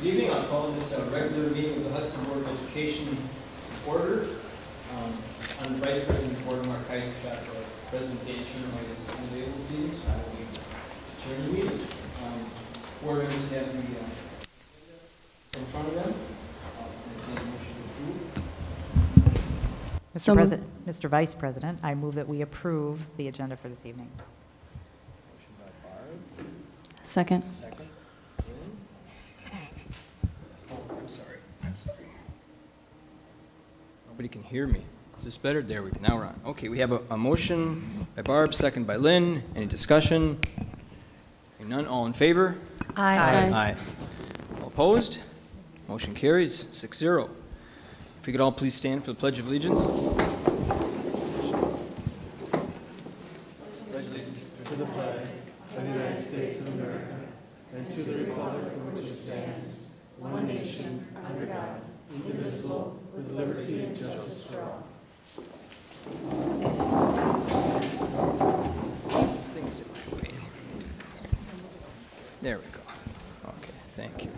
Good evening. I'll call this regular meeting of the Hudson Board of Education to order. I'm the Vice President of the Board, Mark Heidenschaft. President Dan Scherner is unavailable this evening, so I will be chairing the meeting. Board members have the agenda in front of them. Mr. Vice President, I move that we approve the agenda for this evening. Motion by Barb. Second. Second. Oh, I'm sorry. Nobody can hear me. Is this better? There we go. Now we're on. Okay, we have a motion by Barb, second by Lynn. Any discussion? Hearing none. All in favor? Aye. Aye. All opposed? Motion carries 6-0. If we could all please stand for the Pledge of Allegiance. To the flag of the United States of America and to the republic for which it stands, one nation, under God, indivisible, with liberty and justice for all. This thing is in my way. There we go. Okay, thank you.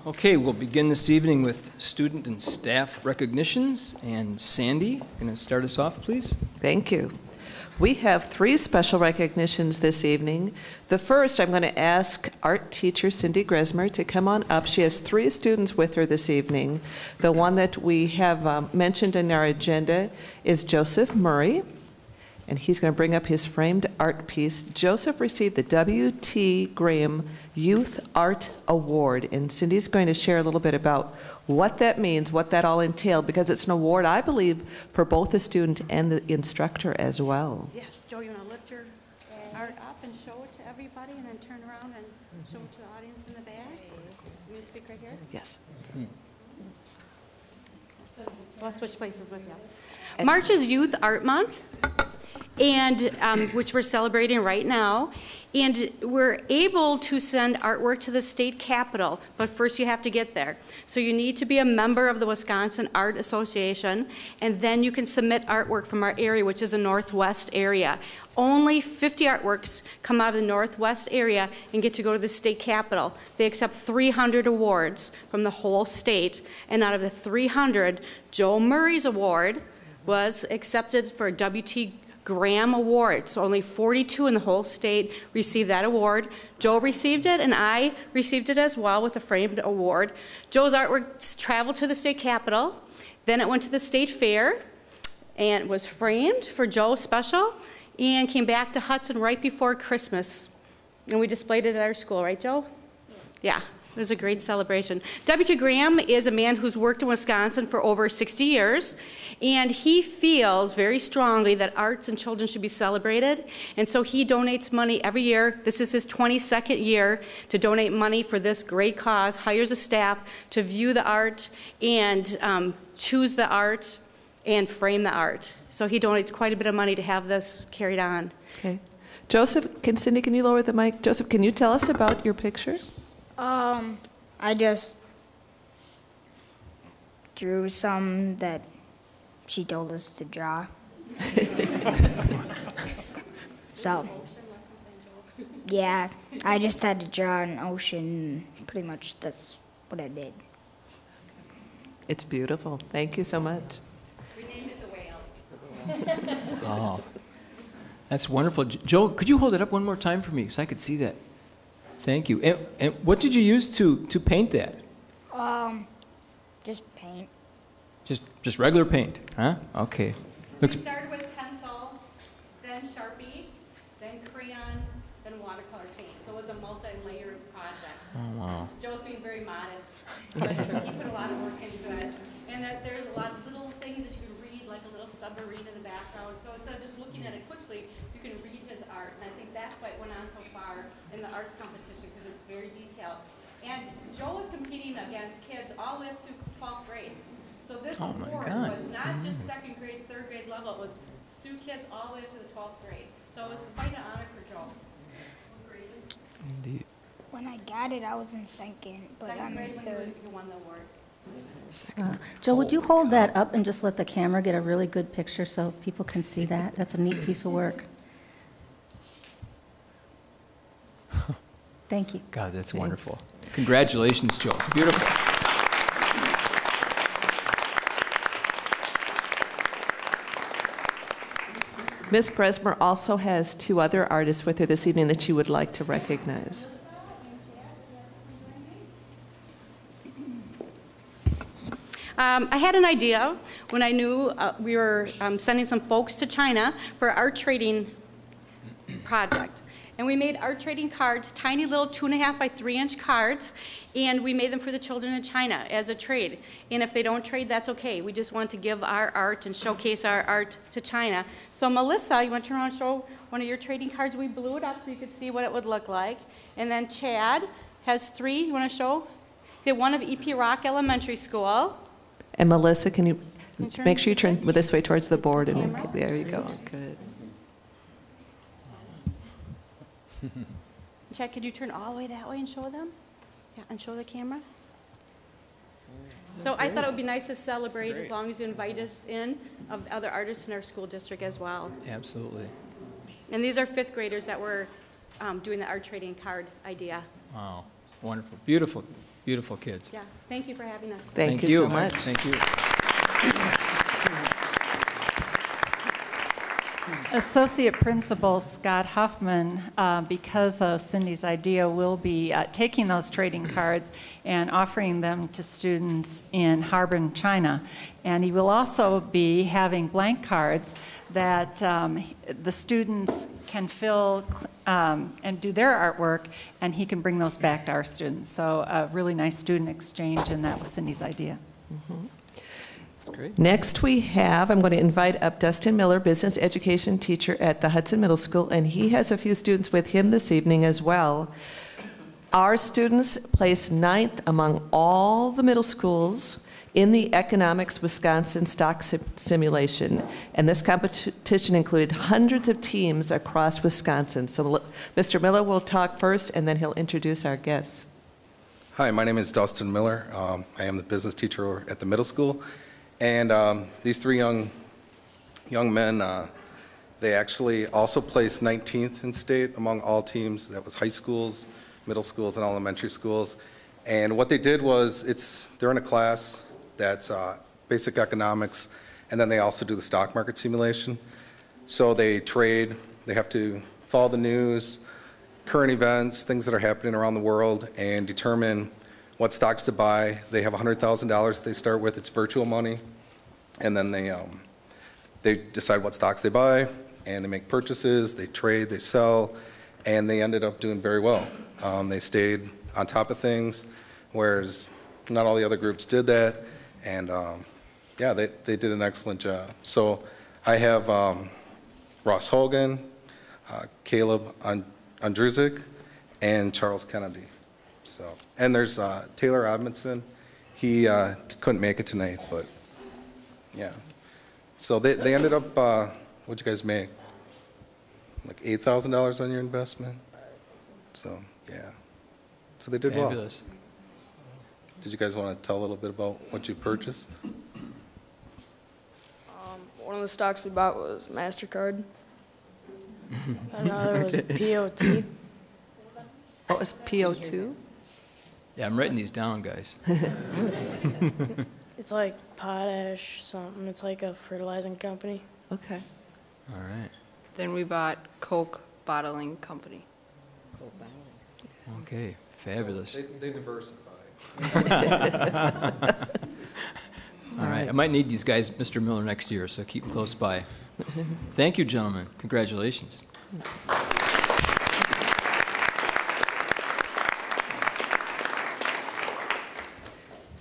Okay, we'll begin this evening with student and staff recognitions. And Sandy, going to start us off, please? Thank you. We have 3 special recognitions this evening. The first, I'm going to ask art teacher Cindy Gresmer to come on up. She has 3 students with her this evening. The one that we have mentioned in our agenda is Joseph Murray, and he's going to bring up his framed art piece. Joseph received the W.T. Graham Youth Art Award, and Cindy's going to share a little bit about what that means, what that all entailed, because it's an award, I believe, for both the student and the instructor as well. Yes, Joe, you want to lift your art up and show it to everybody, and then turn around and show it to the audience in the back? You want to speak right here? Yes. I'll switch places with you. March is Youth Art Month, and which we're celebrating right now. And we're able to send artwork to the state capitol, but first you have to get there. So you need to be a member of the Wisconsin Art Association, and then you can submit artwork from our area, which is a Northwest area. Only 50 artworks come out of the Northwest area and get to go to the state capitol. They accept 300 awards from the whole state, and out of the 300, Joe Murray's award was accepted for a W.T. Graham Award. So only 42 in the whole state received that award. Joe received it, and I received it as well with a framed award. Joe's artwork traveled to the state capitol. Then it went to the state fair and was framed for Joe special, and came back to Hudson right before Christmas. And we displayed it at our school, right, Joe? Yeah. It was a great celebration. W.T. Graham is a man who's worked in Wisconsin for over 60 years, and he feels very strongly that arts and children should be celebrated, and so he donates money every year. This is his 22nd year to donate money for this great cause, hires a staff to view the art and choose the art and frame the art. So he donates quite a bit of money to have this carried on. Okay. Joseph, Cindy, can you lower the mic? Joseph, can you tell us about your picture? I just drew some that she told us to draw. So, yeah, I just had to draw an ocean. Pretty much that's what I did. It's beautiful. Thank you so much. We named it the whale. Oh, that's wonderful. Joe, could you hold it up one more time for me so I could see that? Thank you. And what did you use to paint that? Just paint. Just regular paint, huh? Okay. We started with pencil, then Sharpie, then crayon, then watercolor paint. So it was a multi-layered project. Oh, wow. Joe's being very modest, but he put a lot of work into it. And there's a lot of little things that you can read, like a little submarine in the background. So instead of just looking at it quickly, you can read his art. And I think that's why it went on so far in the art competition, because it's very detailed. And Joe was competing against kids all the way up through 12th grade. So this award was not just second grade, third grade level. It was through kids all the way up to the 12th grade. So it was quite an honor for Joe. Indeed. When I got it, I was in second, but I'm in third. You won the award. Joe, would you hold that up and just let the camera get a really good picture so people can see that? That's a neat piece of work. Thank you. God, that's wonderful. Congratulations, Joe. Beautiful. Ms. Gresmer also has 2 other artists with her this evening that you would like to recognize. I had an idea when I knew we were sending some folks to China for our art trading project. And we made art trading cards, tiny little 2.5 by 3-inch cards, and we made them for the children in China as a trade. And if they don't trade, that's okay. We just want to give our art and showcase our art to China. So Melissa, you want to turn around and show one of your trading cards? We blew it up so you could see what it would look like. And then Chad has 3. You want to show? He had one of EP Rock Elementary School. And Melissa, can you turn make sure you this way? turn this way towards the board? And then, Camera? there you go. Good. Chad, could you turn all the way that way and show them? Yeah, and show the camera. So I thought it would be nice to celebrate as long as you invite us in of other artists in our school district as well. Absolutely. And these are 5th graders that were doing the art trading card idea. Wow. Wonderful. Beautiful, beautiful kids. Yeah, thank you for having us. Thank you so much. Thank you. Associate Principal Scott Huffman, because of Cindy's idea, will be taking those trading cards and offering them to students in Harbin, China. And he will also be having blank cards that the students can fill and do their artwork, and he can bring those back to our students. So a really nice student exchange, and that was Cindy's idea. Mm-hmm. Great. Next we have, I'm going to invite up Dustin Miller, business education teacher at the Hudson Middle School, and he has a few students with him this evening as well. Our students placed 9th among all the middle schools in the Economics Wisconsin Stock Simulation, and this competition included hundreds of teams across Wisconsin. So Mr. Miller will talk first, and then he'll introduce our guests. Hi, my name is Dustin Miller. I am the business teacher at the middle school. And these 3 young men, they actually also placed 19th in state among all teams. That was high schools, middle schools, and elementary schools. And what they did was, they're in a class that's basic economics, and then they also do the stock market simulation. So they trade, they have to follow the news, current events, things that are happening around the world, and determine what stocks to buy. They have $100,000 that they start with. It's virtual money. And then they decide what stocks they buy, and they make purchases, they trade, they sell, and they ended up doing very well. They stayed on top of things, whereas not all the other groups did that. And yeah, they did an excellent job. So I have Ross Hogan, Caleb Andruzik, and Charles Kennedy. So, and there's Taylor Robinson. He couldn't make it tonight, but yeah. So they ended up, what'd you guys make? Like $8,000 on your investment? So, yeah. So they did Fabulous. well. Did you guys want to tell a little bit about what you purchased? One of the stocks we bought was MasterCard. Another was POT. What was PO2? Yeah, I'm writing these down, guys. It's like potash something. It's like a fertilizing company. Okay. All right. Then we bought Coke Bottling Company. Okay, fabulous. So they diversify. All right, I might need these guys, Mr. Miller, next year, so keep them close by. Thank you, gentlemen. Congratulations.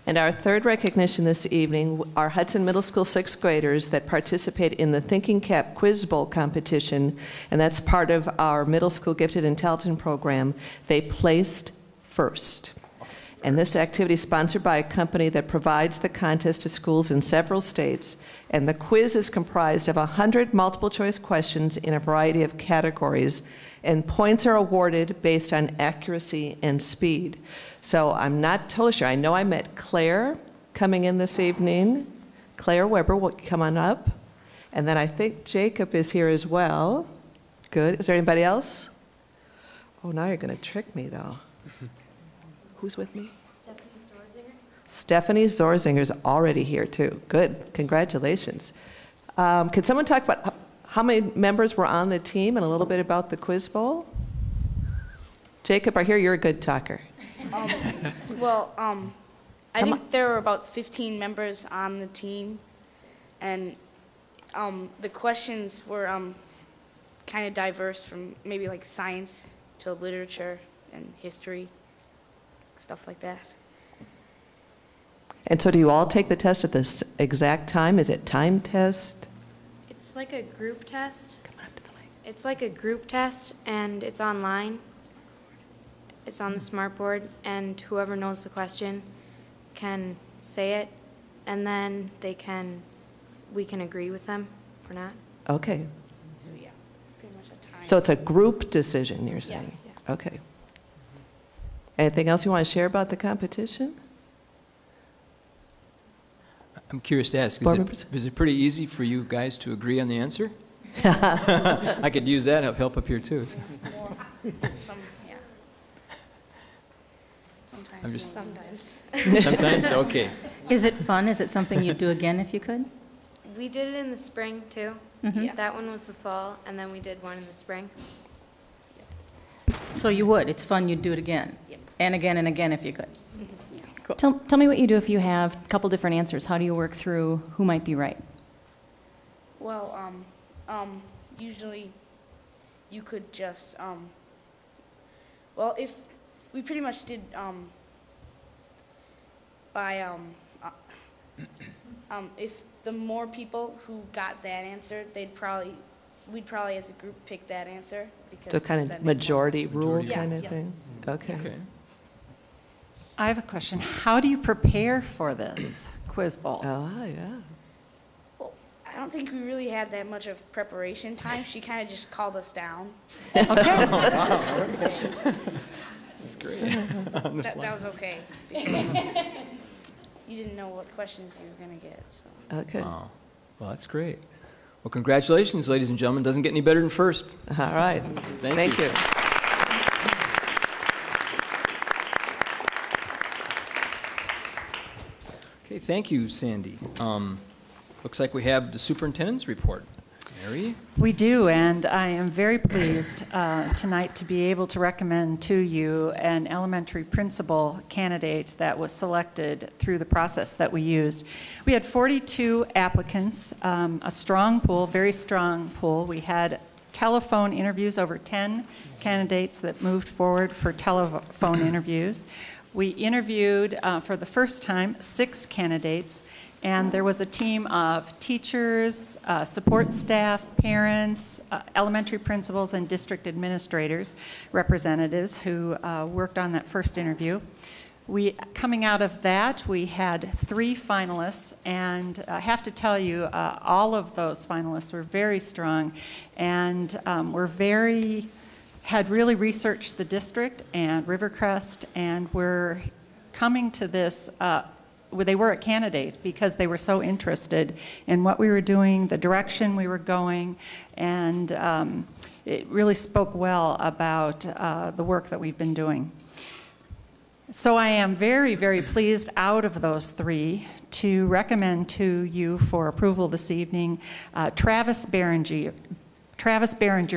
And our third recognition this evening are Hudson Middle School 6th graders that participate in the Thinking Cap Quiz Bowl competition, and that's part of our middle school gifted and talented program. They placed first. And this activity is sponsored by a company that provides the contest to schools in several states. And the quiz is comprised of 100 multiple choice questions in a variety of categories. And points are awarded based on accuracy and speed. So I'm not totally sure. I know I met Claire coming in this evening. Claire Weber will come on up. And then I think Jacob is here as well. Good. Is there anybody else? Oh, now you're going to trick me, though. Who's with me? Stephanie Zorzinger's already here, too. Good. Congratulations. Can someone talk about how many members were on the team and a little bit about the Quiz Bowl? Jacob, I hear you're a good talker. I think there were about 15 members on the team, and the questions were kind of diverse from maybe like science to literature and history, stuff like that. And so do you all take the test at this exact time? Is it time test? It's like a group test. It's like a group test, and it's online. It's on the smart board, and whoever knows the question can say it, and then we can agree with them or not. Okay. So yeah, pretty much a time. So it's a group decision, you're saying? Yeah. Okay. Anything else you want to share about the competition? I'm curious to ask, is it pretty easy for you guys to agree on the answer? I could use that help up here too. Sometimes. Sometimes? Okay. Is it fun? Is it something you'd do again if you could? We did it in the spring, too. Mhm. That one was the fall, and then we did one in the spring. So you would? It's fun, you'd do it again? Yep. And again if you could? Cool. Tell me what you do if you have a couple different answers. How do you work through who might be right? Well, usually you could just, well, if we pretty much did, if the more people who got that answer, we'd probably as a group pick that answer. Because So kind of majority rule kind of Yeah. thing? Okay. I have a question. How do you prepare for this Quiz Bowl? Oh, yeah. Well, I don't think we really had that much of preparation time. She kind of just called us down. Okay. That's great. That was okay. Because you didn't know what questions you were going to get. So. Okay. Oh, well, that's great. Well, congratulations, ladies and gentlemen. Doesn't get any better than first. All right. Thank you. Okay, thank you, Sandy. Looks like we have the superintendent's report. Mary? We do, and I am very pleased tonight to be able to recommend to you an elementary principal candidate that was selected through the process that we used. We had 42 applicants, a strong pool, very strong pool. We had telephone interviews, over 10 candidates that moved forward for telephone interviews. We interviewed for the first time 6 candidates, and there was a team of teachers, support staff, parents, elementary principals, and district administrators, representatives who worked on that first interview. Coming out of that, we had 3 finalists, and I have to tell you, all of those finalists were very strong, and had really researched the district and Rivercrest, and were coming to this, they were a candidate because they were so interested in what we were doing, the direction we were going, and it really spoke well about the work that we've been doing. So I am very, very pleased out of those 3 to recommend to you for approval this evening Travis Berenger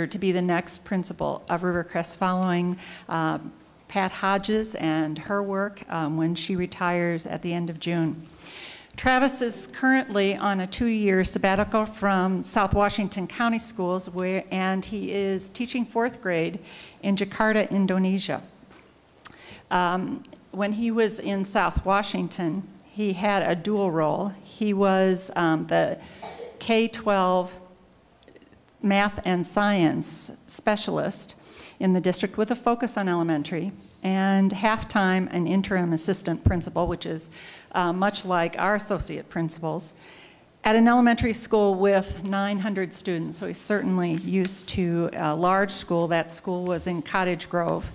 to be the next principal of Rivercrest following Pat Hodges and her work when she retires at the end of June. Travis is currently on a 2-year sabbatical from South Washington County Schools, and he is teaching 4th grade in Jakarta, Indonesia. When he was in South Washington, he had a dual role. He was the K-12 math and science specialist in the district with a focus on elementary, and half-time an interim assistant principal, which is much like our associate principals, at an elementary school with 900 students. So he's certainly used to a large school. That school was in Cottage Grove.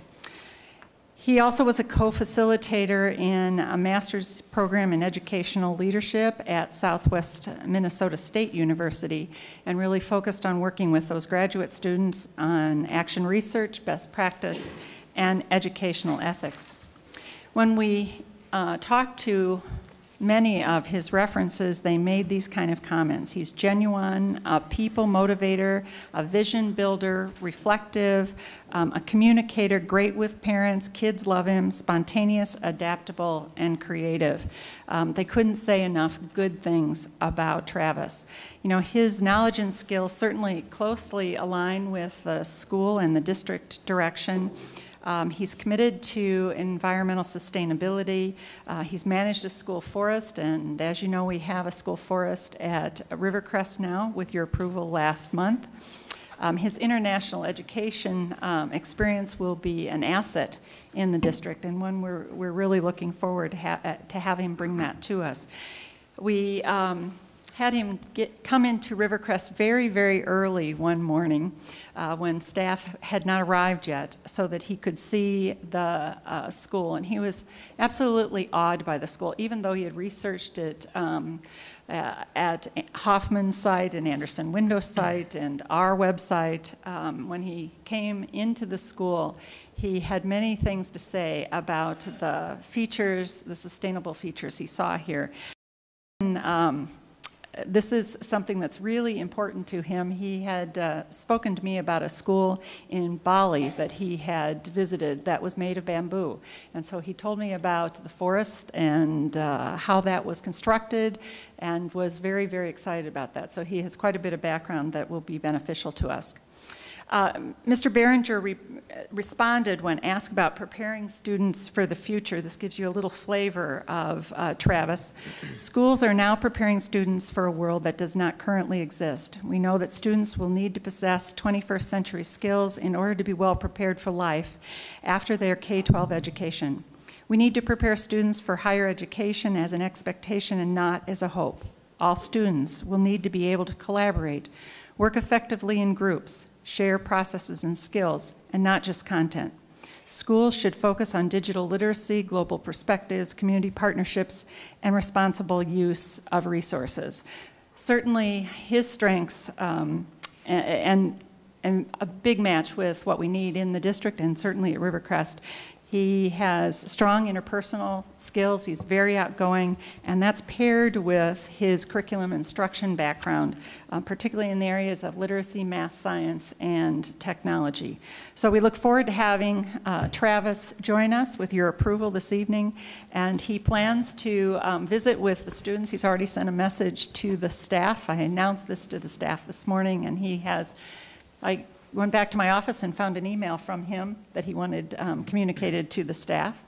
He also was a co-facilitator in a master's program in educational leadership at Southwest Minnesota State University and really focused on working with those graduate students on action research, best practice, and educational ethics. When we talked to many of his references, they made these kind of comments. He's genuine, a people motivator, a vision builder, reflective, a communicator, great with parents, kids love him, spontaneous, adaptable, and creative. They couldn't say enough good things about Travis. You know, his knowledge and skills certainly closely align with the school and the district direction. He's committed to environmental sustainability. He's managed a school forest, and as you know, we have a school forest at Rivercrest now with your approval last month. His international education experience will be an asset in the district, and one we're really looking forward to have him bring that to us. We had him come into Rivercrest very, very early one morning when staff had not arrived yet so that he could see the school. And he was absolutely awed by the school, even though he had researched it at Hoffman's site and Anderson Windows site and our website. When he came into the school, he had many things to say about the features, the sustainable features he saw here. And, this is something that's really important to him. He had spoken to me about a school in Bali that he had visited that was made of bamboo. And so he told me about the forest and how that was constructed and was very, very excited about that. So he has quite a bit of background that will be beneficial to us. Mr. Behringer responded when asked about preparing students for the future. This gives you a little flavor of Travis. Schools are now preparing students for a world that does not currently exist. We know that students will need to possess 21st century skills in order to be well prepared for life after their K-12 education. We need to prepare students for higher education as an expectation and not as a hope. All students will need to be able to collaborate, work effectively in groups, share processes and skills, and not just content. Schools should focus on digital literacy, global perspectives, community partnerships, and responsible use of resources. Certainly, his strengths and a big match with what we need in the district and certainly at Rivercrest. He has strong interpersonal skills, he's very outgoing, and that's paired with his curriculum instruction background, particularly in the areas of literacy, math, science, and technology. So we look forward to having Travis join us with your approval this evening, and he plans to visit with the students. He's already sent a message to the staff. I announced this to the staff this morning, and he has, I went back to my office and found an email from him that he wanted communicated to the staff.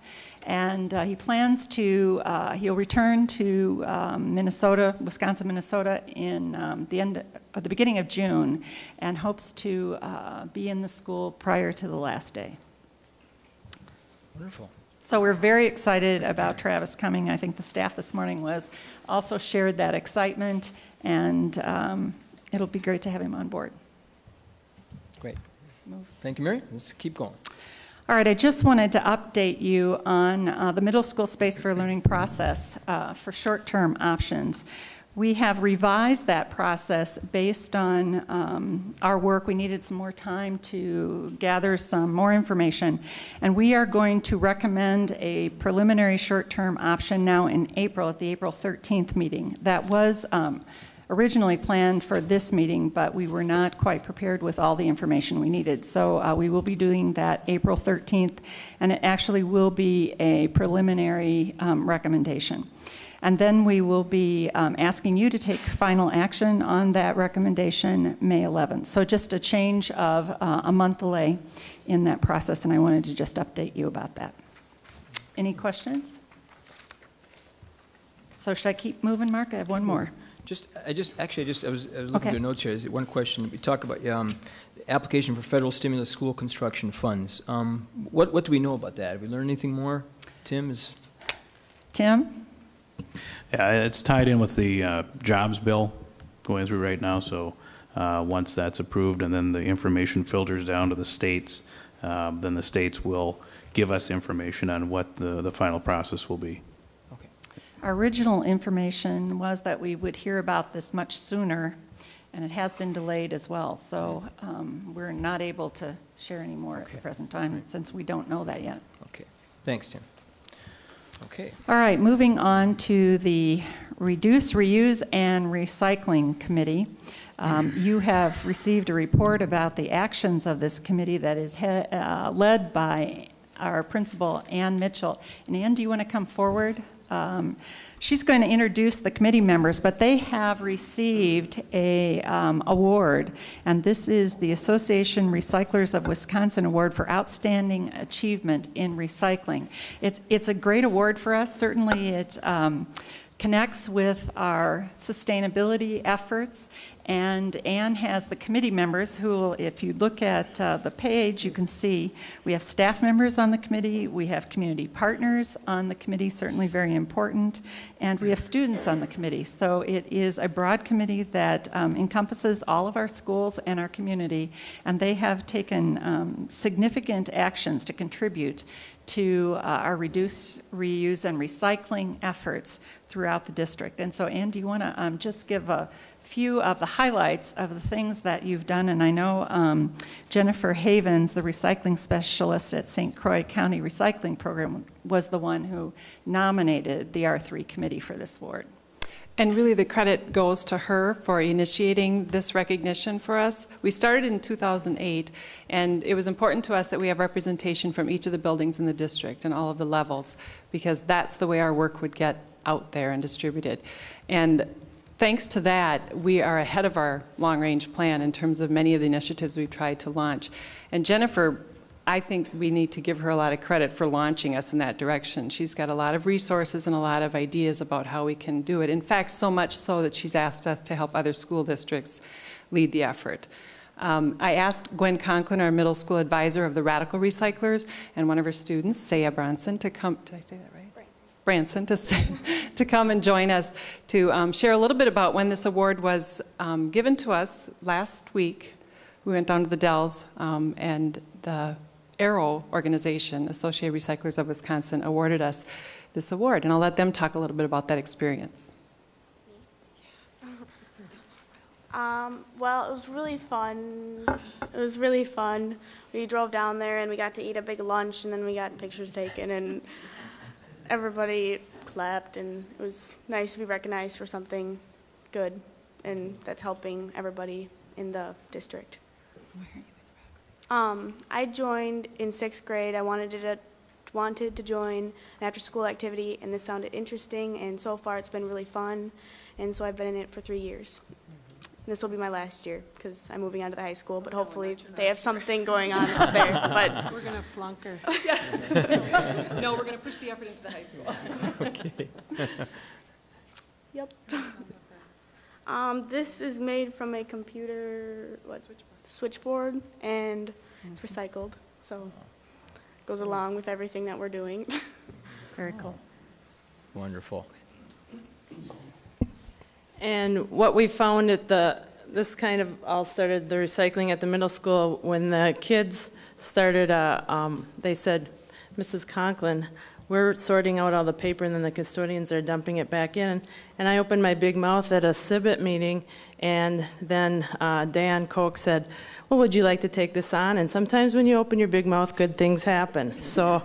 And he plans to, he'll return to Minnesota, Wisconsin, Minnesota in the beginning of June and hopes to be in the school prior to the last day. Wonderful. So we're very excited about Travis coming. I think the staff this morning also shared that excitement, and it'll be great to have him on board. Great. Thank you, Mary. Let's keep going. All right, I just wanted to update you on the middle school space for learning process for short-term options. We have revised that process based on our work. We needed some more time to gather some more information, and we are going to recommend a preliminary short-term option now in April at the April 13th meeting. That was originally planned for this meeting, but we were not quite prepared with all the information we needed. So we will be doing that April 13th, and it actually will be a preliminary recommendation. And then we will be asking you to take final action on that recommendation May 11th. So just a change of a month delay in that process, and I wanted to just update you about that. Any questions? So should I keep moving, Mark? I have one more. I was looking through notes here. One question. We talk about the application for federal stimulus school construction funds. What do we know about that? Have we learned anything more? Tim? Tim? Yeah, it's tied in with the jobs bill going through right now. So once that's approved and then the information filters down to the states, then the states will give us information on what the final process will be. Our original information was that we would hear about this much sooner, and it has been delayed as well. So we're not able to share any more at the present time since we don't know that yet. Okay. Thanks, Tim. Okay. All right, moving on to the Reduce, Reuse, and Recycling Committee. You have received a report about the actions of this committee that is led by our principal, Ann Mitchell. And Ann, do you want to come forward? She's going to introduce the committee members, but they have received a award, and this is the Association Recyclers of Wisconsin Award for Outstanding Achievement in Recycling. It's a great award for us. Certainly it connects with our sustainability efforts, and Ann has the committee members who, if you look at the page, you can see we have staff members on the committee, we have community partners on the committee, certainly very important, and we have students on the committee. So it is a broad committee that encompasses all of our schools and our community, and they have taken significant actions to contribute to our reduce, reuse, and recycling efforts throughout the district. And so, Ann, do you want to just give a few of the highlights of the things that you've done? And I know Jennifer Havens, the recycling specialist at St. Croix County Recycling Program, was the one who nominated the R3 committee for this award. And really the credit goes to her for initiating this recognition for us. We started in 2008, and it was important to us that we have representation from each of the buildings in the district and all of the levels, because that's the way our work would get out there and distributed. And thanks to that, we are ahead of our long-range plan in terms of many of the initiatives we've tried to launch. And Jennifer, I think we need to give her a lot of credit for launching us in that direction. She's got a lot of resources and a lot of ideas about how we can do it. In fact, so much so that she's asked us to help other school districts lead the effort. I asked Gwen Conklin, our middle school advisor of the Radical Recyclers, and one of her students, Saya Bronson, to come, did I say that right? Branson, to come and join us to share a little bit about when this award was given to us last week. We went down to the Dells, and the Arrow organization, Associated Recyclers of Wisconsin, awarded us this award, and I'll let them talk a little bit about that experience. Well, it was really fun. It was really fun. We drove down there and we got to eat a big lunch, and then we got pictures taken, and everybody clapped, and it was nice to be recognized for something good, and that's helping everybody in the district. I joined in 6th grade. I wanted to join an after-school activity, and this sounded interesting, and so far it's been really fun, and so I've been in it for 3 years. And this will be my last year because I'm moving on to the high school, but hopefully they have something going on up there. But we're going to flunk her. No, we're going to push the effort into the high school. Okay. Yep. This is made from a computer switchboard, and it's recycled, so it goes along with everything that we're doing. It's very cool. Wonderful. And what we found at this kind of all started the recycling at the middle school when the kids started, they said, Mrs. Conklin, we're sorting out all the paper and then the custodians are dumping it back in. And I opened my big mouth at a CIBIT meeting, and then Dan Koch said, well, would you like to take this on? And sometimes when you open your big mouth, good things happen. So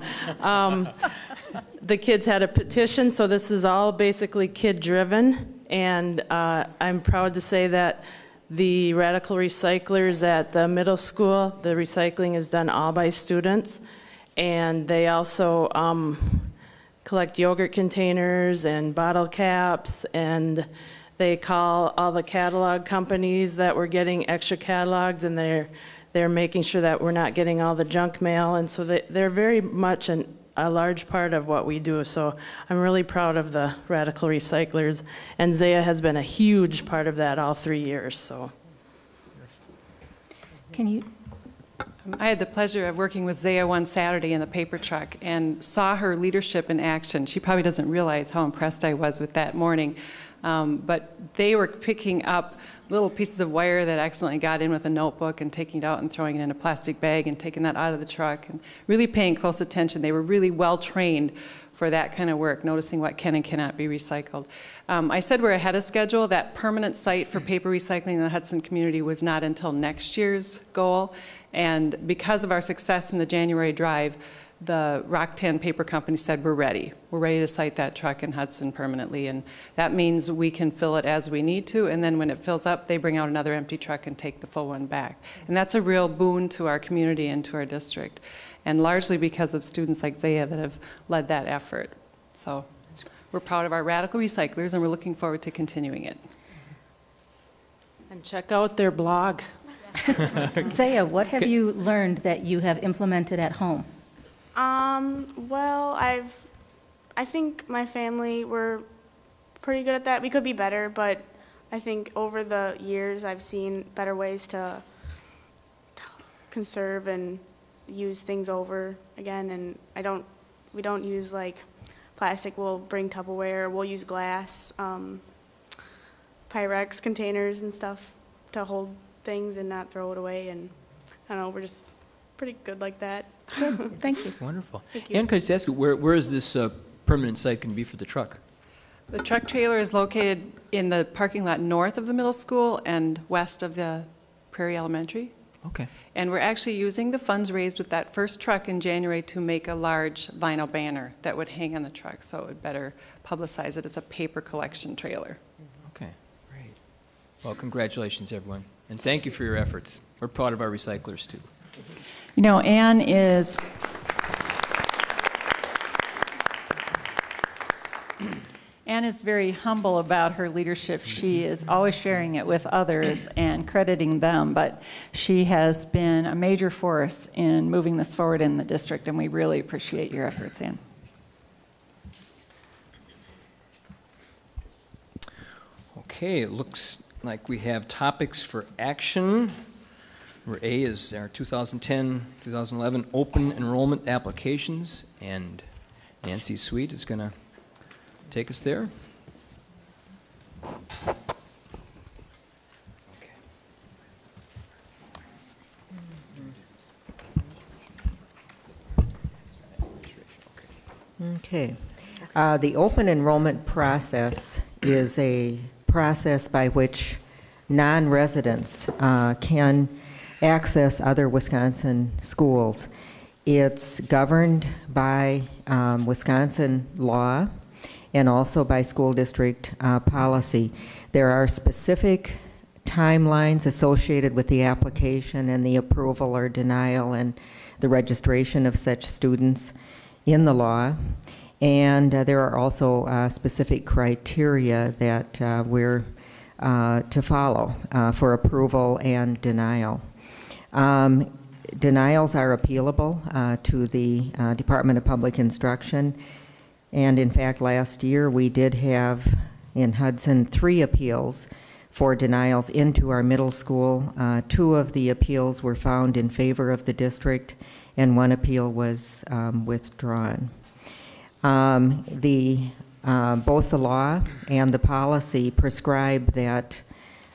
the kids had a petition, so this is all basically kid-driven. And I'm proud to say that the Radical Recyclers at the middle school, the recycling is done all by students. And they also collect yogurt containers and bottle caps, and they call all the catalog companies that we're getting extra catalogs, and they're making sure that we're not getting all the junk mail. And so they're very much a large part of what we do. So I'm really proud of the Radical Recyclers, and Zaya has been a huge part of that all 3 years. So, can you? I had the pleasure of working with Zaya one Saturday in the paper truck and saw her leadership in action. She probably doesn't realize how impressed I was with that morning. But they were picking up little pieces of wire that accidentally got in with a notebook and taking it out and throwing it in a plastic bag and taking that out of the truck and really paying close attention. They were really well trained for that kind of work, noticing what can and cannot be recycled. I said we're ahead of schedule. That permanent site for paper recycling in the Hudson community was not until next year's goal. And because of our success in the January drive, the Rocktan Paper Company said we're ready. We're ready to site that truck in Hudson permanently. And that means we can fill it as we need to. And then when it fills up, they bring out another empty truck and take the full one back. And that's a real boon to our community and to our district. And largely because of students like Zaya that have led that effort. So we're proud of our radical recyclers, and we're looking forward to continuing it. And check out their blog. Zaya, what have you learned that you have implemented at home? Well, I think my family were pretty good at that. We could be better, but I think over the years I've seen better ways to conserve and use things over again. And we don't use like plastic. We'll bring Tupperware. We'll use glass, Pyrex containers and stuff to hold things and not throw it away. And I don't know, we're just pretty good like that. Good. Thank you. Wonderful. Thank you. And could I just ask you, where is this permanent site going to be for the truck? The truck trailer is located in the parking lot north of the middle school and west of the Prairie Elementary. Okay. And we're actually using the funds raised with that first truck in January to make a large vinyl banner that would hang on the truck, so it would better publicize it. It's a paper collection trailer. Okay, great. Well, congratulations, everyone. And thank you for your efforts. We're proud of our recyclers, too. You know, Anne is very humble about her leadership. She is always sharing it with others and crediting them, but she has been a major force in moving this forward in the district, and we really appreciate your efforts, Anne. Okay, it looks like we have topics for action. Where A is our 2010-2011 open enrollment applications, and Nancy Sweet is going to take us there. Okay. The open enrollment process is a process by which non-residents can access other Wisconsin schools. It's governed by Wisconsin law and also by school district policy. There are specific timelines associated with the application and the approval or denial and the registration of such students in the law. And there are also specific criteria that we're to follow for approval and denial. Denials are appealable to the Department of Public Instruction, and in fact last year we did have in Hudson 3 appeals for denials into our middle school. 2 of the appeals were found in favor of the district and 1 appeal was withdrawn. Both the law and the policy prescribe that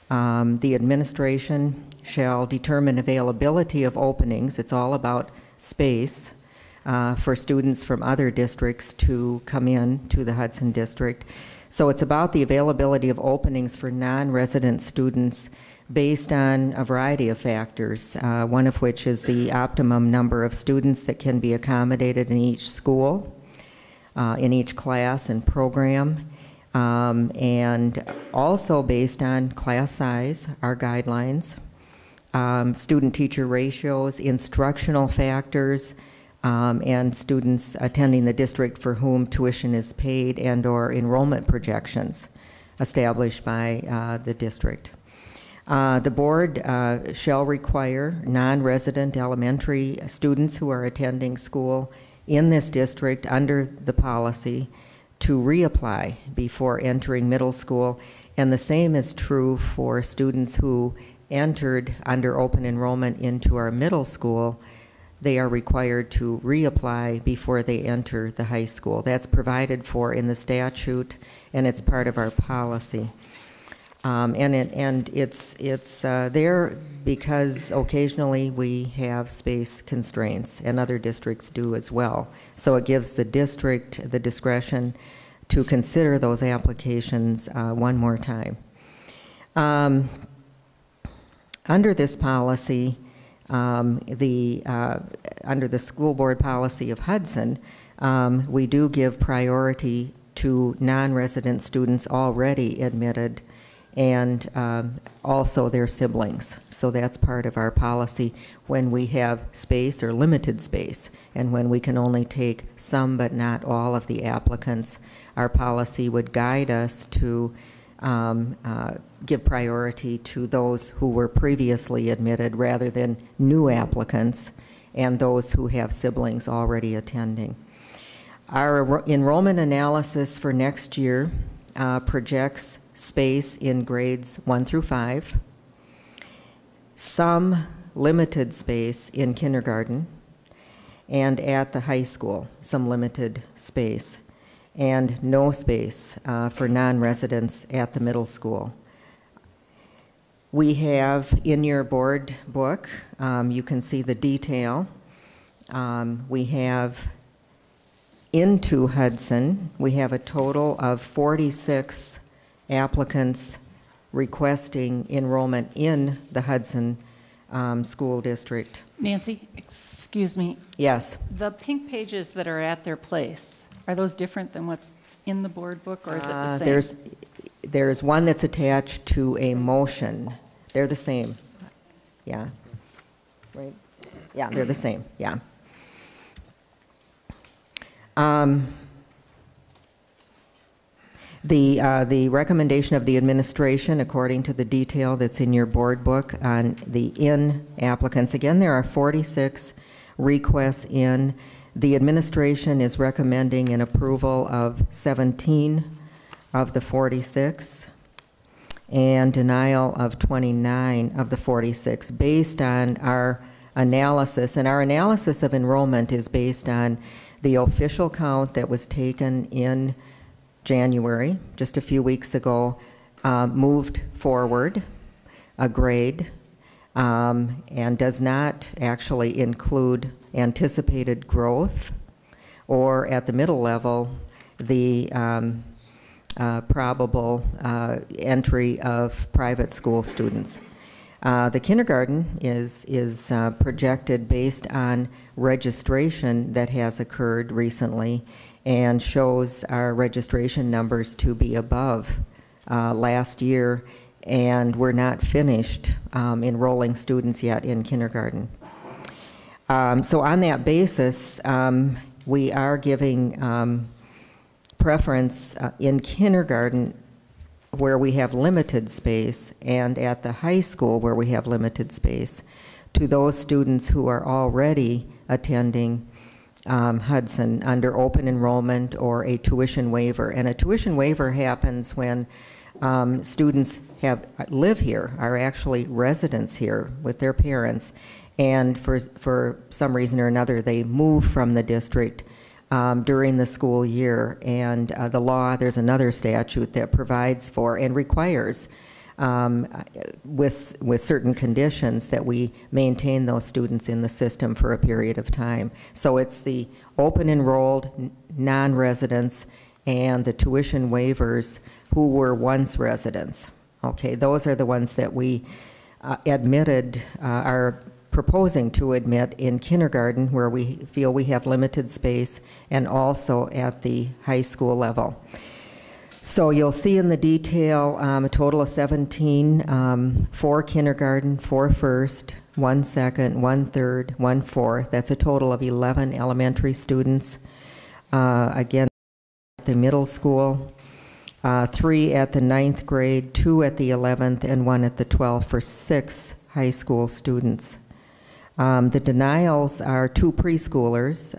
the administration shall determine availability of openings. It's all about space for students from other districts to come in to the Hudson district. So it's about the availability of openings for non-resident students based on a variety of factors, one of which is the optimum number of students that can be accommodated in each school, in each class and program, and also based on class size, our guidelines, student-teacher ratios, instructional factors, and students attending the district for whom tuition is paid and or enrollment projections established by the district. The board shall require non-resident elementary students who are attending school in this district under the policy to reapply before entering middle school, and the same is true for students who entered under open enrollment into our middle school. They are required to reapply before they enter the high school. That's provided for in the statute, and it's part of our policy. And it's there because occasionally we have space constraints, and other districts do as well. So it gives the district the discretion to consider those applications one more time. Under this policy, under the school board policy of Hudson, we do give priority to non-resident students already admitted, and also their siblings. So that's part of our policy when we have space or limited space, and when we can only take some but not all of the applicants. Our policy would guide us to give priority to those who were previously admitted rather than new applicants and those who have siblings already attending. Our enrollment analysis for next year projects space in grades 1 through 5, some limited space in kindergarten, and at the high school, some limited space, and no space for non-residents at the middle school. We have in your board book, you can see the detail. We have into Hudson, we have a total of 46 applicants requesting enrollment in the Hudson School District. Nancy, excuse me. Yes. The pink pages that are at their place, are those different than what's in the board book, or is it the same? There's one that's attached to a motion. They're the same. Yeah. Right? Yeah, they're the same. Yeah. The recommendation of the administration, according to the detail that's in your board book on the in applicants, again, there are 46 requests in. The administration is recommending an approval of 17 of the 46 and denial of 29 of the 46 based on our analysis. And our analysis of enrollment is based on the official count that was taken in January, just a few weeks ago, moved forward a grade, and does not actually include anticipated growth, or at the middle level, the probable entry of private school students. The kindergarten is projected based on registration that has occurred recently, and shows our registration numbers to be above last year, and we're not finished enrolling students yet in kindergarten. So on that basis, we are giving preference in kindergarten where we have limited space, and at the high school where we have limited space, to those students who are already attending Hudson under open enrollment or a tuition waiver. And a tuition waiver happens when students live here, are actually residents here with their parents, and for some reason or another they move from the district during the school year. And the law, there's another statute that provides for and requires with certain conditions that we maintain those students in the system for a period of time. So it's the open enrolled non-residents and the tuition waivers who were once residents. Okay, those are the ones that we are proposing to admit in kindergarten, where we feel we have limited space, and also at the high school level. So you'll see in the detail a total of 17 for kindergarten, 4 first, 1 second, 1 third, 1 fourth. That's a total of 11 elementary students. Again, at the middle school, 3 at the 9th grade, 2 at the 11th, and 1 at the 12th for 6 high school students. The denials are 2 preschoolers.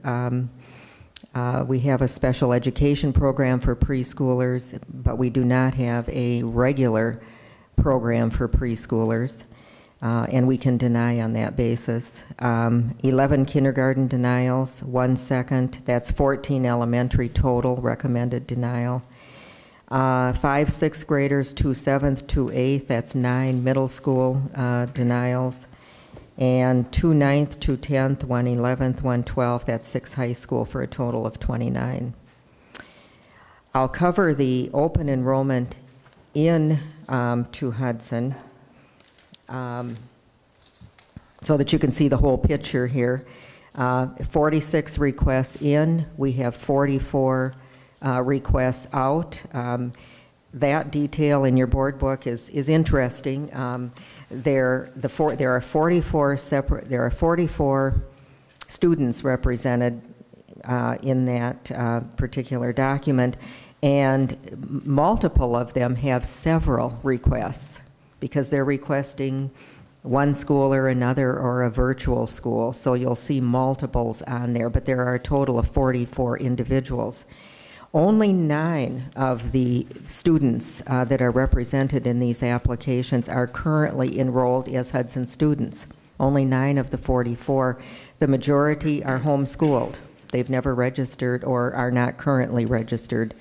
We have a special education program for preschoolers, but we do not have a regular program for preschoolers, and we can deny on that basis. 11 kindergarten denials, 1 second, that's 14 elementary total recommended denial. 5 sixth graders, 2 7th, 2 8th, that's 9 middle school denials, and 2 9th, 2 10th, 1 11th, 1 12th, that's 6 high school for a total of 29. I'll cover the open enrollment in to Hudson so that you can see the whole picture here. 46 requests in, we have 44 requests out. That detail in your board book is interesting. There are 44 students represented in that particular document, and multiple of them have several requests because they're requesting one school or another or a virtual school. So you'll see multiples on there, but there are a total of 44 individuals. Only 9 of the students that are represented in these applications are currently enrolled as Hudson students. Only 9 of the 44. The majority are homeschooled. They've never registered or are not currently registered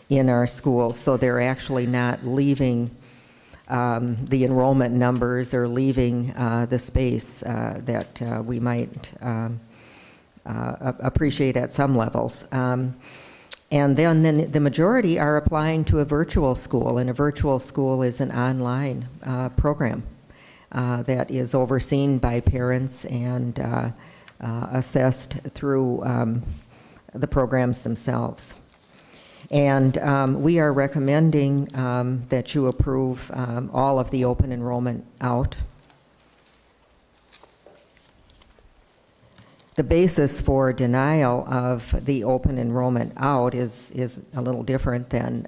in our schools, so they're actually not leaving the enrollment numbers or leaving the space that we might appreciate at some levels. And then the majority are applying to a virtual school, and a virtual school is an online program that is overseen by parents and assessed through the programs themselves. And we are recommending that you approve all of the open enrollment out. The basis for denial of the open enrollment out is a little different than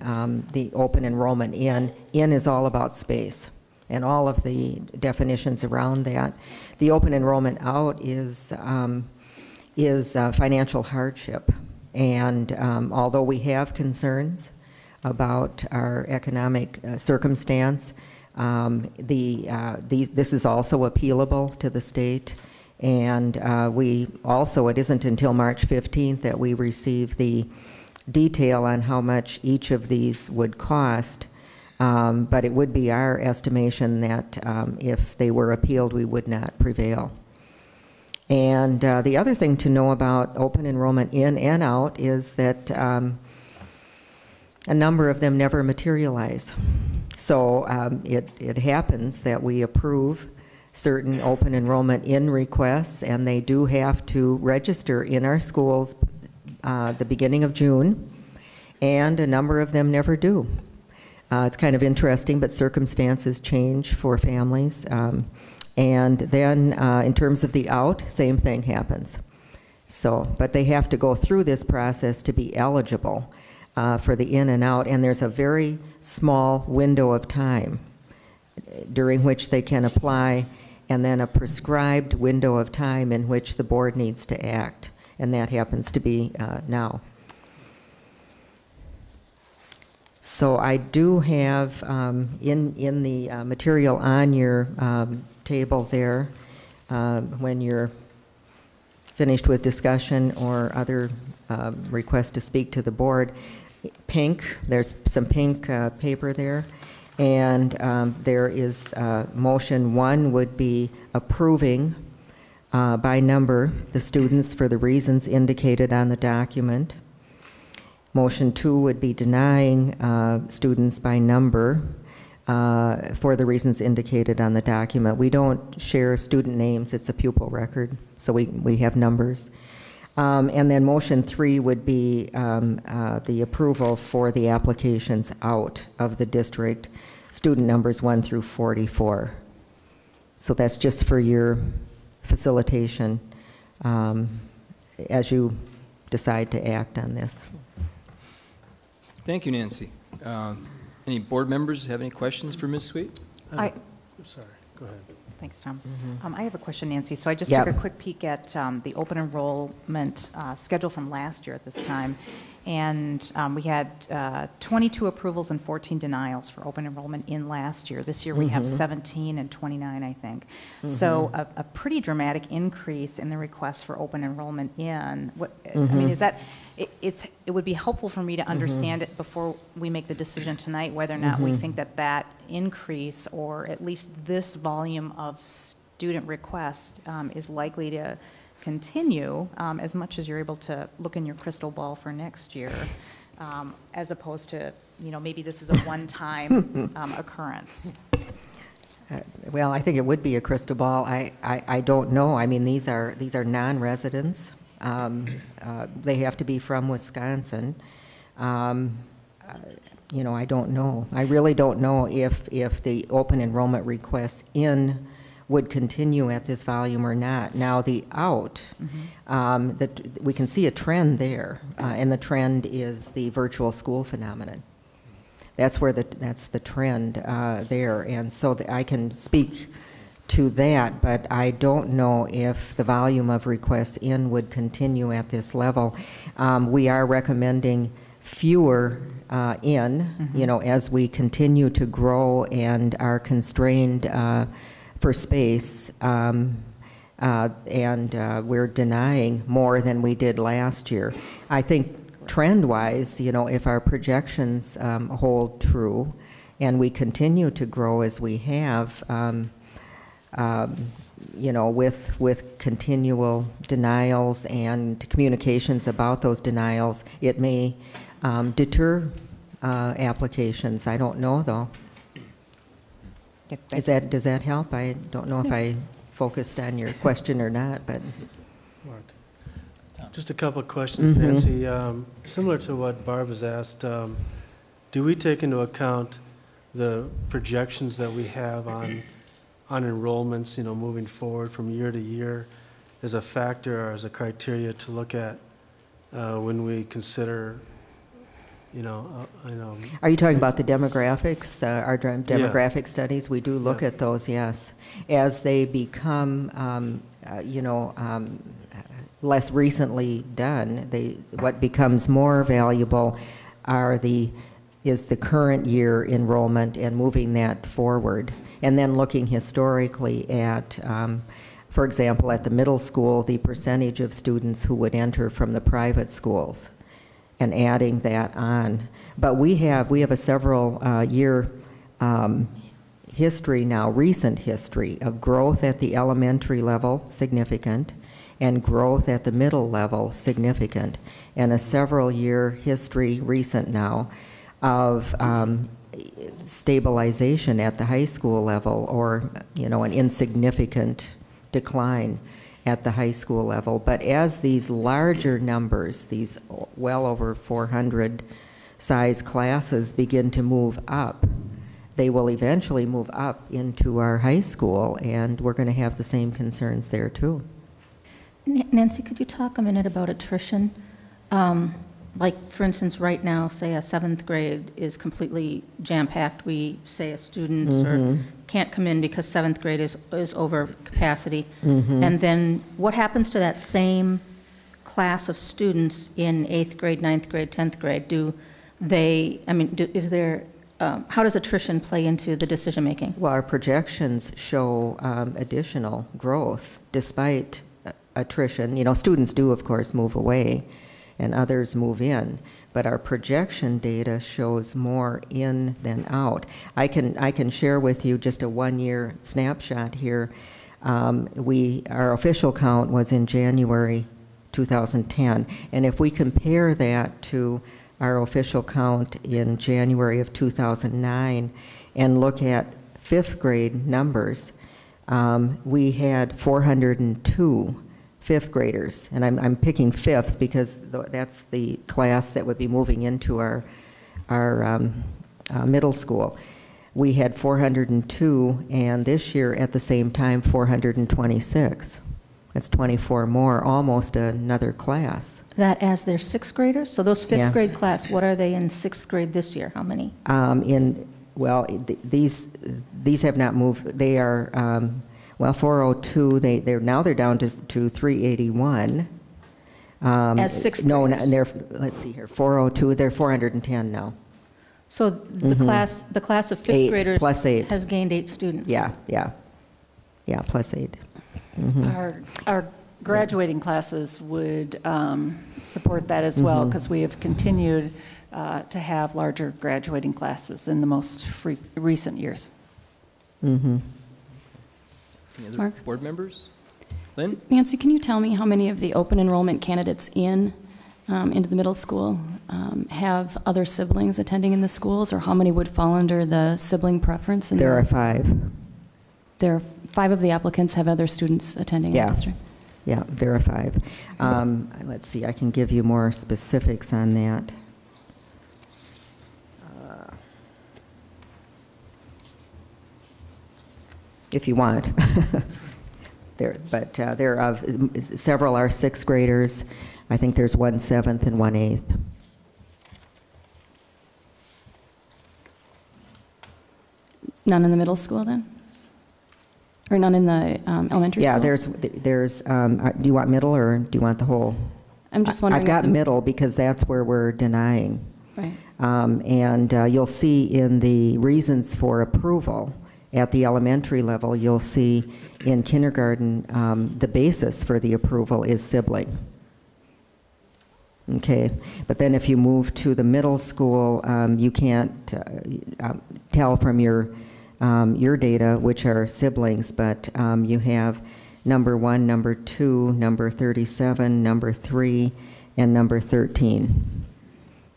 the open enrollment in. In is all about space and all of the definitions around that. The open enrollment out is financial hardship. And although we have concerns about our economic circumstance, this is also appealable to the state. And it isn't until March 15th that we receive the detail on how much each of these would cost. But it would be our estimation that if they were appealed, we would not prevail. And the other thing to know about open enrollment in and out is that a number of them never materialize. So it happens that we approve certain open enrollment in requests, and they do have to register in our schools the beginning of June, and a number of them never do. It's kind of interesting, but circumstances change for families. And then in terms of the out, same thing happens. So, but they have to go through this process to be eligible for the in and out, and there's a very small window of time during which they can apply, and then a prescribed window of time in which the board needs to act, and that happens to be now. So I do have in the material on your table there, when you're finished with discussion or other requests to speak to the board, there's some pink paper there, and there is motion 1 would be approving by number the students for the reasons indicated on the document. Motion 2 would be denying students by number for the reasons indicated on the document. We don't share student names, it's a pupil record, so we have numbers. And then motion 3 would be the approval for the applications out of the district, student numbers 1 through 44. So that's just for your facilitation as you decide to act on this. Thank you, Nancy. Any board members have any questions for Ms. Sweet? I'm sorry, go ahead. Thanks, Tom. I have a question, Nancy. So I just Yep. took a quick peek at the open enrollment schedule from last year at this time, And we had 22 approvals and 14 denials for open enrollment in last year. This year we have 17 and 29, I think. So a pretty dramatic increase in the requests for open enrollment in. I mean, is that, it would be helpful for me to understand it before we make the decision tonight, whether or not we think that that increase, or at least this volume of student requests is likely to continue, as much as you're able to look in your crystal ball for next year, as opposed to, maybe this is a one-time occurrance. Well, I think it would be a crystal ball. I don't know. I mean, these are non-residents. They have to be from Wisconsin. I don't know. I really don't know if the open enrollment requests in would continue at this volume or not. Now the out, we can see a trend there, and the trend is the virtual school phenomenon. That's the trend there, and so I can speak to that, but I don't know if the volume of requests in would continue at this level. We are recommending fewer as we continue to grow and are constrained for space, and we're denying more than we did last year. I think trend-wise, if our projections hold true and we continue to grow as we have, with continual denials and communications about those denials, it may deter applications. I don't know, though. Does that help? I don't know if I focused on your question or not, but. Mark, just a couple of questions, Nancy. Similar to what Barb has asked, do we take into account the projections that we have on enrollments, moving forward from year to year, as a factor or as a criteria to look at when we consider? Are you talking about the demographics, our demographic studies? We do look at those, yes. As they become, less recently done, what becomes more valuable is the current year enrollment and moving that forward. And then looking historically at, for example, at the middle school, the percentage of students who would enter from the private schools, and adding that on. But we have a several year history now, recent history of growth at the elementary level, significant, and growth at the middle level, significant, and a several year history, recent now, of stabilization at the high school level, or an insignificant decline at the high school level. But as these larger numbers, these well over 400 size classes begin to move up, they will eventually move up into our high school, and we're going to have the same concerns there too. Nancy, could you talk a minute about attrition? Like, for instance, right now, say a 7th grade is completely jam-packed. We say a student can't come in because 7th grade is over capacity. And then what happens to that same class of students in 8th grade, 9th grade, 10th grade? How does attrition play into the decision-making? Well, our projections show additional growth despite attrition. Students do, of course, move away, and others move in, but our projection data shows more in than out. I can share with you just a one-year snapshot here. Our official count was in January 2010, and if we compare that to our official count in January of 2009 and look at 5th grade numbers, we had 402 5th graders, and I'm picking 5th because that's the class that would be moving into our middle school. We had 402, and this year at the same time 426. That's 24 more, almost another class. That as their 6th graders? So those 5th grade class, what are they in 6th grade this year? How many? These have not moved. They are 402. They're down to 381. As sixth No, graders? they're, let's see here, 402, they're 410 now. So the class of fifth Eight, graders plus 8. has gained 8 students? Yeah, plus 8. Our graduating classes would support that as well, because we have continued to have larger graduating classes in the most recent years. Any other Mark? board members? Lynn? Nancy, can you tell me how many of the open enrollment candidates into the middle school have other siblings attending in the schools, or how many would fall under the sibling preference? There are 5. There are 5 of the applicants have other students attending in the district? Yeah, there are 5. Let's see, I can give you more specifics on that. If you want. There are several are 6th graders. I think there's 1 7th and 1 8th. None in the middle school then? Or none in the elementary school? Yeah, there's do you want middle or do you want the whole? I'm just wondering. I've got middle because that's where we're denying. Right. And you'll see in the reasons for approval at the elementary level, you'll see in kindergarten, the basis for the approval is sibling. Okay, but then if you move to the middle school, you can't tell from your data which are siblings, but you have number 1, number 2, number 37, number 3, and number 13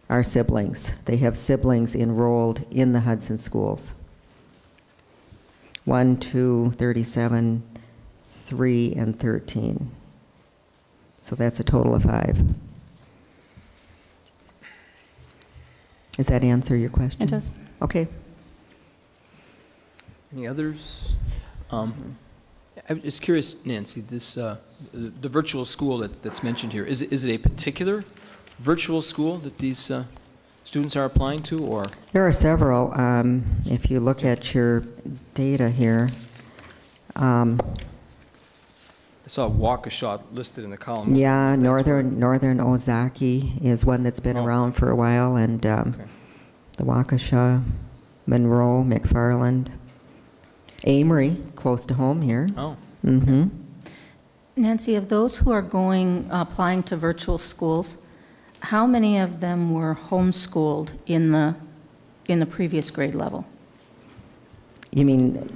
are siblings. They have siblings enrolled in the Hudson schools. 1, 2, 37, 3, and 13. So that's a total of 5. Does that answer your question? It does. Okay. Any others? I'm just curious, Nancy, this the virtual school that's mentioned here, is it a particular virtual school that these students are applying to, or? There are several. If you look at your data here, I saw Waukesha listed in the column. yeah, Northern Ozaki is one that's been around for a while, and the Waukesha, Monroe, McFarland, Amory, close to home here. Oh. Mm-hmm. Nancy, of those who are applying to virtual schools, how many of them were homeschooled in the previous grade level? You mean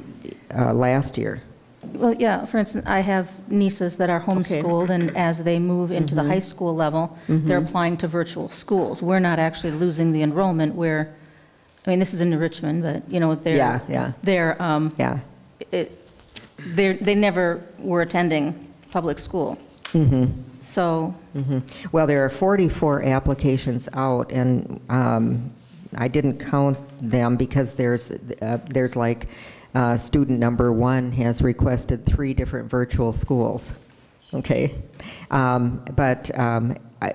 last year? Well, yeah, for instance, I have nieces that are homeschooled, and as they move into the high school level, they're applying to virtual schools. We're not actually losing the enrollment where, I mean, this is in Richmond, but, you know, they never were attending public school. So. Well, there are 44 applications out, and I didn't count them because there's like student number 1 has requested 3 different virtual schools. Okay, but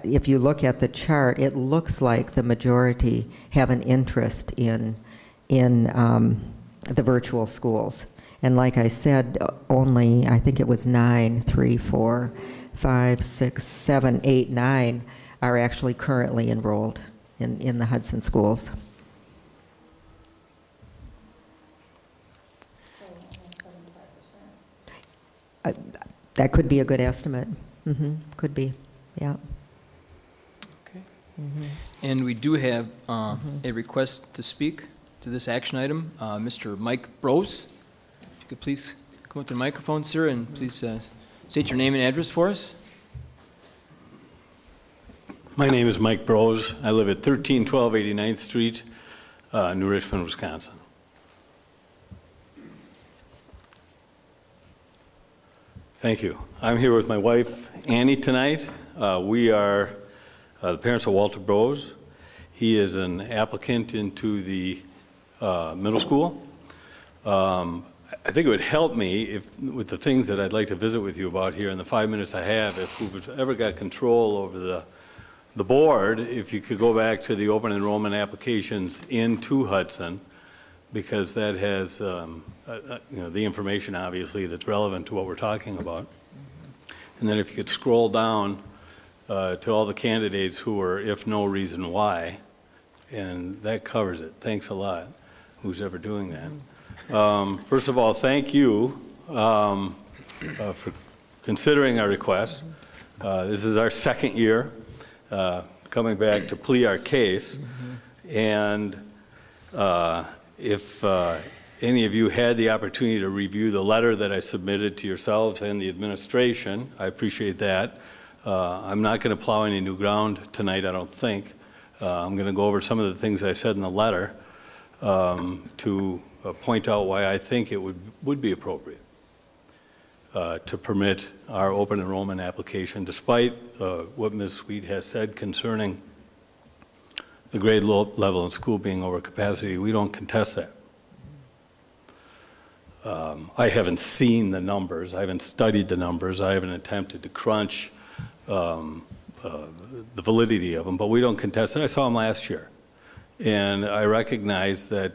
if you look at the chart, it looks like the majority have an interest in the virtual schools. And like I said, only I think it was 9, 3, 4, 5, 6, 7, 8, 9 are actually currently enrolled in the Hudson schools. That could be a good estimate. Could be, yeah. Okay. And we do have a request to speak to this action item. Mr. Mike Brose, if you could please come up to the microphone, sir, and please state your name and address for us. My name is Mike Brose. I live at 1312 89th Street, New Richmond, Wisconsin. Thank you. I'm here with my wife, Annie, tonight. We are the parents of Walter Brose. He is an applicant into the middle school. I think it would help me with the things that I'd like to visit with you about here in the 5 minutes I have, if we've ever got control over the board, if you could go back to the open enrollment applications into Hudson, because that has you know, the information obviously that's relevant to what we're talking about. And then if you could scroll down to all the candidates who were if no reason why, and that covers it. Thanks a lot, who's ever doing that. First of all, thank you for considering our request. This is our second year coming back to plea our case, and if any of you had the opportunity to review the letter that I submitted to yourselves and the administration, I appreciate that. I'm not going to plow any new ground tonight, I don't think. I'm going to go over some of the things I said in the letter to point out why I think it would be appropriate to permit our open enrollment application, despite what Ms. Sweet has said concerning the grade level in school being over capacity. We don't contest that. I haven't seen the numbers. I haven't studied the numbers. I haven't attempted to crunch the validity of them, but we don't contest it. I saw them last year. And I recognize that,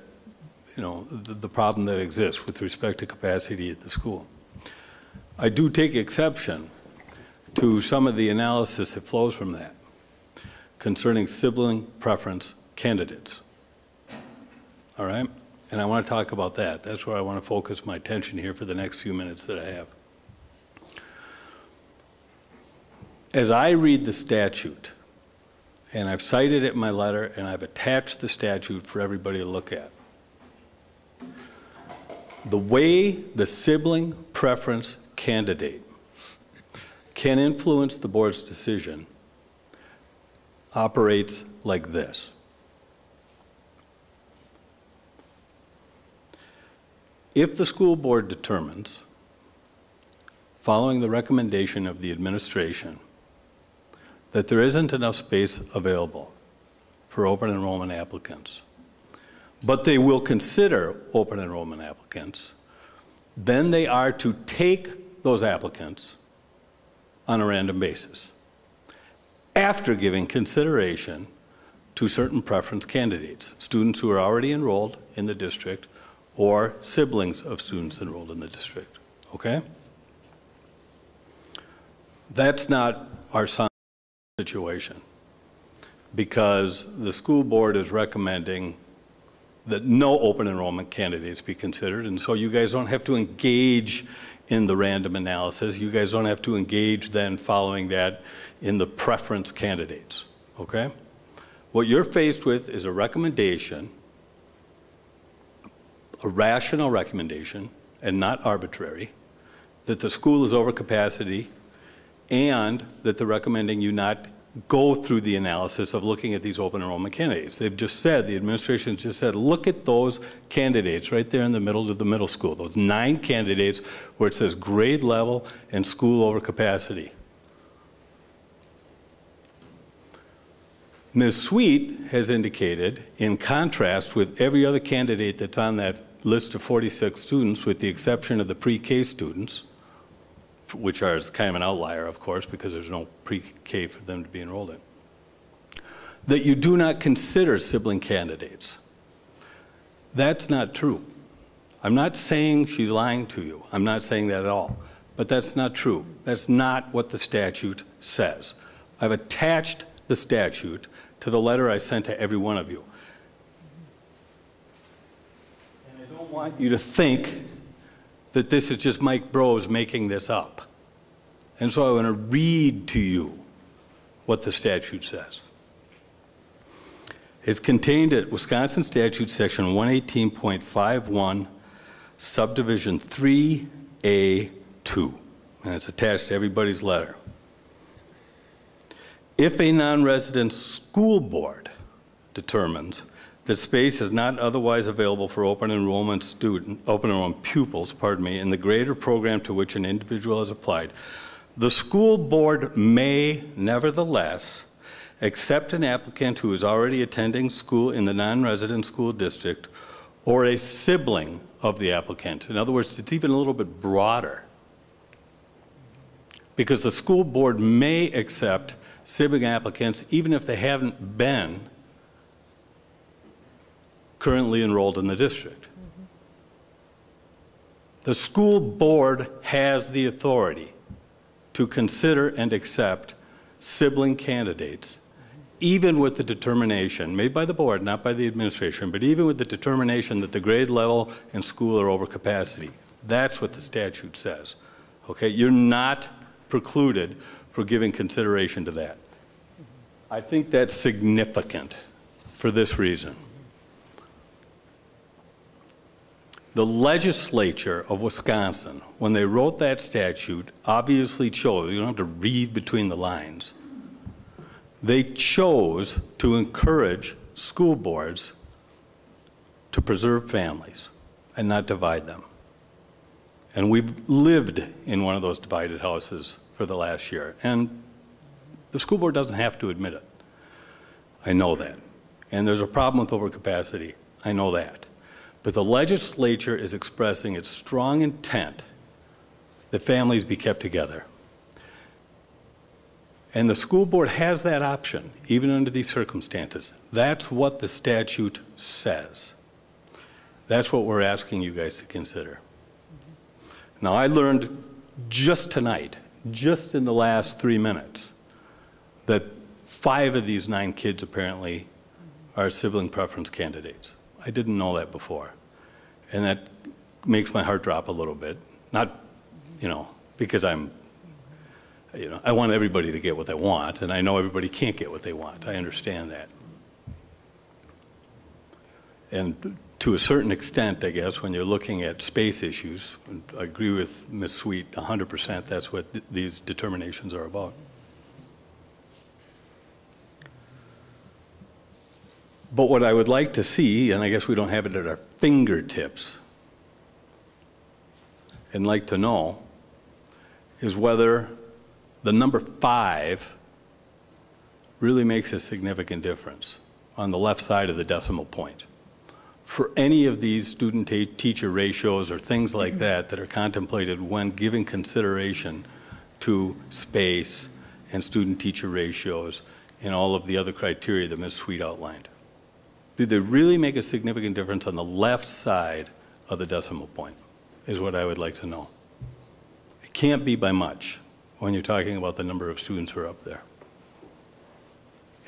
you know, the problem that exists with respect to capacity at the school. I do take exception to some of the analysis that flows from that concerning sibling preference candidates. All right? And I want to talk about that. That's where I want to focus my attention here for the next few minutes that I have. As I read the statute, and I've cited it in my letter, and I've attached the statute for everybody to look at, the way the sibling preference candidate can influence the board's decision operates like this. If the school board determines, following the recommendation of the administration, that there isn't enough space available for open enrollment applicants, but they will consider open enrollment applicants, then they are to take those applicants on a random basis, after giving consideration to certain preference candidates, students who are already enrolled in the district or siblings of students enrolled in the district, okay? That's not our situation, because the school board is recommending that no open enrollment candidates be considered, and so you guys don't have to engage in the random analysis. You guys don't have to engage then following that in the preference candidates, okay? What you're faced with is a recommendation, a rational recommendation, and not arbitrary, that the school is over capacity and that they're recommending you not go through the analysis of looking at these open enrollment candidates. They've just said, the administration just said, look at those candidates right there in the middle of the middle school, those 9 candidates where it says grade level and school over capacity. Ms. Sweet has indicated, in contrast with every other candidate that's on that list of 46 students, with the exception of the pre-K students, which are kind of an outlier, of course, because there's no pre-K for them to be enrolled in, that you do not consider sibling candidates. That's not true. I'm not saying she's lying to you. I'm not saying that at all. But that's not true. That's not what the statute says. I've attached the statute to the letter I sent to every one of you. And I don't want you to think that this is just Mike Bros making this up. And so I want to read to you what the statute says. It's contained at Wisconsin Statute Section 118.51, Subdivision 3A2, and it's attached to everybody's letter. If a non-resident school board determines that space is not otherwise available for open enrollment pupils, in the grade or program to which an individual has applied, the school board may nevertheless accept an applicant who is already attending school in the non-resident school district or a sibling of the applicant. In other words, it's even a little bit broader, because the school board may accept sibling applicants even if they haven't been currently enrolled in the district. The school board has the authority to consider and accept sibling candidates, even with the determination made by the board, not by the administration, but even with the determination that the grade level and school are over capacity. That's what the statute says. Okay, you're not precluded for giving consideration to that. I think that's significant for this reason. The legislature of Wisconsin, when they wrote that statute, obviously chose, you don't have to read between the lines, they chose to encourage school boards to preserve families and not divide them. And we've lived in one of those divided houses for the last year. And the school board doesn't have to admit it. I know that. And there's a problem with overcapacity. I know that. But the legislature is expressing its strong intent that families be kept together. And the school board has that option, even under these circumstances. That's what the statute says. That's what we're asking you guys to consider. Now, I learned just tonight, just in the last 3 minutes, that 5 of these 9 kids apparently are sibling preference candidates. I didn't know that before. And that makes my heart drop a little bit. Not, because I'm, I want everybody to get what they want, and I know everybody can't get what they want. I understand that. And to a certain extent, I guess, when you're looking at space issues, I agree with Ms. Sweet 100%, that's what these determinations are about. But what I would like to see, and I guess we don't have it at our fingertips, and like to know, is whether the number 5 really makes a significant difference on the left side of the decimal point. For any of these student-teacher ratios or things like that that are contemplated when giving consideration to space and student-teacher ratios and all of the other criteria that Ms. Sweet outlined. Do they really make a significant difference on the left side of the decimal point, is what I would like to know. It can't be by much when you're talking about the number of students who are up there.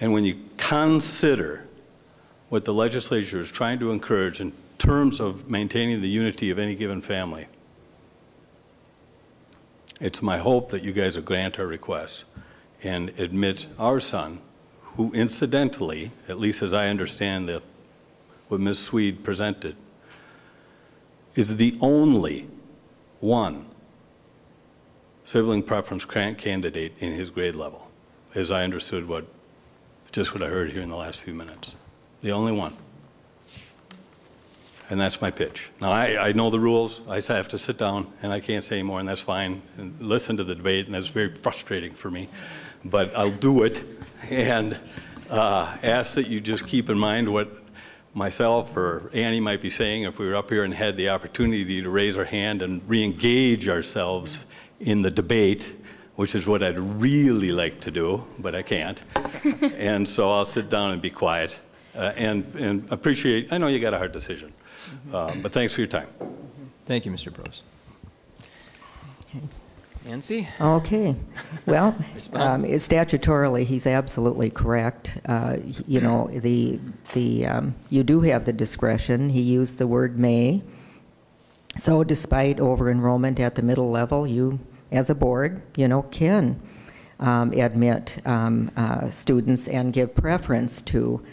And when you consider what the legislature is trying to encourage in terms of maintaining the unity of any given family, it's my hope that you guys will grant our request and admit our son, who incidentally, at least as I understand what Ms. Swede presented, is the only one sibling preference candidate in his grade level, as I understood just what I heard here in the last few minutes. The only one. And that's my pitch. Now, I know the rules. I have to sit down, and I can't say anymore, and that's fine, and listen to the debate, and that's very frustrating for me. But I'll do it, and ask that you just keep in mind what myself or Annie might be saying if we were up here and had the opportunity to raise our hand and re-engage ourselves in the debate, which is what I'd really like to do, but I can't. And so I'll sit down and be quiet and appreciate, I know you got a hard decision, but thanks for your time. Thank you, Mr. Brose. Nancy? Okay. Well, statutorily, he's absolutely correct. You know, you do have the discretion. He used the word may. So despite over-enrollment at the middle level, you, as a board, can admit students and give preference to,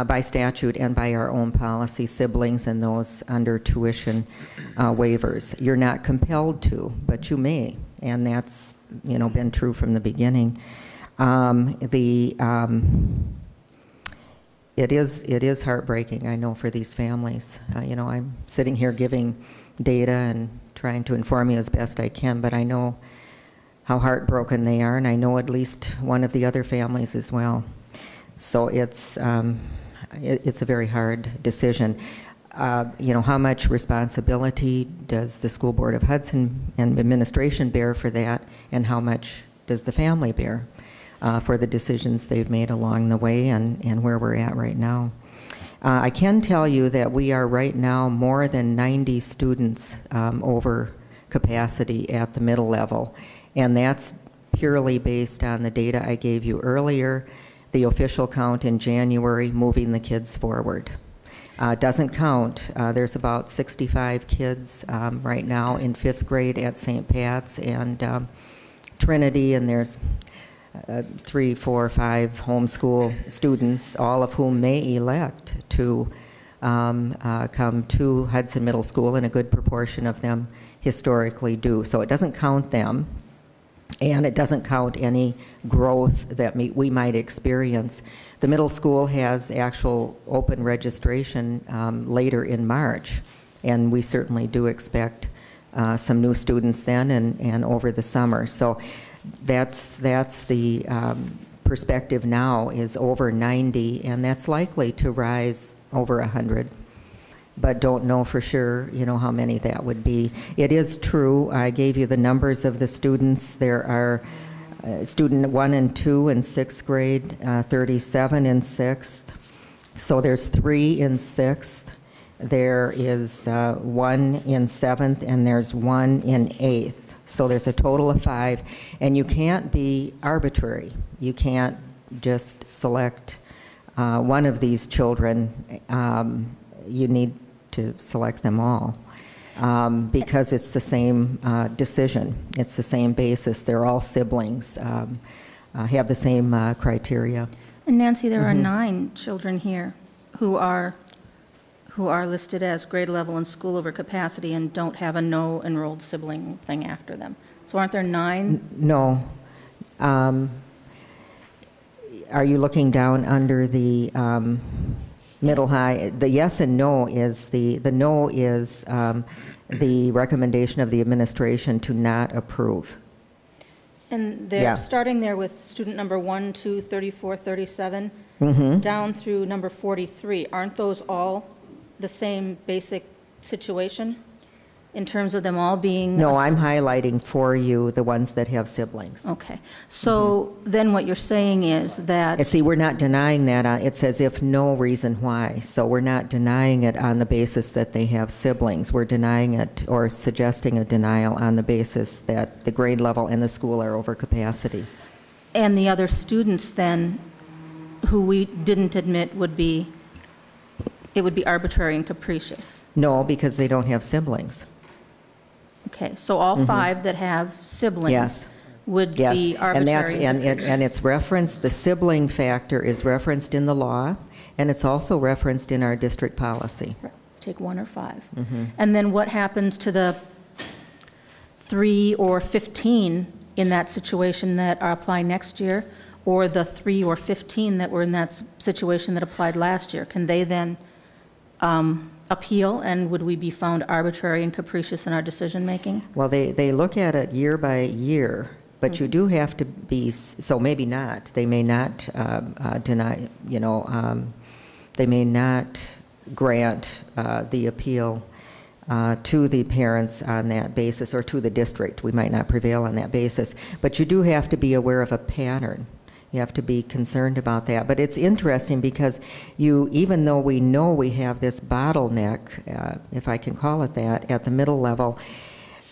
by statute and by our own policy, siblings and those under tuition waivers. You're not compelled to, but you may. And that's, been true from the beginning. It is heartbreaking, I know, for these families. I'm sitting here giving data and trying to inform you as best I can, but I know how heartbroken they are, and I know at least one of the other families as well. So it's a very hard decision. How much responsibility does the School Board of Hudson and administration bear for that, and how much does the family bear for the decisions they've made along the way and where we're at right now? I can tell you that we are right now more than 90 students over capacity at the middle level, and that's purely based on the data I gave you earlier, the official count in January, moving the kids forward. Doesn't count. There's about 65 kids right now in 5th grade at St. Pat's and Trinity, and there's 3, 4, 5 homeschool students, all of whom may elect to come to Hudson Middle School, and a good proportion of them historically do. So it doesn't count them, and it doesn't count any growth that we might experience. The middle school has actual open registration later in March, and we certainly do expect some new students then and over the summer. So that's the perspective now, is over 90, and that's likely to rise over 100. But don't know for sure, how many that would be. It is true, I gave you the numbers of the students. There are student 1 and 2 in 6th grade, 37 in 6th. So there's 3 in 6th. There is 1 in 7th, and there's 1 in 8th. So there's a total of 5, and you can't be arbitrary. You can't just select one of these children. You need to select them all because it's the same decision. It's the same basis. They're all siblings, have the same criteria. And Nancy, there are 9 children here who are listed as grade level and school over capacity and don't have a no enrolled sibling thing after them. So aren't there 9? No. Are you looking down under the middle high? The yes and no is the no is the recommendation of the administration to not approve. And they're starting there with student number 1, 2, 34, 37, down through number 43. Aren't those all the same basic situation in terms of them all being? No, I'm highlighting for you the ones that have siblings. Okay. So then what you're saying is that... And see, we're not denying that. It says if no reason why. So we're not denying it on the basis that they have siblings. We're denying it or suggesting a denial on the basis that the grade level and the school are over capacity. And the other students then, who we didn't admit it would be arbitrary and capricious. No, because they don't have siblings. Okay, so all 5 that have siblings would be arbitrary and it's referenced, the sibling factor is referenced in the law, and it's also referenced in our district policy. Take 1 or 5. And then what happens to the 3 or 15 in that situation that are applying next year, or the 3 or 15 that were in that situation that applied last year? Can they then appeal, and would we be found arbitrary and capricious in our decision-making? Well, they look at it year by year, but you do have to be, so maybe not. They may not deny, they may not grant the appeal to the parents on that basis, or to the district. We might not prevail on that basis. But you do have to be aware of a pattern. You have to be concerned about that. But it's interesting because even though we know we have this bottleneck, if I can call it that, at the middle level,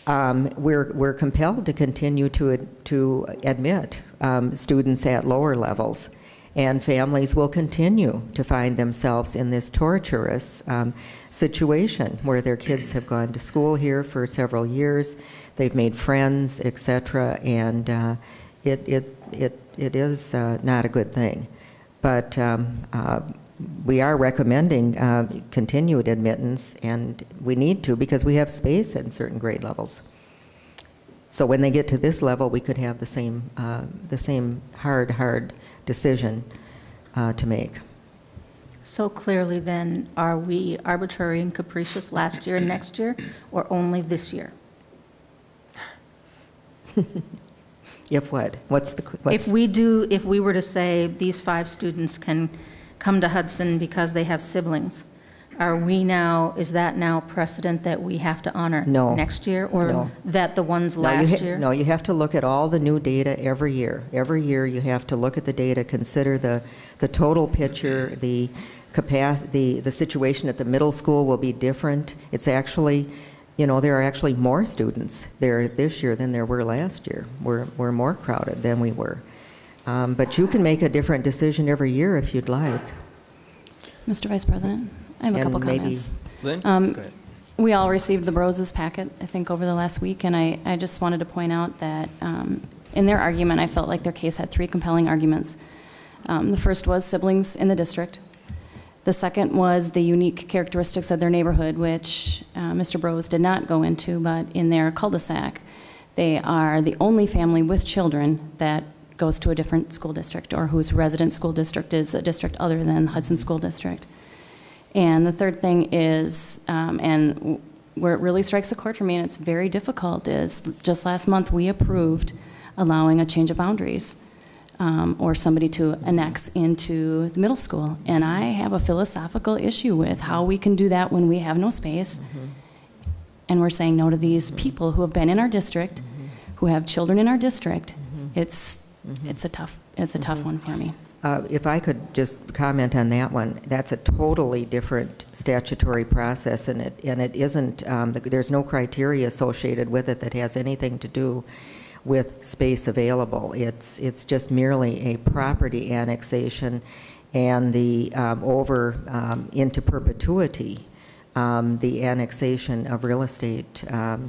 we're compelled to continue to admit students at lower levels. And families will continue to find themselves in this torturous situation where their kids have gone to school here for several years, they've made friends, etc., and it is not a good thing. But we are recommending continued admittance, and we need to because we have space at certain grade levels. So when they get to this level, we could have the same hard decision to make. So clearly then, are we arbitrary and capricious last year and next year, or only this year? If what? If we were to say these 5 students can come to Hudson because they have siblings, is that now precedent that we have to honor next year, or that the ones last year? No, you have to look at all the new data every year. Every year you have to look at the data, consider the total picture, the capacity, the situation at the middle school will be different. It's actually you know, there are actually more students there this year than there were last year. We're more crowded than we were. But you can make a different decision every year if you'd like. Mr. Vice President, I have a And couple maybe- comments. Lynn? Go ahead. We all received the Broses packet, I think, over the last week, and I just wanted to point out that in their argument, I felt like their case had three compelling arguments. The first was siblings in the district. The second was the unique characteristics of their neighborhood, which Mr. Brose did not go into, but in their cul-de-sac, they are the only family with children that goes to a different school district or whose resident school district is a district other than Hudson School District. And the third thing is, and where it really strikes a chord for me, and it's very difficult, is just last month we approved allowing a change of boundaries or somebody to annex into the middle school. And I have a philosophical issue with how we can do that when we have no space. And we're saying no to these people who have been in our district, who have children in our district. It's a tough one for me. If I could just comment on that one, that's a totally different statutory process, and it isn't, there's no criteria associated with it that has anything to do with space available. It's just merely a property annexation and the into perpetuity, the annexation of real estate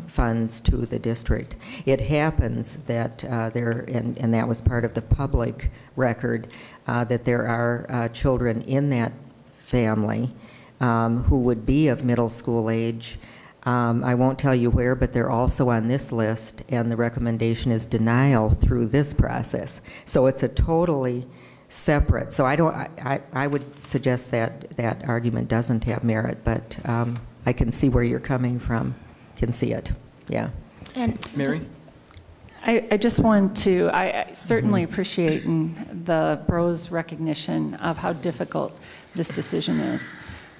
funds to the district. It happens that and that was part of the public record, that there are children in that family who would be of middle school age. I won't tell you where, but they're also on this list, and the recommendation is denial through this process. So it's a totally separate. So I would suggest that that argument doesn't have merit, but I can see where you're coming from. Can see it. Yeah. And Mary? I just want to, I certainly appreciate the Brose recognition of how difficult this decision is.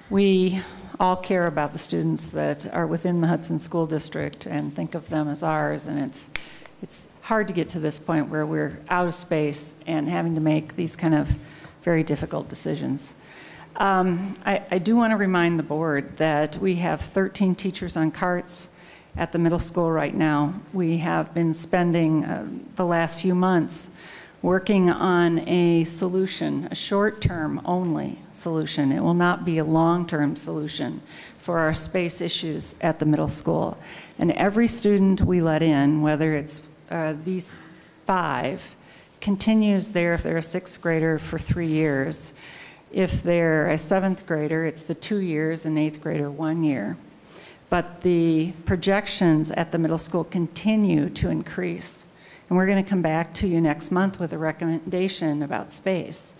We all care about the students that are within the Hudson School District and think of them as ours, and it's hard to get to this point where we're out of space and having to make these kind of very difficult decisions. I do want to remind the board that we have 13 teachers on carts at the middle school right now. We have been spending the last few months working on a solution, a short-term only solution. It will not be a long-term solution for our space issues at the middle school. And every student we let in, whether it's these 5, continues there if they're a 6th grader for 3 years. If they're a 7th grader, it's the 2 years, and 8th grader 1 year. But the projections at the middle school continue to increase. And we're going to come back to you next month with a recommendation about space.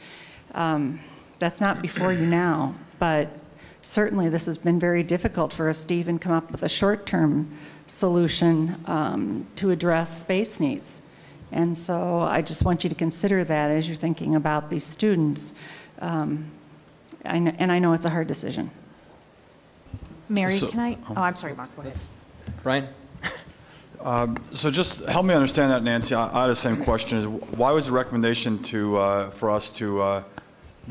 That's not before you now, but certainly this has been very difficult for us to even come up with a short-term solution to address space needs. And so I just want you to consider that as you're thinking about these students. And I know it's a hard decision. Mary, can I? Oh, I'm sorry, Mark, go ahead. Brian? So just help me understand that, Nancy. I had the same question. Why was the recommendation for us to, the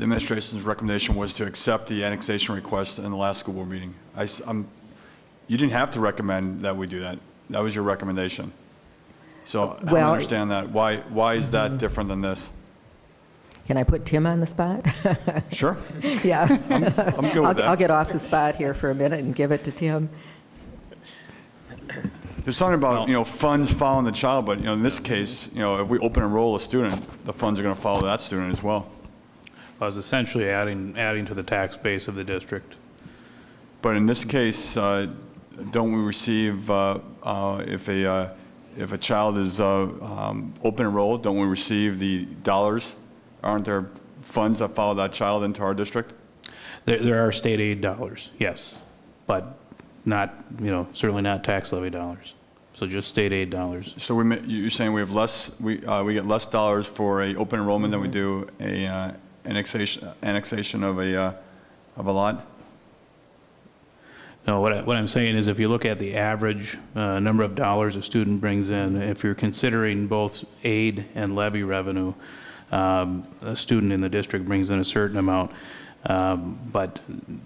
administration's recommendation was to accept the annexation request in the last school board meeting? You didn't have to recommend that we do that. That was your recommendation. So help me understand that. Why is that different than this? Can I put Tim on the spot? Sure. Yeah. I'm good with that. I'll get off the spot here for a minute and give it to Tim. There's something about, funds following the child, but, in this case, if we open enroll a student, the funds are going to follow that student as well. I was essentially adding to the tax base of the district. But in this case, don't we receive, if a child is open enrolled, don't we receive the dollars? Aren't there funds that follow that child into our district? There are state aid dollars, yes, but not, certainly not tax levy dollars. So just state aid dollars. So you're saying we have less, we get less dollars for a open enrollment than we do a annexation of a lot? No, what I'm saying is if you look at the average number of dollars a student brings in, if you're considering both aid and levy revenue, a student in the district brings in a certain amount, but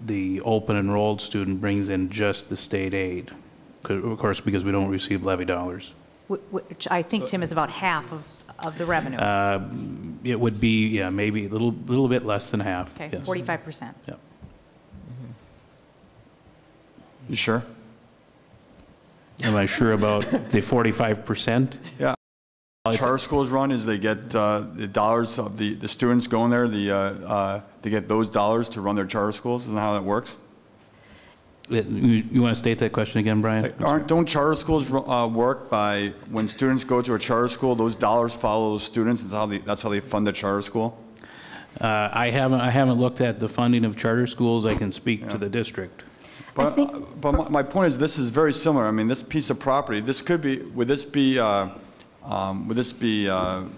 the open enrolled student brings in just the state aid. of course, because we don't receive levy dollars. Which I think, Tim, is about half of the revenue. It would be, yeah, maybe a little bit less than half. Okay, yes. 45%. Yeah. You sure? Am I sure about the 45%? Yeah. Charter schools run is they get the dollars of the students going there, they get those dollars to run their charter schools. Isn't that how that works? You want to state that question again, Brian? Don't charter schools work by when students go to a charter school, those dollars follow those students? That's how they fund the charter school? I haven't looked at the funding of charter schools. I can speak to the district. But my point is, this is very similar. I mean, this piece of property, would this be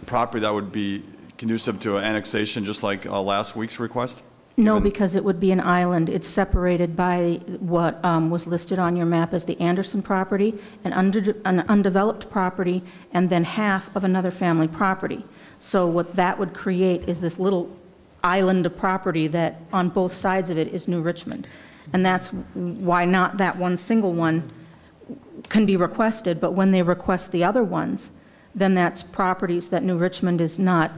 property that would be conducive to an annexation, just like last week's request? No, because it would be an island. It's separated by what was listed on your map as the Anderson property, an undeveloped property, and then half of another family property. So what that would create is this little island of property that on both sides of it is New Richmond. And that's why not that one single one can be requested, but when they request the other ones, then that's properties that New Richmond is not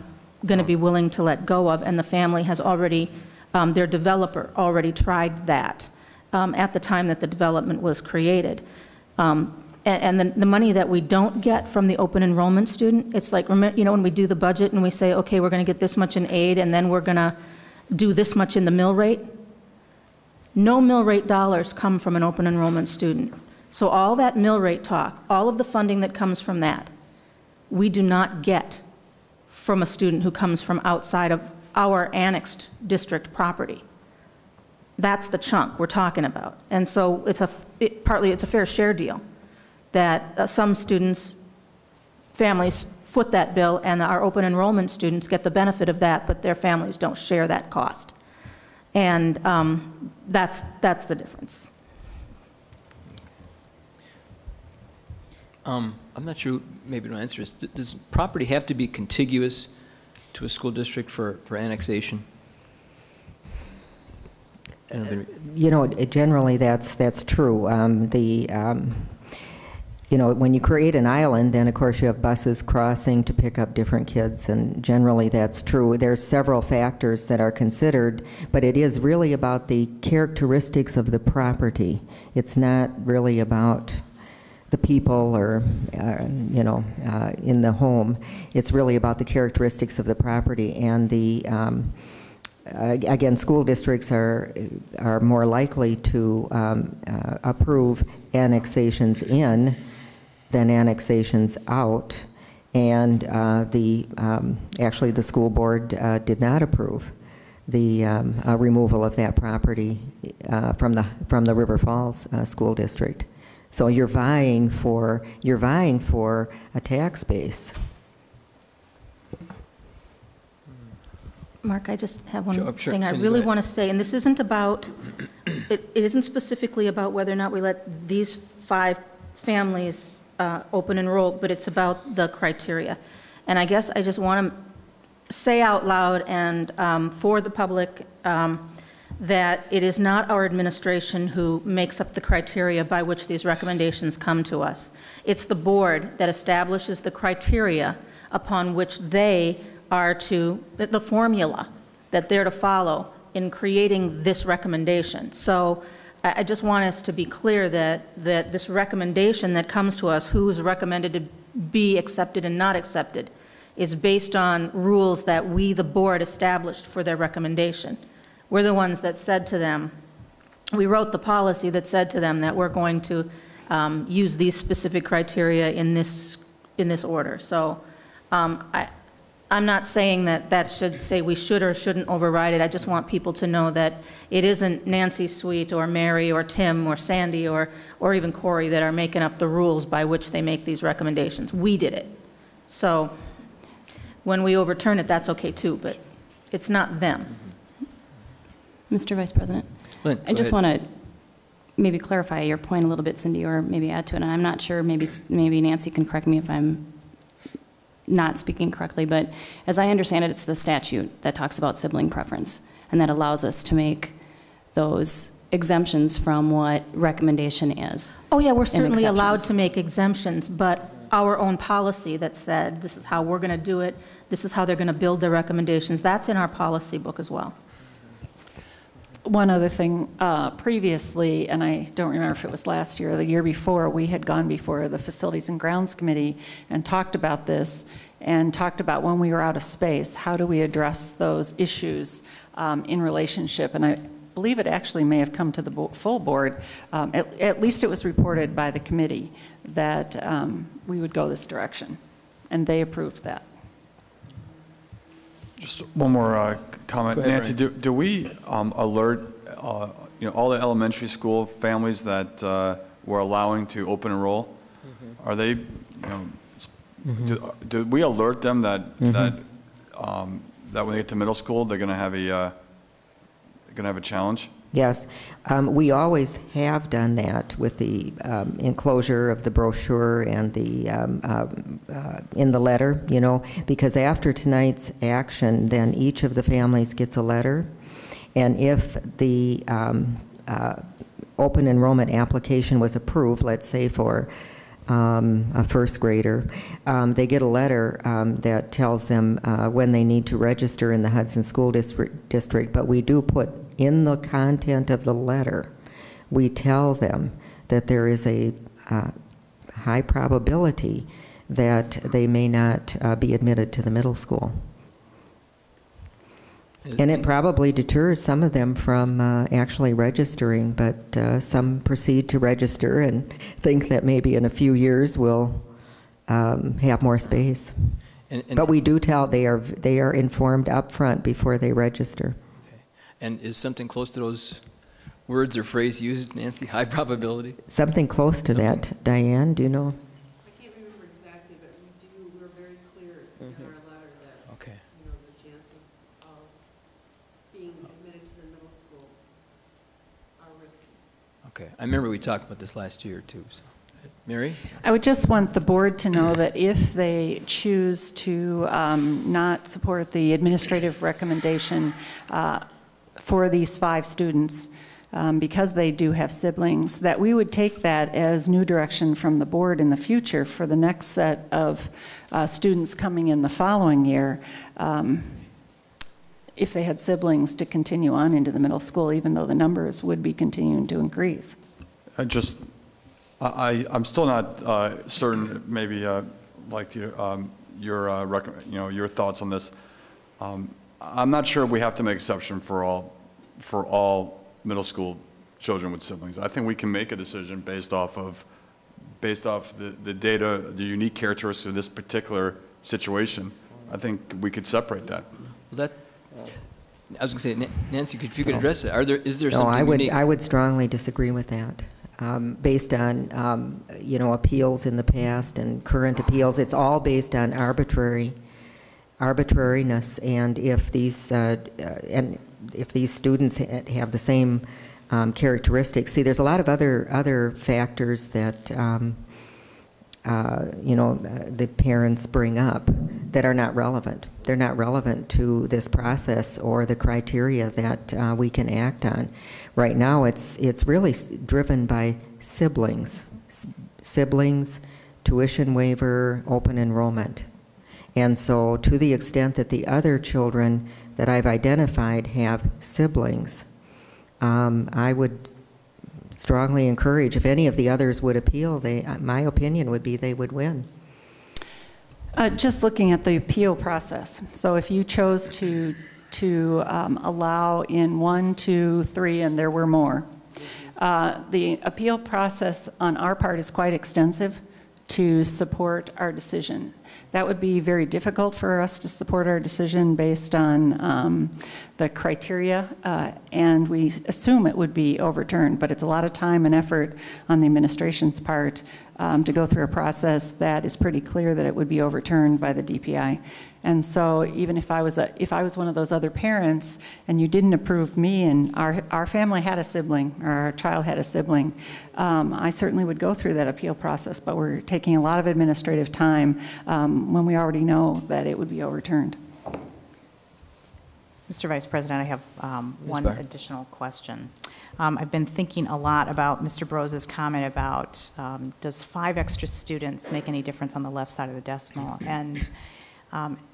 going to be willing to let go of, and the family has already, their developer already tried that at the time that the development was created. And the money that we don't get from the open enrollment student, it's like, you know, when we do the budget and we say, okay, we're going to get this much in aid, and then we're going to do this much in the mill rate. No mill rate dollars come from an open enrollment student. So all that mill rate talk, all of the funding that comes from that, we do not get from a student who comes from outside of our annexed district property. That's the chunk we're talking about. And so partly it's a fair share deal that some students, families foot that bill, and our open enrollment students get the benefit of that, but their families don't share that cost. And that's the difference. I'm not sure, maybe don't answer this. Does property have to be contiguous to a school district for annexation? You know, generally that's true. You know, when you create an island, then of course you have buses crossing to pick up different kids, and generally that's true. There's several factors that are considered, but it is really about the characteristics of the property. It's not really about the people or, you know, in the home. It's really about the characteristics of the property, and the again, school districts are more likely to approve annexations in than annexations out, and actually the school board did not approve the removal of that property from the River Falls School District. So you're vying for a tax base. Mark, I just have one Sure, thing I Cindy, really go want to say, and this isn't about, it isn't specifically about whether or not we let these 5 families open enroll, but it's about the criteria. And I guess I just want to say out loud and for the public that it is not our administration who makes up the criteria by which these recommendations come to us. It's the board that establishes the criteria upon which they are the formula that they're to follow in creating this recommendation. So I just want us to be clear that this recommendation that comes to us, who is recommended to be accepted and not accepted, is based on rules that we, the board, established for their recommendation. We're the ones that said to them, we wrote the policy that said to them that we're going to use these specific criteria in this order. So I'm not saying that should say we should or shouldn't override it. I just want people to know that it isn't Nancy Sweet or Mary or Tim or Sandy or even Corey that are making up the rules by which they make these recommendations. We did it. So when we overturn it, that's okay too, but it's not them. Mr. Vice President, Lynn, I just want to maybe clarify your point a little bit, Cindy, or maybe add to it. And I'm not sure, maybe Nancy can correct me if I'm not speaking correctly, but as I understand it, it's the statute that talks about sibling preference and that allows us to make those exemptions from what recommendation is. Oh, yeah, we're and certainly allowed exceptions. to make exemptions, but our own policy that said, this is how we're going to do it, this is how they're going to build their recommendations, that's in our policy book as well. One other thing, previously, and I don't remember if it was last year or the year before, we had gone before the Facilities and Grounds Committee and talked about this and talked about when we were out of space, how do we address those issues in relationship? And I believe it actually may have come to the full board. At least it was reported by the committee that we would go this direction, and they approved that. Just one more comment. Go ahead, Nancy, do we alert all the elementary school families that we're allowing to open enroll? Are they, do we alert them that that when they get to middle school they're going to have a challenge? Yes, we always have done that with the enclosure of the brochure and the in the letter, because after tonight's action, then each of the families gets a letter, and if the open enrollment application was approved, let's say for a first grader, they get a letter that tells them when they need to register in the Hudson School District, but we do put in the content of the letter, we tell them that there is a high probability that they may not be admitted to the middle school. And it probably deters some of them from actually registering, but some proceed to register and think that maybe in a few years we'll have more space. But we do tell they are informed up front before they register. And is something close to those words or phrase used, Nancy? High probability? Something close to that. Diane, do you know? I can't remember exactly, but we're very clear in our letter that the chances of being admitted to the middle school are risky. Okay. I remember we talked about this last year too. So. Mary? I would just want the board to know that if they choose to not support the administrative recommendation for these 5 students, because they do have siblings, that we would take that as new direction from the board in the future for the next set of students coming in the following year, if they had siblings, to continue on into the middle school, even though the numbers would be continuing to increase. I'm still not certain, maybe like your thoughts on this. I'm not sure we have to make exception for all middle school children with siblings. I think we can make a decision based off the data, the unique characteristics of this particular situation. I think we could separate that. Well, I was going to say, Nancy, if you could address it, is there something unique? I would strongly disagree with that. Based on appeals in the past and current appeals, it's all based on arbitrariness, and if these students have the same characteristics. See, there's a lot of other factors that the parents bring up that are not relevant. They're not relevant to this process or the criteria that we can act on. Right now, it's really driven by siblings, tuition waiver, open enrollment. And so to the extent that the other children that I've identified have siblings, I would strongly encourage, if any of the others would appeal, my opinion would be they would win. Just looking at the appeal process. So if you chose to allow in 1, 2, 3, and there were more, the appeal process on our part is quite extensive to support our decision. That would be very difficult for us to support our decision based on the criteria, and we assume it would be overturned, but it's a lot of time and effort on the administration's part to go through a process that is pretty clear that it would be overturned by the DPI. And so even if I was one of those other parents and you didn't approve me and our family had a sibling or our child had a sibling, I certainly would go through that appeal process, but we're taking a lot of administrative time when we already know that it would be overturned. Mr. Vice President, I have one Barr. additional question. I've been thinking a lot about Mr. Brose's comment about does 5 extra students make any difference on the left side of the decimal? And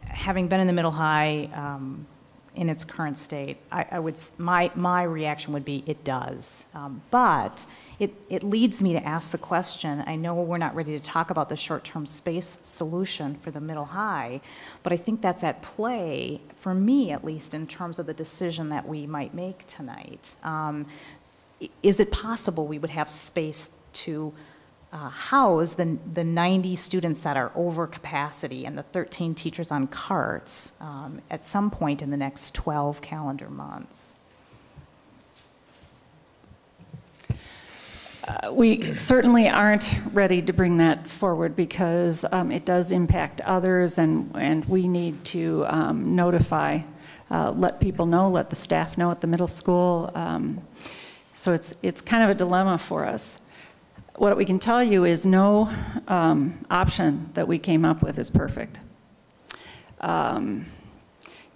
having been in the middle high in its current state, my reaction would be it does. But it leads me to ask the question, I know we're not ready to talk about the short-term space solution for the middle high, but I think that's at play, for me at least, in terms of the decision that we might make tonight. Is it possible we would have space to house the 90 students that are over capacity and the 13 teachers on carts at some point in the next 12 calendar months? We certainly aren't ready to bring that forward because it does impact others, and we need to notify, let people know, let the staff know at the middle school. So it's kind of a dilemma for us. What we can tell you is no option that we came up with is perfect. You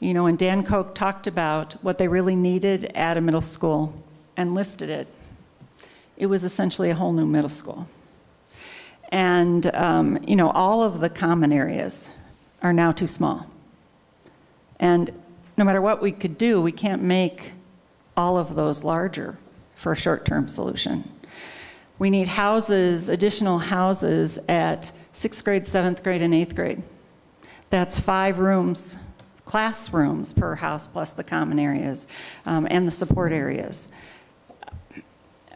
know, and Dan Koch talked about what they really needed at a middle school and listed it. It was essentially a whole new middle school. And, you know, all of the common areas are now too small. And no matter what we could do, we can't make all of those larger for a short-term solution. We need houses, additional houses at 6th grade, 7th grade, and 8th grade. That's 5 rooms, classrooms per house, plus the common areas and the support areas.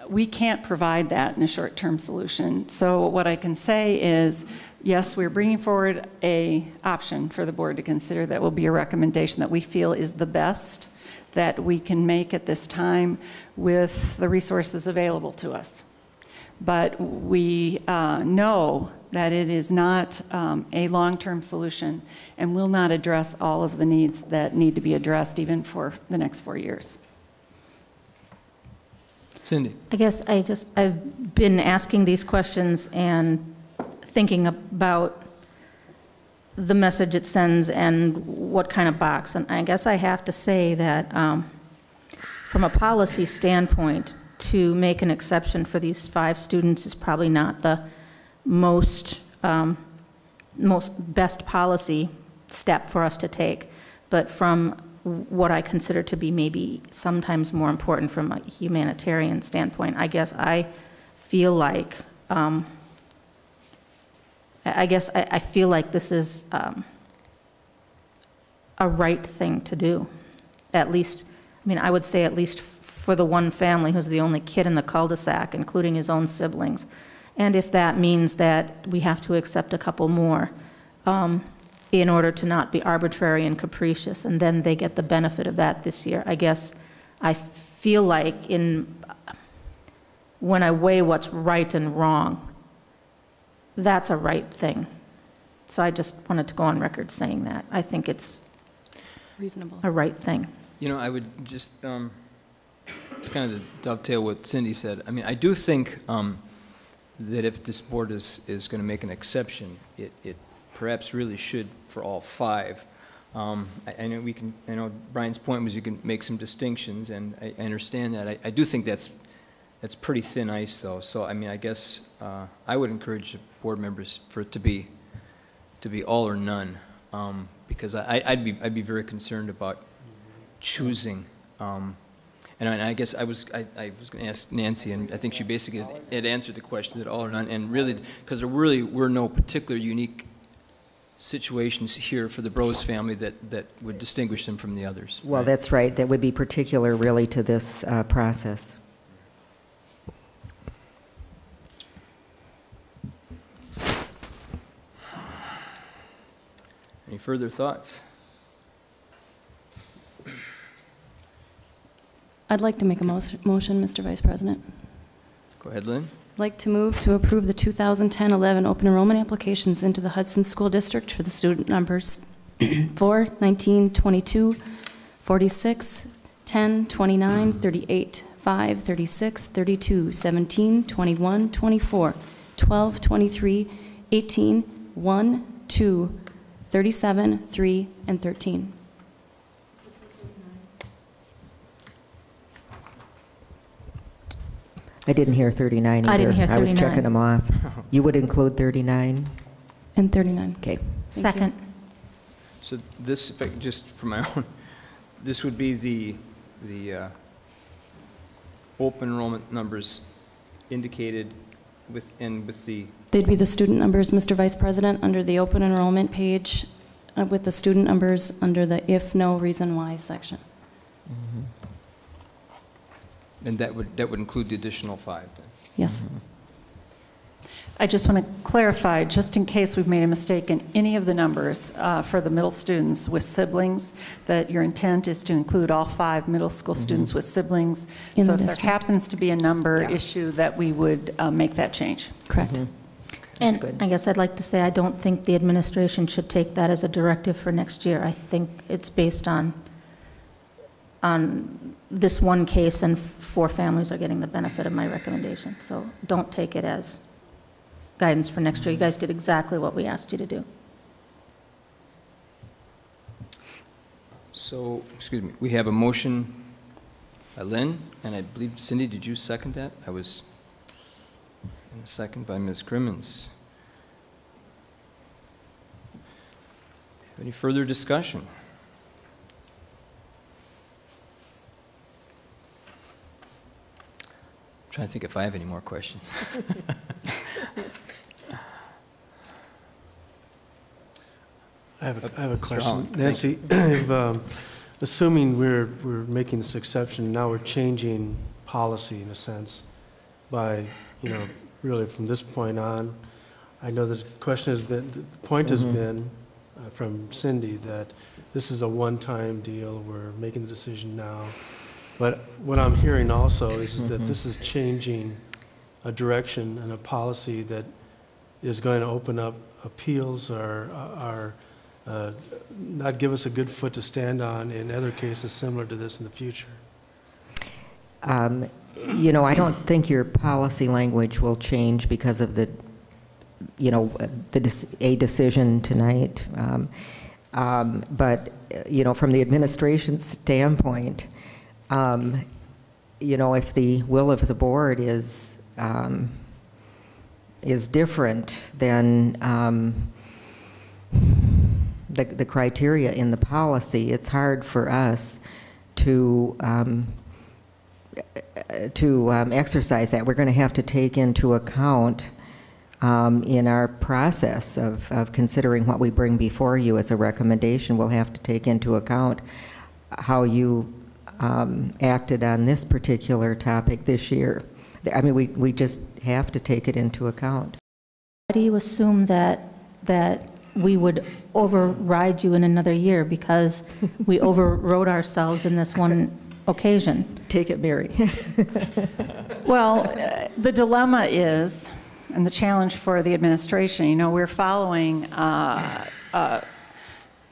We can't provide that in a short-term solution. So what I can say is, yes, we're bringing forward an option for the board to consider that will be a recommendation that we feel is the best that we can make at this time with the resources available to us. But we know that it is not a long-term solution and will not address all of the needs that need to be addressed even for the next 4 years. Cindy. I guess I've been asking these questions and thinking about the message it sends and what kind of box. And I guess I have to say that from a policy standpoint, to make an exception for these 5 students is probably not the most best policy step for us to take. But from what I consider to be maybe sometimes more important from a humanitarian standpoint, I guess I feel like I feel like this is a right thing to do. At least, I mean, I would say at least for the one family who's the only kid in the cul-de-sac, including his own siblings. And if that means that we have to accept a couple more in order to not be arbitrary and capricious, and then they get the benefit of that this year, I guess I feel like when I weigh what's right and wrong, that's a right thing. So I just wanted to go on record saying that. I think it's reasonable, a right thing. You know, I would just kind of dovetail what Cindy said. I mean, I do think that if this board is going to make an exception, it perhaps really should for all 5. I know Brian's point was you can make some distinctions, and I understand that. I do think that's pretty thin ice, though. So I mean, I guess I would encourage the board members for it to be all or none, because I'd be very concerned about choosing. And I guess I was going to ask Nancy, and I think she basically had answered the question that all or none, and really, because there really were no particular unique situations here for the Brose family that would distinguish them from the others. Well, that's right. That would be particular really to this process. Any further thoughts? I'd like to make a motion, Mr. Vice President. Go ahead, Lynn. I'd like to move to approve the 2010-11 open enrollment applications into the Hudson School District for the student numbers 4, 19, 22, 46, 10, 29, 38, 5, 36, 32, 17, 21, 24, 12, 23, 18, 1, 2, 37, 3, and 13. I didn't hear 39 either. I didn't hear I was 39. checking them off. You would include 39? And 39. Okay. Second. So this, if I could just for my own, this would be the open enrollment numbers indicated with the, They'd be the student numbers, Mr. Vice President, under the open enrollment page with the student numbers under the if no reason why section. and that would include the additional 5 then? Yes. I just want to clarify, just in case we've made a mistake in any of the numbers for the middle students with siblings, that your intent is to include all 5 middle school students with siblings. In so the if district. there happens to be a number issue, that we would make that change. Correct. And I guess I'd like to say, I don't think the administration should take that as a directive for next year. I think it's based on this one case, and 4 families are getting the benefit of my recommendation. So don't take it as guidance for next year. You guys did exactly what we asked you to do. So, excuse me, we have a motion by Lynn, and I believe, Cindy, did you second that? I was, and a second by Ms. Crimmins. Any further discussion? I'm trying to think if I have any more questions. I have a Mr. question. Holland, Nancy, if, assuming we're making this exception, now we're changing policy in a sense by, really from this point on. I know the question has been, the point has been from Cindy that this is a one-time deal, we're making the decision now. But what I'm hearing also is that this is changing a direction and a policy that is going to open up appeals or not give us a good foot to stand on in other cases similar to this in the future. I don't think your policy language will change because of the, a decision tonight. But, from the administration's standpoint, if the will of the board is different than the criteria in the policy, it's hard for us to exercise that. We're going to have to take into account in our process of considering what we bring before you as a recommendation, we'll have to take into account how you acted on this particular topic this year. I mean, we just have to take it into account. Why do you assume that we would override you in another year because we overrode ourselves in this one occasion? Take it, Mary. Well, the dilemma is, and the challenge for the administration, we're following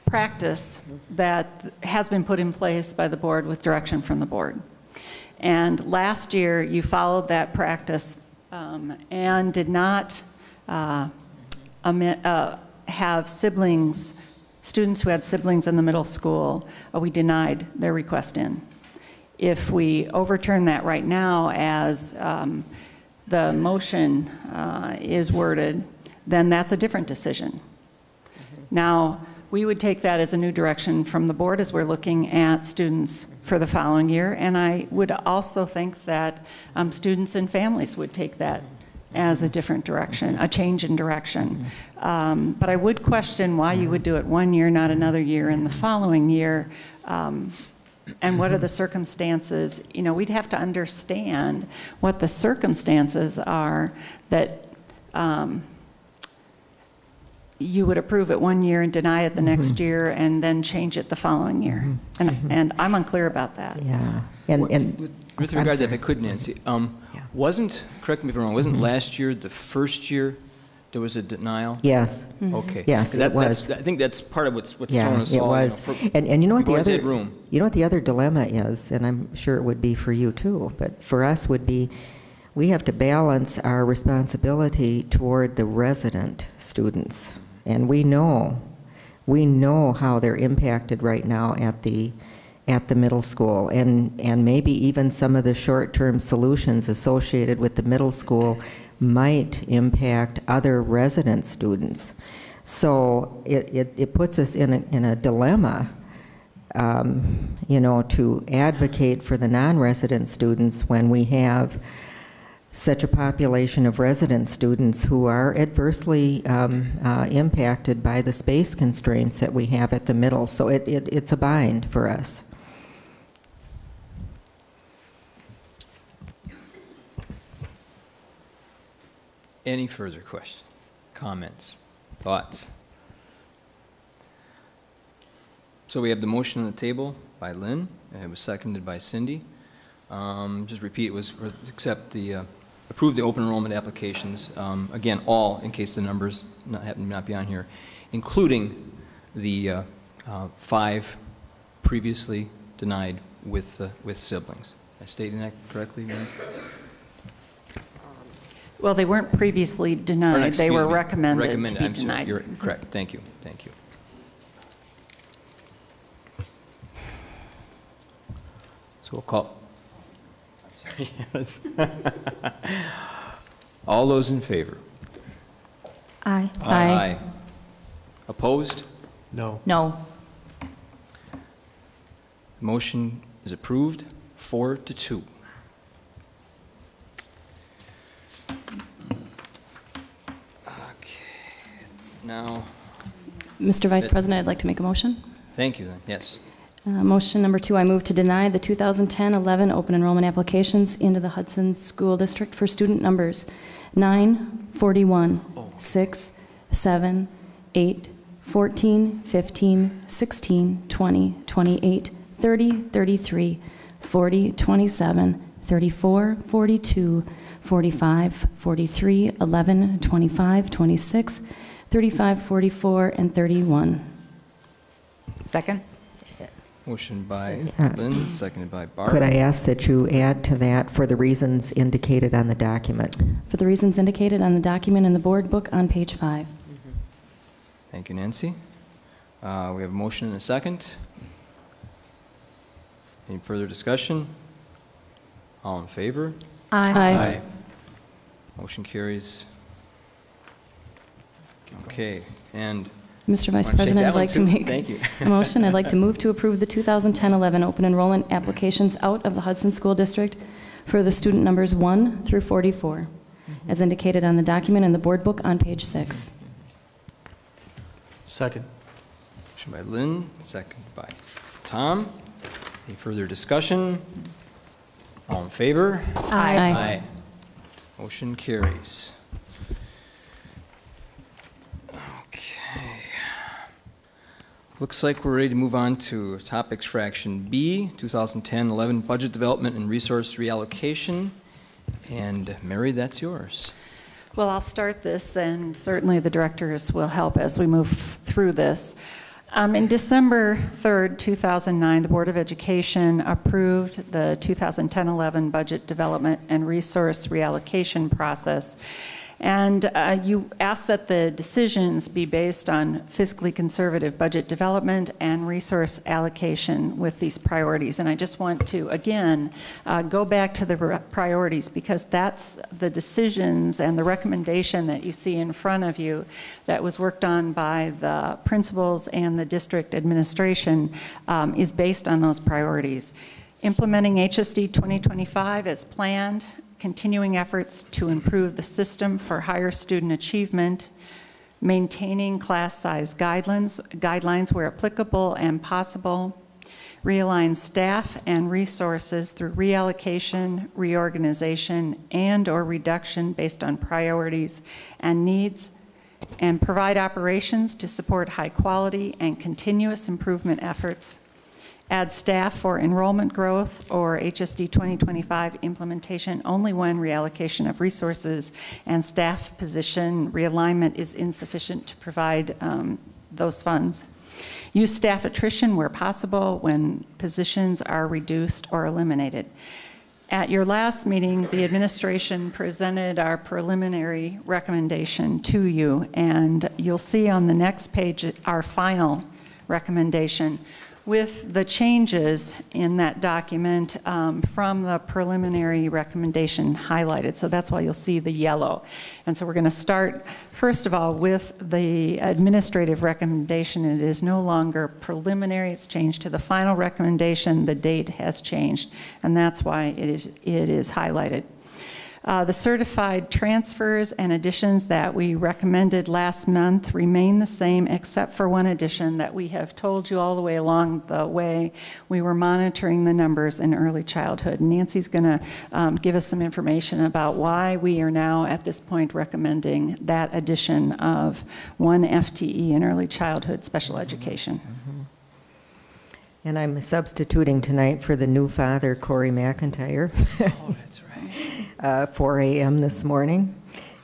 practice that has been put in place by the board with direction from the board. And last year, you followed that practice and did not have siblings, students who had siblings in the middle school, we denied their request in. If we overturn that right now as the motion is worded, then that's a different decision. Now, we would take that as a new direction from the board as we're looking at students for the following year, and I would also think that students and families would take that as a different direction, a change in direction. But I would question why you would do it one year, not another year, and the following year. And what are the circumstances? We'd have to understand what the circumstances are that you would approve it one year and deny it the next year and then change it the following year. And I'm unclear about that. Yeah. With regard to that, if I could, Nancy, correct me if I'm wrong, wasn't last year the first year there was a denial? Yes. Okay. Yes, it was. I think that's part of what's thrown us all. Yeah, it was. And you know what the other dilemma is, and I'm sure it would be for you too, but for us would be, we have to balance our responsibility toward the resident students. And we know how they're impacted right now at the at the middle school, and maybe even some of the short-term solutions associated with the middle school might impact other resident students. So it puts us in a dilemma, you know, to advocate for the non-resident students when we have such a population of resident students who are adversely impacted by the space constraints that we have at the middle. So it's a bind for us. Any further questions, comments, thoughts? So we have the motion on the table by Lynn, and it was seconded by Cindy. Just repeat, it was accept the, approve the open enrollment applications, again, all, in case the numbers not be on here, including the 5 previously denied with siblings. Am I stating that correctly, Lynn? Well, they weren't previously denied. They were recommended to be I'm sorry, denied. you're correct. Thank you. Thank you. So we'll call. Yes. All those in favor? Aye. Aye. Opposed? No. No. Motion is approved, 4-2. Now, Mr. Vice President, I'd like to make a motion. thank you, then. Yes. Motion number 2, I move to deny the 2010-11 open enrollment applications into the Hudson School District for student numbers 9, 41, 6, 7, 8, 14, 15, 16, 20, 28, 30, 33, 40, 27, 34, 42, 45, 43, 11, 25, 26, 35, 44, and 31. Second. Motion by Lynn, seconded by Barb. Could I ask that you add to that for the reasons indicated on the document? For the reasons indicated on the document in the board book on page 5. Thank you, Nancy. We have a motion and a second. Any further discussion? All in favor? Aye. Motion carries. Okay, and Mr. Vice wanna take President, that I'd one like to too? make Thank you. a motion. I'd like to move to approve the 2010-11 open enrollment applications out of the Hudson School District for the student numbers 1 through 44, as indicated on the document in the board book on page 6. Second. Motion by Lynn, second by Tom. Any further discussion? All in favor? Aye. Aye. Motion carries. Okay. Looks like we're ready to move on to topics fraction B, 2010-11 budget development and resource reallocation. And Mary, that's yours. Well, I'll start this, and certainly the directors will help as we move through this. In December 3rd, 2009, the Board of Education approved the 2010-11 budget development and resource reallocation process. And you asked that the decisions be based on fiscally conservative budget development and resource allocation with these priorities. And I just want to, again, go back to the priorities, because that's the decisions and the recommendation that you see in front of you that was worked on by the principals and the district administration is based on those priorities. Implementing HSD 2025 as planned, continuing efforts to improve the system for higher student achievement, maintaining class size guidelines where applicable and possible, realign staff and resources through reallocation, reorganization, and/or reduction based on priorities and needs, and provide operations to support high quality and continuous improvement efforts. Add staff for enrollment growth or HSD 2025 implementation only when reallocation of resources and staff position realignment is insufficient to provide those funds. Use staff attrition where possible when positions are reduced or eliminated. At your last meeting, the administration presented our preliminary recommendation to you, and you'll see on the next page our final recommendation. with the changes in that document from the preliminary recommendation highlighted. So that's why you'll see the yellow. And so we're going to start, first of all, with the administrative recommendation. It is no longer preliminary. It's changed to the final recommendation. The date has changed, and that's why it is highlighted. The certified transfers and additions that we recommended last month remain the same, except for one addition that we have told you all the way along the way. We were monitoring the numbers in early childhood. Nancy's going to give us some information about why we are now at this point recommending that addition of 1 FTE in early childhood special education. And I'm substituting tonight for the new father, Corey McIntyre. Oh, that's right. 4 a.m. this morning,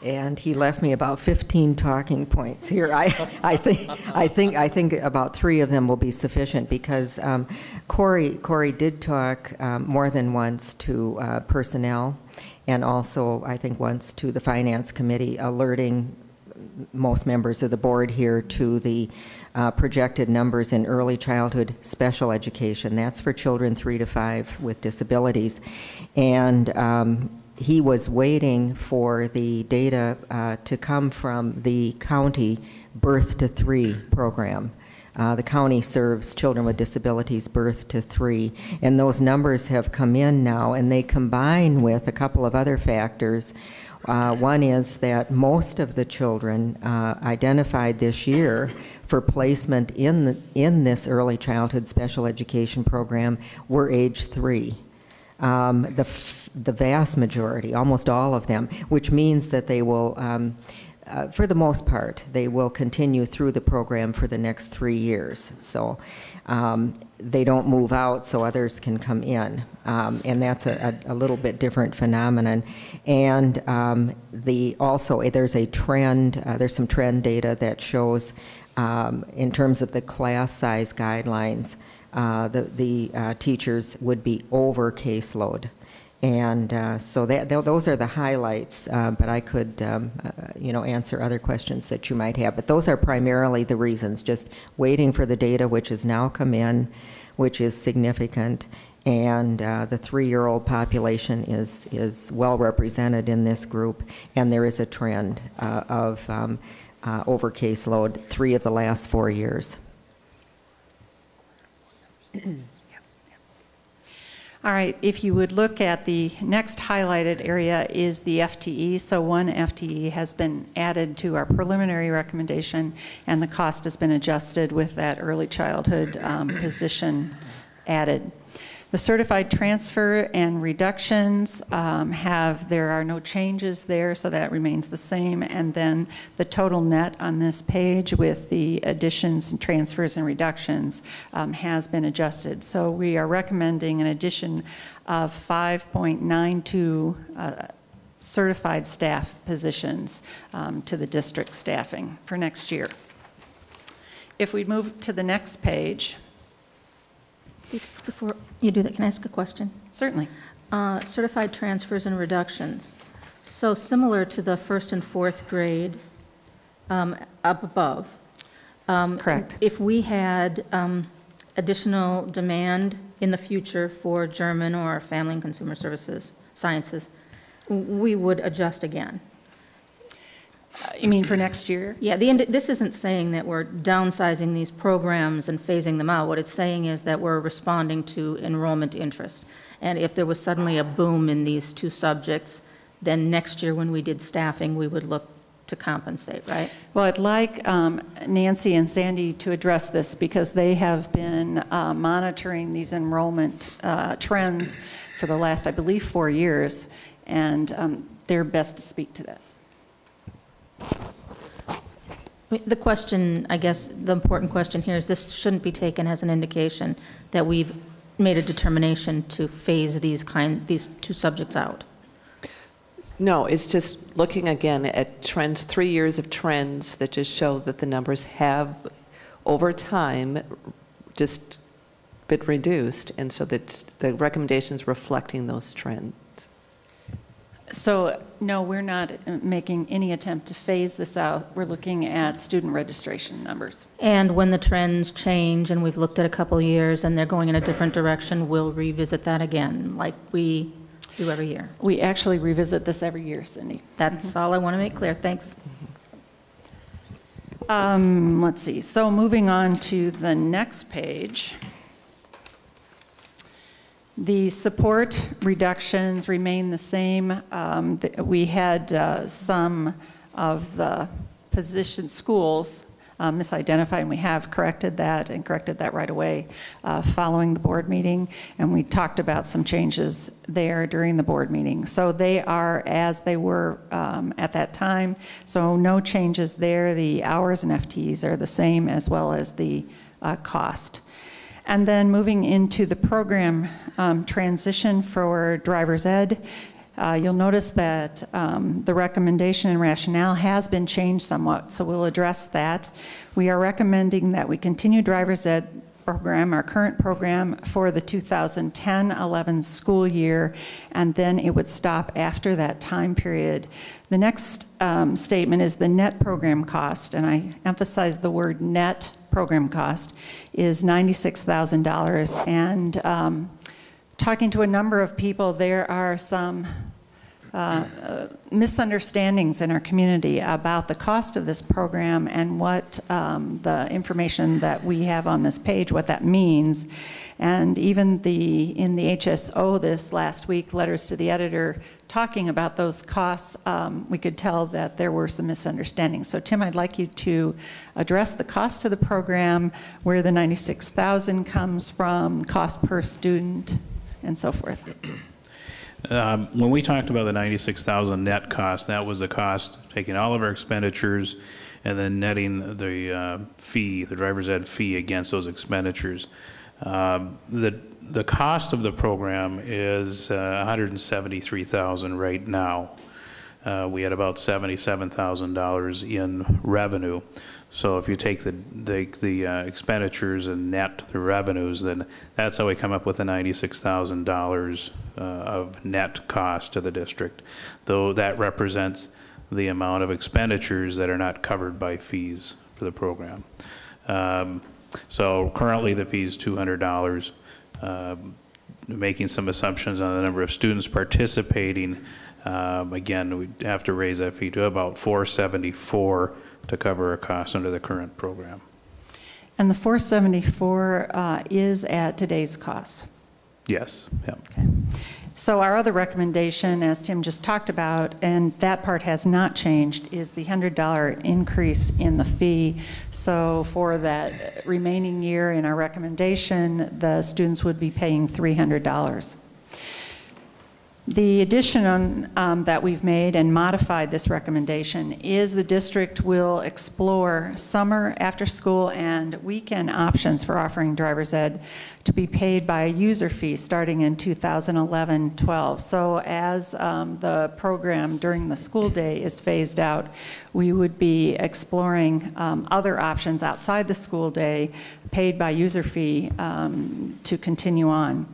and he left me about 15 talking points here. I think about 3 of them will be sufficient because Corey did talk more than once to personnel, and also I think once to the Finance Committee, alerting most members of the board here to the projected numbers in early childhood special education. That's for children 3 to 5 with disabilities. And he was waiting for the data to come from the county birth to 3 program. The county serves children with disabilities birth to 3, and those numbers have come in now, and they combine with a couple of other factors. One is that most of the children identified this year for placement in this early childhood special education program were age 3. The vast majority, almost all of them, which means that they will, for the most part, they will continue through the program for the next 3 years. So they don't move out so others can come in. And that's a little bit different phenomenon. And also there's a trend, there's some trend data that shows in terms of the class size guidelines, the teachers would be over caseload. And so those are the highlights, but I could answer other questions that you might have. But those are primarily the reasons, just waiting for the data, which has now come in, which is significant. And the 3-year-old population is well represented in this group, and there is a trend of over caseload 3 of the last 4 years. All right, if you would look at the next highlighted area is the FTE. So 1 FTE has been added to our preliminary recommendation, and the cost has been adjusted with that early childhood position added. The certified transfer and reductions there are no changes there, so that remains the same. And then the total net on this page with the additions and transfers and reductions has been adjusted. So we are recommending an addition of 5.92 certified staff positions to the district staffing for next year. If we move to the next page. Before you do that, can I ask a question? Certainly. Certified transfers and reductions. So similar to the 1st and 4th grade up above. Correct. If we had additional demand in the future for German or family and consumer services, sciences, we would adjust again. You mean for next year? Yeah, this isn't saying that we're downsizing these programs and phasing them out. What it's saying is that we're responding to enrollment interest. And if there was suddenly a boom in these 2 subjects, then next year when we did staffing, we would look to compensate, right? Well, I'd like Nancy and Sandy to address this because they have been monitoring these enrollment trends for the last, I believe, 4 years, and they're best to speak to that. The question, I guess, the important question here is this shouldn't be taken as an indication that we've made a determination to phase these 2 subjects out. No, it's just looking again at trends, 3 years of trends that just show that the numbers have, over time, just been reduced, and so that the recommendations reflecting those trends. So, no, we're not making any attempt to phase this out. We're looking at student registration numbers. And when the trends change, and we've looked at a couple years, and they're going in a different direction, we'll revisit that again, like we do every year. We actually revisit this every year, Cindy. That's all I want to make clear. Thanks. Let's see. So moving on to the next page. The support reductions remain the same. We had some of the position schools misidentified, and we have corrected that and corrected that right away following the board meeting. And we talked about some changes there during the board meeting. So they are as they were at that time. So no changes there. The hours and FTEs are the same, as well as the cost. And then moving into the program transition for driver's ed, you'll notice that the recommendation and rationale has been changed somewhat, so we'll address that. We are recommending that we continue driver's ed program, our current program, for the 2010-11 school year, and then it would stop after that time period. The next statement is the net program cost, and I emphasize the word net program cost, is $96,000. And talking to a number of people, there are some misunderstandings in our community about the cost of this program and what the information that we have on this page, what that means. And even in the HSO this last week, letters to the editor talking about those costs, we could tell that there were some misunderstandings. So Tim, I'd like you to address the cost of the program, where the $96,000 comes from, cost per student, and so forth. When we talked about the $96,000 net cost, that was the cost, taking all of our expenditures and then netting the fee, the driver's ed fee, against those expenditures. The cost of the program is $173,000 right now. We had about $77,000 in revenue. So if you take the expenditures and net the revenues, then that's how we come up with the $96,000 of net cost to the district, though that represents the amount of expenditures that are not covered by fees for the program. So currently the fee is $200. Making some assumptions on the number of students participating, again, we have to raise that fee to about $474 to cover our costs under the current program. And the $474 is at today's costs? Yes. Yeah. Okay. So our other recommendation, as Tim just talked about, and that part has not changed, is the $100 increase in the fee. So for that remaining year in our recommendation, the students would be paying $300. The addition that we've made and modified this recommendation is the district will explore summer, after school, and weekend options for offering driver's ed to be paid by a user fee starting in 2011-12. So as the program during the school day is phased out, we would be exploring other options outside the school day paid by user fee to continue on.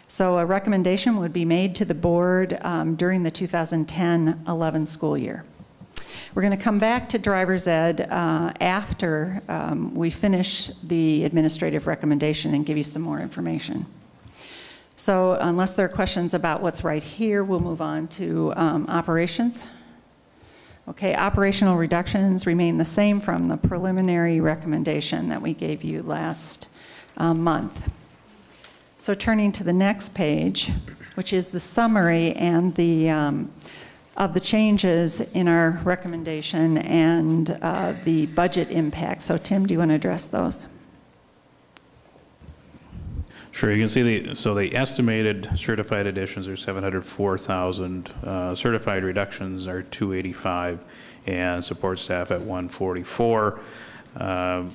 So a recommendation would be made to the board during the 2010-11 school year. We're going to come back to driver's ed after we finish the administrative recommendation and give you some more information. So unless there are questions about what's right here, we'll move on to operations. Okay, operational reductions remain the same from the preliminary recommendation that we gave you last month. So turning to the next page, which is the summary and the of the changes in our recommendation and the budget impact. So Tim, do you want to address those? Sure, you can see the estimated certified additions are 704,000, certified reductions are 285, and support staff at 144.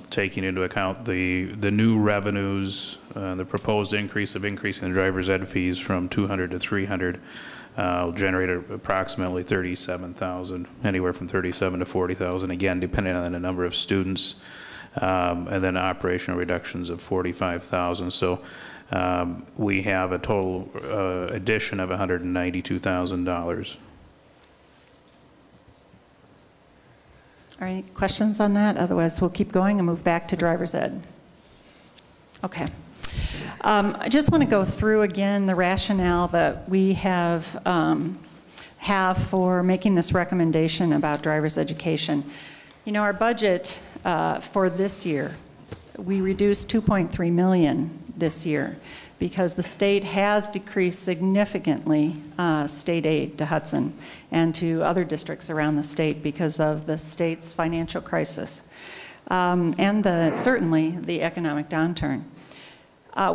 Taking into account the new revenues, the proposed increasing the driver's ed fees from 200 to 300 will generate approximately 37,000, anywhere from 37 to 40,000, again depending on the number of students, and then operational reductions of 45,000. So we have a total addition of $192,000 All right, questions on that? Otherwise, we'll keep going and move back to driver's ed. Okay. I just want to go through again the rationale that we have for making this recommendation about driver's education. You know, our budget for this year, we reduced $2.3 million this year because the state has decreased significantly state aid to Hudson and to other districts around the state because of the state's financial crisis and certainly the economic downturn.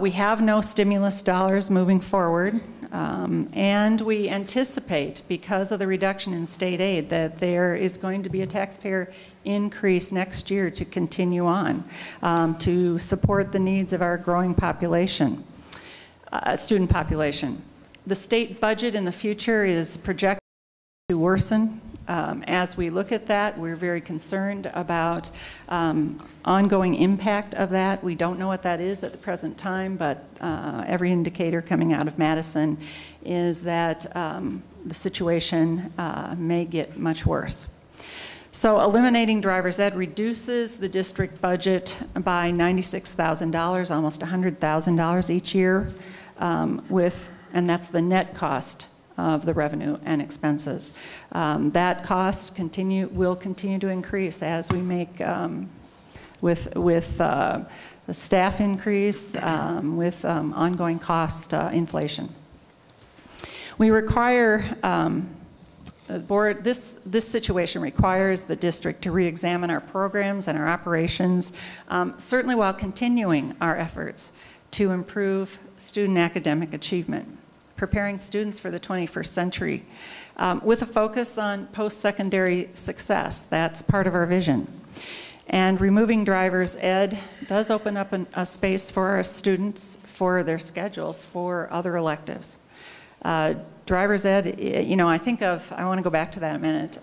We have no stimulus dollars moving forward, and we anticipate, because of the reduction in state aid, that there is going to be a taxpayer increase next year to continue on to support the needs of our growing population, student population. The state budget in the future is projected to worsen. As we look at that, we're very concerned about ongoing impact of that. We don't know what that is at the present time, but every indicator coming out of Madison is that the situation may get much worse. So eliminating driver's ed reduces the district budget by $96,000, almost $100,000 each year, and that's the net cost of the revenue and expenses. That cost will continue to increase as we make, with the staff increase, with ongoing cost inflation. We require, the board, this situation requires the district to re-examine our programs and our operations, certainly while continuing our efforts to improve student academic achievement, preparing students for the 21st century with a focus on post-secondary success. That's part of our vision. And removing driver's ed does open up a space for our students, for their schedules, for other electives. Driver's ed, you know, I want to go back to that a minute.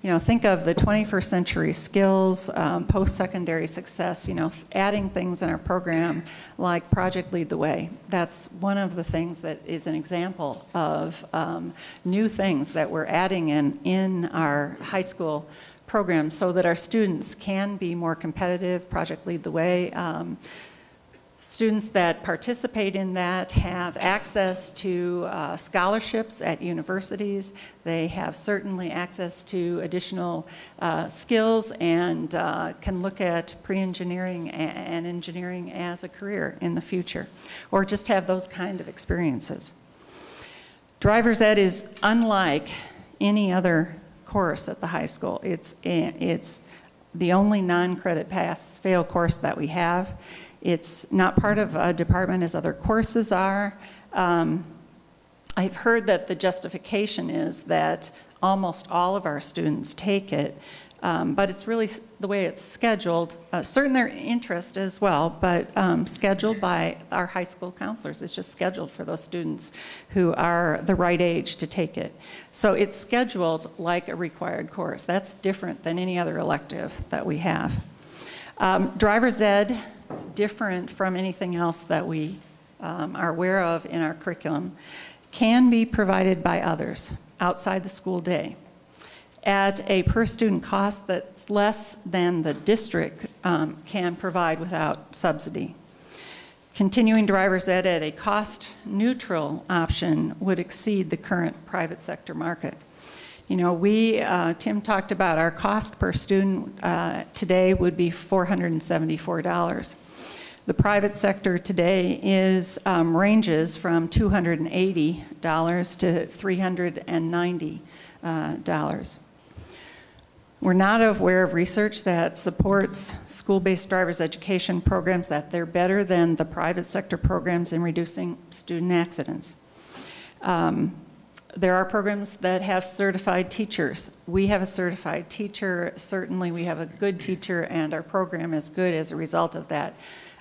You know, think of the 21st century skills, post-secondary success, you know, adding things in our program like Project Lead the Way. That's one of the things that is an example of new things that we're adding in our high school program so that our students can be more competitive. Project Lead the Way. Students that participate in that have access to scholarships at universities. They have certainly access to additional skills and can look at pre-engineering and engineering as a career in the future, or just have those kind of experiences. Driver's ed is unlike any other course at the high school. It's the only non-credit pass-fail course that we have. It's not part of a department as other courses are. I've heard that the justification is that almost all of our students take it, but it's really the way it's scheduled, certain their interest as well, but scheduled by our high school counselors. It's just scheduled for those students who are the right age to take it. So it's scheduled like a required course. That's different than any other elective that we have. Driver's ed, different from anything else that we are aware of in our curriculum, can be provided by others outside the school day at a per student cost that's less than the district can provide without subsidy. Continuing driver's ed at a cost neutral option would exceed the current private sector market. You know, Tim talked about our cost per student today would be $474. The private sector today ranges from $280 to $390. We're not aware of research that supports school-based driver's education programs that they're better than the private sector programs in reducing student accidents. There are programs that have certified teachers. We have a certified teacher. Certainly we have a good teacher, and our program is good as a result of that.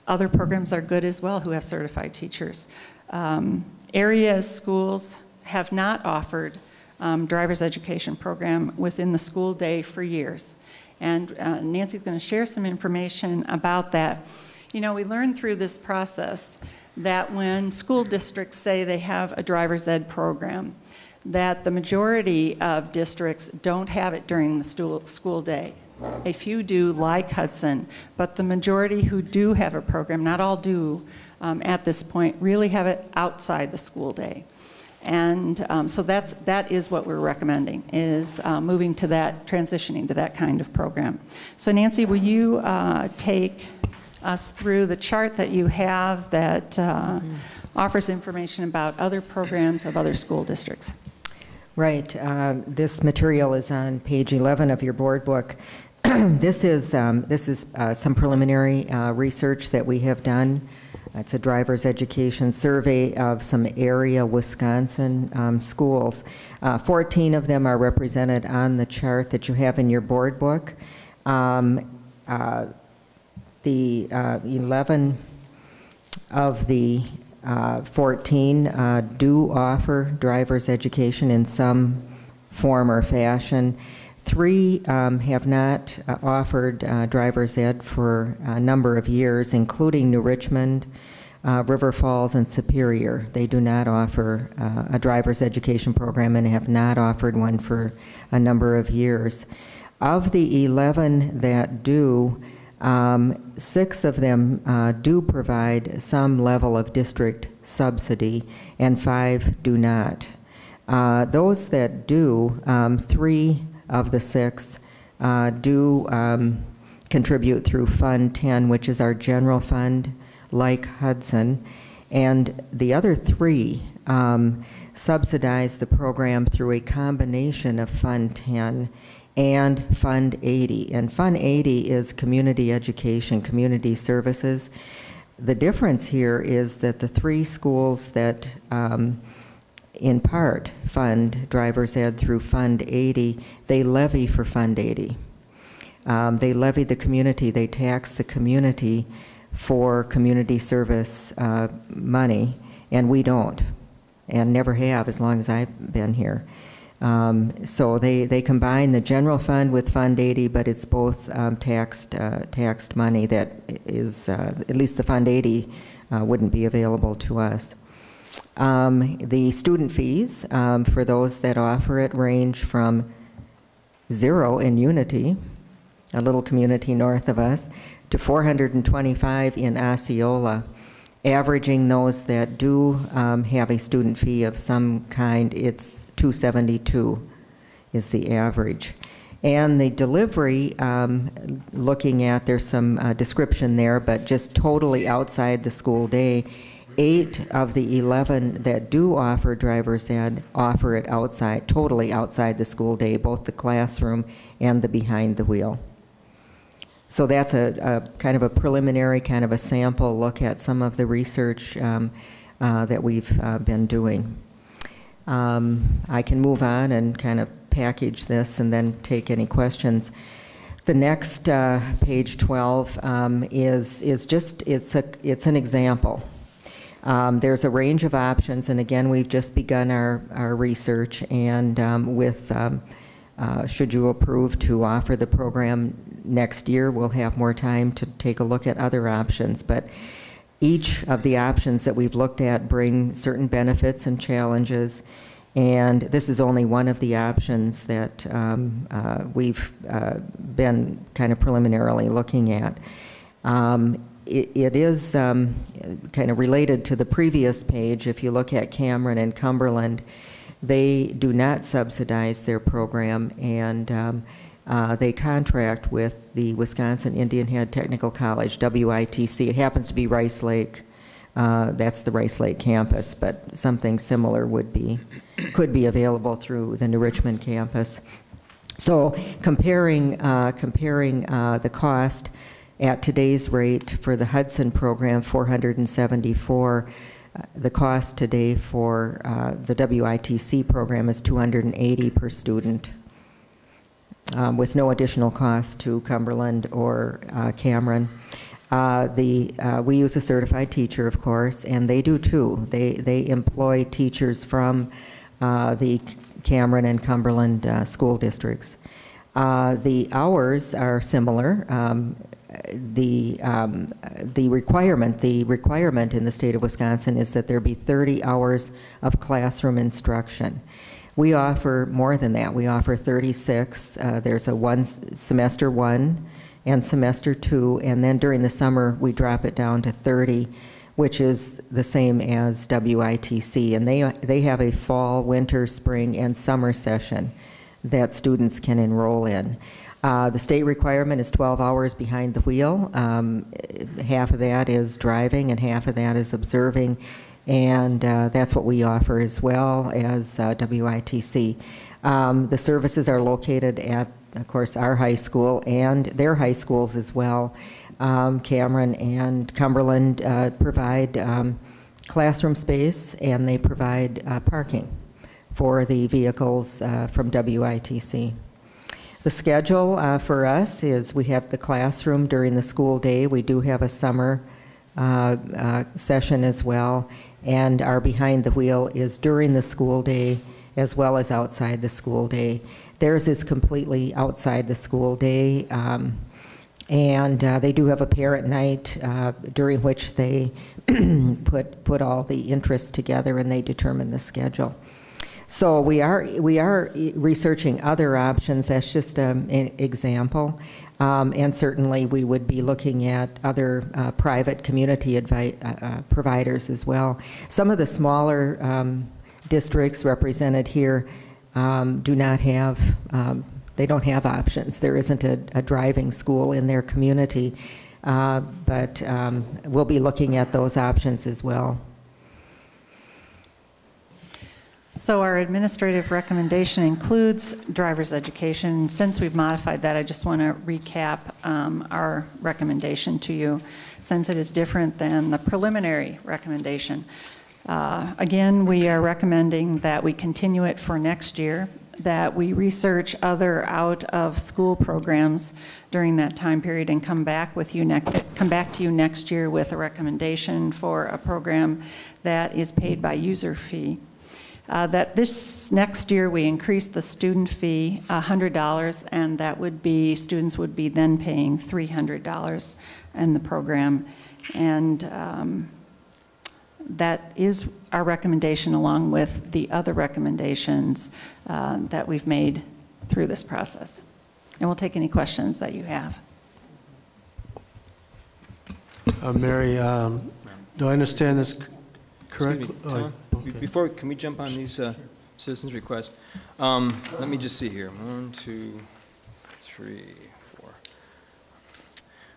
Other programs are good as well who have certified teachers. Area schools have not offered driver's education program within the school day for years. And Nancy's going to share some information about that. You know, we learned through this process that when school districts say they have a driver's ed program, that the majority of districts don't have it during the school day. A few do, like Hudson, but the majority who do have a program, not all do at this point, really have it outside the school day. And so that is what we're recommending, is moving to that, transitioning to that kind of program. So Nancy, will you take us through the chart that you have that offers information about other programs of other school districts? Right. This material is on page 11 of your board book. This is some preliminary research that we have done. It's a driver's education survey of some area Wisconsin schools. 14 of them are represented on the chart that you have in your board book. The 11 of the 14 do offer driver's education in some form or fashion. 3 have not offered driver's ed for a number of years, including New Richmond, River Falls, and Superior. They do not offer a driver's education program and have not offered one for a number of years. Of the 11 that do, 6 of them do provide some level of district subsidy, and 5 do not. Those that do, 3 of the 6 do contribute through Fund 10, which is our general fund, like Hudson, and the other 3 subsidize the program through a combination of Fund 10 and Fund 80. And Fund 80 is community education, community services. The difference here is that the 3 schools that in part fund driver's ed through Fund 80, they levy for Fund 80. They levy the community, they tax the community for community service money, and we don't, and never have as long as I've been here. So they combine the general fund with Fund 80, but it's both taxed money that is, at least the Fund 80 wouldn't be available to us. The student fees for those that offer it range from 0 in Unity, a little community north of us, to $425 in Osceola. Averaging those that do have a student fee of some kind, it's $272 is the average. And the delivery, looking at, there's some description there, but just totally outside the school day, 8 of the 11 that do offer driver's ed offer it outside, totally outside the school day, both the classroom and the behind the wheel. So that's a kind of a preliminary, kind of a sample look at some of the research that we've been doing. I can move on and kind of package this and then take any questions. The next page 12 is just, it's an example. There's a range of options, and again, we've just begun our research, and should you approve to offer the program next year, we'll have more time to take a look at other options. But each of the options that we've looked at bring certain benefits and challenges, and this is only one of the options that we've been kind of preliminarily looking at. It is kind of related to the previous page. If you look at Cameron and Cumberland, they do not subsidize their program, and they contract with the Wisconsin Indian Head Technical College, WITC. It happens to be Rice Lake. That's the Rice Lake campus, but something similar could be available through the New Richmond campus. So comparing the cost at today's rate for the Hudson program, $474. The cost today for the WITC program is $280 per student, with no additional cost to Cumberland or Cameron. We use a certified teacher, of course, and they do too. They employ teachers from the Cameron and Cumberland school districts. The hours are similar. The requirement in the state of Wisconsin is that there be 30 hours of classroom instruction. We offer more than that. We offer 36. There's a semester 1 and semester 2, and then during the summer we drop it down to 30, which is the same as WITC. And they have a fall, winter, spring, and summer session that students can enroll in. The state requirement is 12 hours behind the wheel. Half of that is driving and half of that is observing. And that's what we offer as well as WITC. The services are located at, of course, our high school and their high schools as well. Cameron and Cumberland provide classroom space, and they provide parking for the vehicles from WITC. The schedule for us is we have the classroom during the school day. We do have a summer session as well. And our behind the wheel is during the school day as well as outside the school day. Theirs is completely outside the school day, and they do have a parent night during which they put all the interests together and they determine the schedule. So we are researching other options. That's just an example. And certainly we would be looking at other private community providers as well. Some of the smaller districts represented here do not have, they don't have options. There isn't a driving school in their community, but we'll be looking at those options as well. So our administrative recommendation includes driver's education. Since we've modified that, I just want to recap our recommendation to you, since it is different than the preliminary recommendation. Again, we are recommending that we continue it for next year, that we research other out-of-school programs during that time period and come back to you next year with a recommendation for a program that is paid by user fee. That this next year we increase the student fee $100, and that would be, students would be then paying $300 in the program. And that is our recommendation, along with the other recommendations that we've made through this process. And we'll take any questions that you have. Mary, do I understand this correctly? Before, can we jump on these citizens' requests? Let me just see here. 1, 2, 3, 4.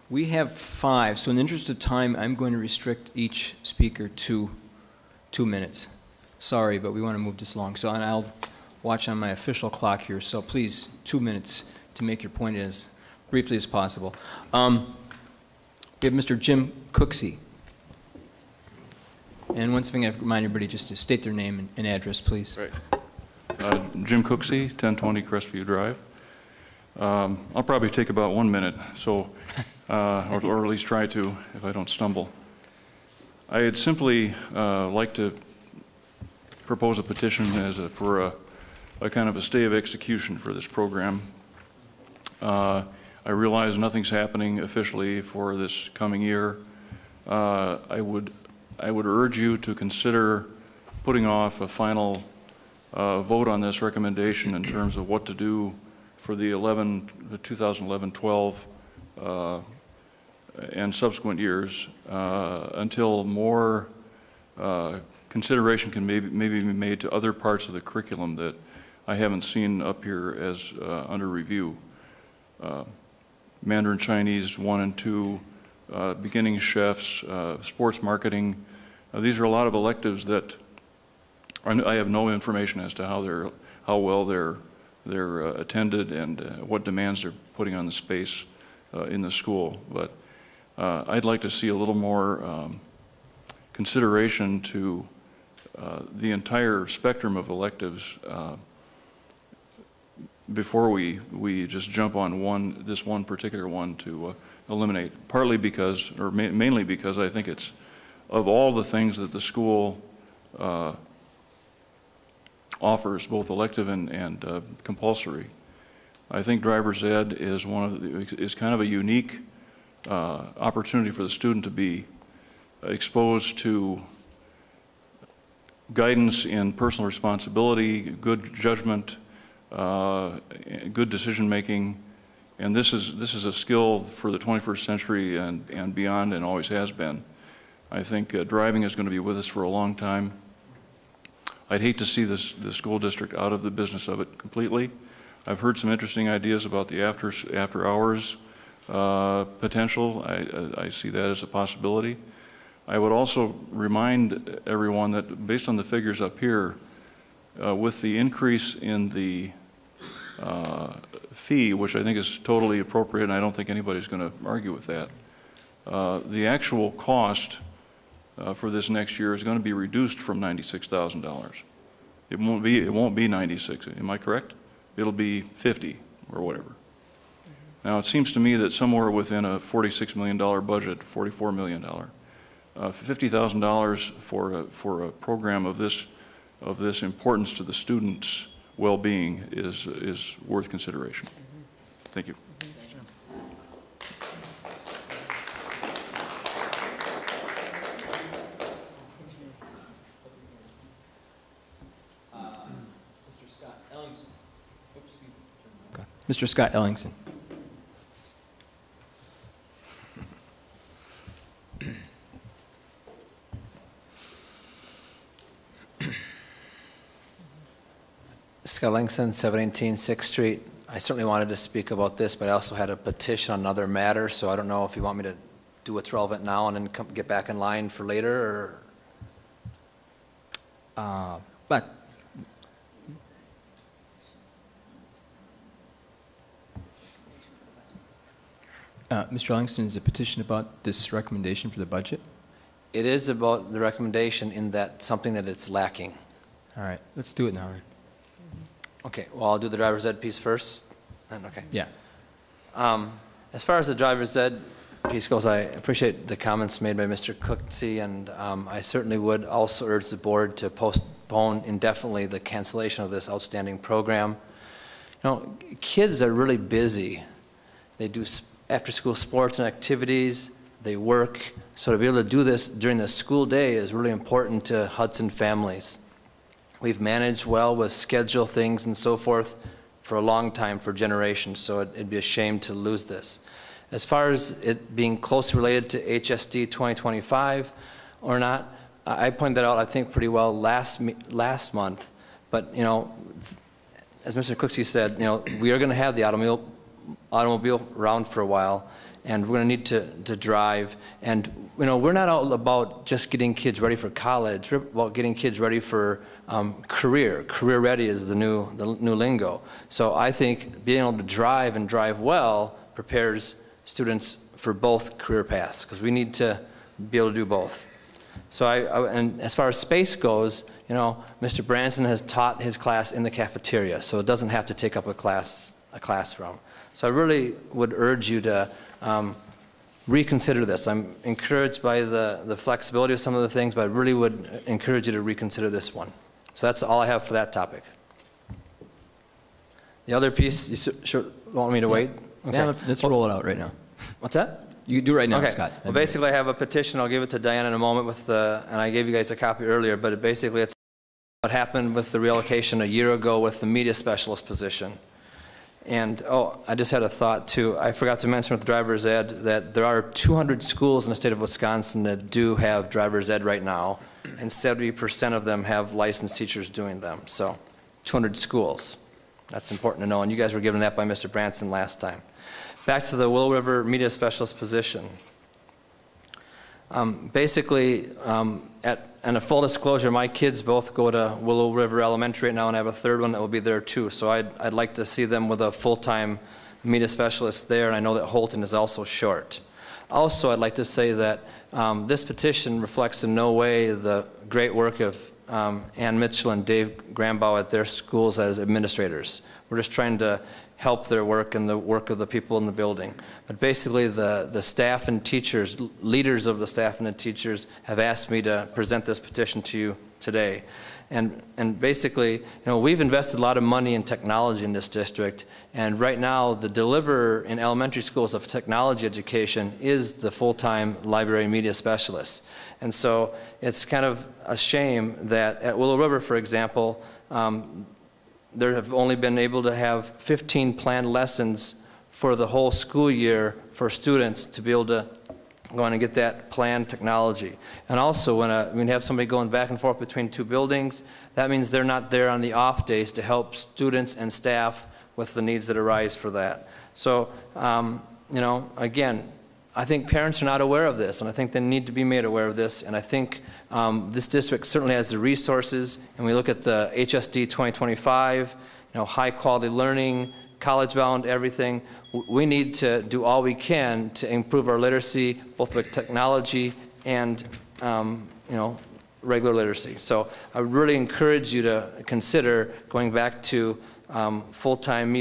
We have 5, so in the interest of time, I'm going to restrict each speaker to 2 minutes. Sorry, but we want to move this along. So, and I'll watch on my official clock here, so please, 2 minutes to make your point as briefly as possible. We have Mr. Jim Cooksey. And once again, I remind everybody just to state their name and address, please. Right. Jim Cooksey, 1020 Crestview Drive. I'll probably take about 1 minute, so, or at least try to, if I don't stumble. I'd simply like to propose a petition for a kind of a stay of execution for this program. I realize nothing's happening officially for this coming year. I would urge you to consider putting off a final vote on this recommendation in terms of what to do for the 2011-12 and subsequent years until more consideration can maybe be made to other parts of the curriculum that I haven't seen up here as under review. Mandarin Chinese 1 and 2, beginning chefs, sports marketing. These are a lot of electives that I have no information as to how well they're attended and what demands they're putting on the space in the school. But I'd like to see a little more consideration to the entire spectrum of electives before we just jump on this one particular one to eliminate. Partly because, or mainly because I think it's, of all the things that the school offers, both elective and compulsory, I think driver's ed is is kind of a unique opportunity for the student to be exposed to guidance in personal responsibility, good judgment, good decision-making, and this is a skill for the 21st century and beyond, and always has been. I think driving is going to be with us for a long time. I'd hate to see the school district out of the business of it completely. I've heard some interesting ideas about the after hours potential. I see that as a possibility. I would also remind everyone that based on the figures up here, with the increase in the fee, which I think is totally appropriate, and I don't think anybody's going to argue with that, the actual cost for this next year is going to be reduced from $96,000. It won't be 96. Am I correct? It'll be 50 or whatever. Now it seems to me that somewhere within a $46 million budget, $44 million, $50,000 for a program of this importance to the students' well-being is worth consideration. Thank you. Mr. Scott Ellingson. Scott Ellingson, 718 6th Street. I certainly wanted to speak about this, but I also had a petition on another matter, so I don't know if you want me to do what's relevant now and then get back in line for later, or? Mr. Ellingson, is a petition about this recommendation for the budget? It is about the recommendation in that something that it's lacking. All right, let's do it now. Okay, well, I'll do the driver's ed piece first, then, okay. Yeah. As far as the driver's ed piece goes, I appreciate the comments made by Mr. Cooksey, and I certainly would also urge the board to postpone indefinitely the cancellation of this outstanding program. You know, kids are really busy. They do after-school sports and activities, they work, so to be able to do this during the school day is really important to Hudson families. We've managed well with schedule things and so forth for a long time, for generations, so it'd be a shame to lose this. As far as it being closely related to HSD 2025 or not, I pointed that out, I think, pretty well last month, but, you know, as Mr. Cooksey said, you know, we are going to have the automobile around for a while, and we're going to need to drive. And, you know, we're not all about just getting kids ready for college. We're about getting kids ready for career. Career ready is the new lingo. So I think being able to drive and drive well prepares students for both career paths, because we need to be able to do both. So and as far as space goes, you know, Mr. Branson has taught his class in the cafeteria, so it doesn't have to take up a classroom. So I really would urge you to reconsider this. I'm encouraged by the flexibility of some of the things, but I really would encourage you to reconsider this one. So that's all I have for that topic. The other piece, you sure want me to wait? Okay. Yeah, let's roll it out right now. What's that? You do it right now, okay. Scott. Well, basically, I have a petition. I'll give it to Diane in a moment with and I gave you guys a copy earlier, but basically it's what happened with the relocation a year ago with the media specialist position. And, oh, I just had a thought, too. I forgot to mention with driver's ed that there are 200 schools in the state of Wisconsin that do have driver's ed right now, and 70% of them have licensed teachers doing them. So 200 schools. That's important to know, and you guys were given that by Mr. Branson last time. Back to the Willow River media specialist position. Basically, and a full disclosure, my kids both go to Willow River Elementary right now, and I have a third one that will be there too. So I'd like to see them with a full-time media specialist there, and I know that Holton is also short. Also, I'd like to say that this petition reflects in no way the great work of Ann Mitchell and Dave Grambaugh at their schools as administrators. We're just trying to help their work and the work of the people in the building. But basically, the staff and teachers, leaders of the staff and the teachers, have asked me to present this petition to you today. And basically, you know, we've invested a lot of money in technology in this district, and right now the deliverer in elementary schools of technology education is the full-time library media specialist. And so it's kind of a shame that at Willow River, for example, there have only been able to have 15 planned lessons for the whole school year for students to be able to go on and get that planned technology. And also when you have somebody going back and forth between two buildings, that means they're not there on the off days to help students and staff with the needs that arise for that. So, you know, again, I think parents are not aware of this, and I think they need to be made aware of this, and I think this district certainly has the resources, and we look at the HSD 2025, you know, high quality learning, college bound, everything. We need to do all we can to improve our literacy, both with technology and, you know, regular literacy. So I would really encourage you to consider going back to full-time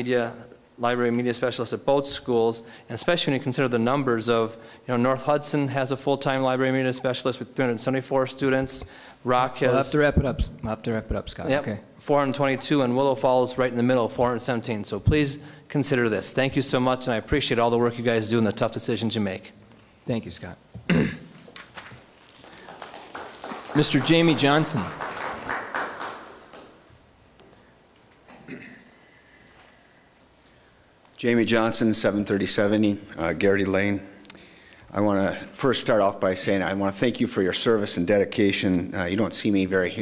library media specialists at both schools, and especially when you consider the numbers of, you know, North Hudson has a full-time library media specialist with 374 students. Rock has... We'll have to wrap it up. We'll have to wrap it up, Scott. Yep, Okay. 422, and Willow Falls right in the middle, 417. So please consider this. Thank you so much, and I appreciate all the work you guys do and the tough decisions you make. Thank you, Scott. Mr. Jamie Johnson. Jamie Johnson, 73070 Garrity Lane. I want to first start off by saying I want to thank you for your service and dedication. You don't see me very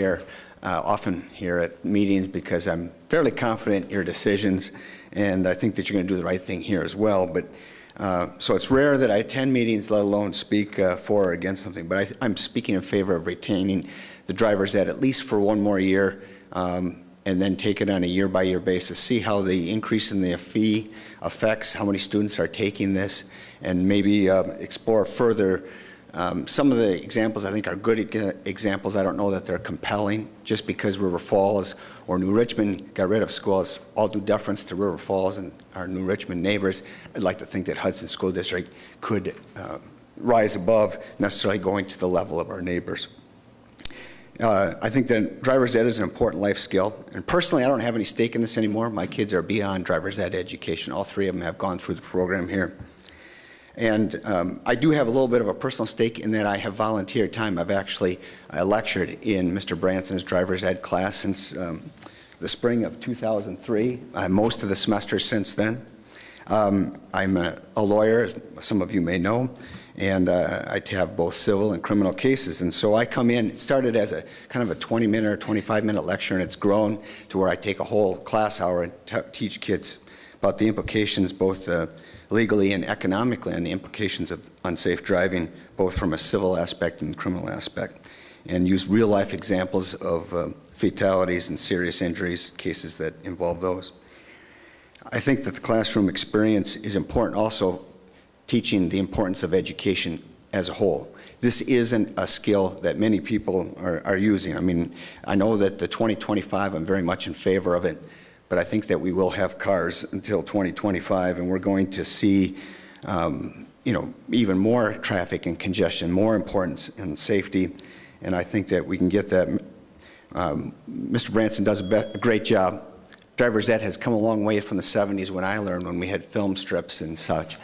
often here at meetings because I'm fairly confident in your decisions, and I think that you're going to do the right thing here as well. But so it's rare that I attend meetings, let alone speak for or against something. But I'm speaking in favor of retaining the driver's ed at least for one more year, and then take it on a year-by-year basis. See how the increase in the fee affects how many students are taking this, and maybe explore further. Some of the examples I think are good examples. I don't know that they're compelling. Just because River Falls or New Richmond got rid of schools, all due deference to River Falls and our New Richmond neighbors, I'd like to think that Hudson School District could rise above necessarily going to the level of our neighbors. I think that driver's ed is an important life skill, and personally I don't have any stake in this anymore. My kids are beyond driver's ed education. All three of them have gone through the program here. And I do have a little bit of a personal stake in that I have volunteered time. I've actually lectured in Mr. Branson's driver's ed class since the spring of 2003, most of the semesters since then. I'm a lawyer, as some of you may know, and I have both civil and criminal cases. And so I come in, it started as a kind of a 20-minute or 25-minute lecture, and it's grown to where I take a whole class hour and teach kids about the implications both legally and economically on the implications of unsafe driving, both from a civil aspect and criminal aspect, and use real-life examples of fatalities and serious injuries, cases that involve those. I think that the classroom experience is important, also teaching the importance of education as a whole. This isn't a skill that many people are using. I mean, I know that the 2025, I'm very much in favor of it, but I think that we will have cars until 2025, and we're going to see you know, even more traffic and congestion, more importance in safety, and I think that we can get that. Mr. Branson does a great job. Driver's ed has come a long way from the 70s when I learned, when we had film strips and such.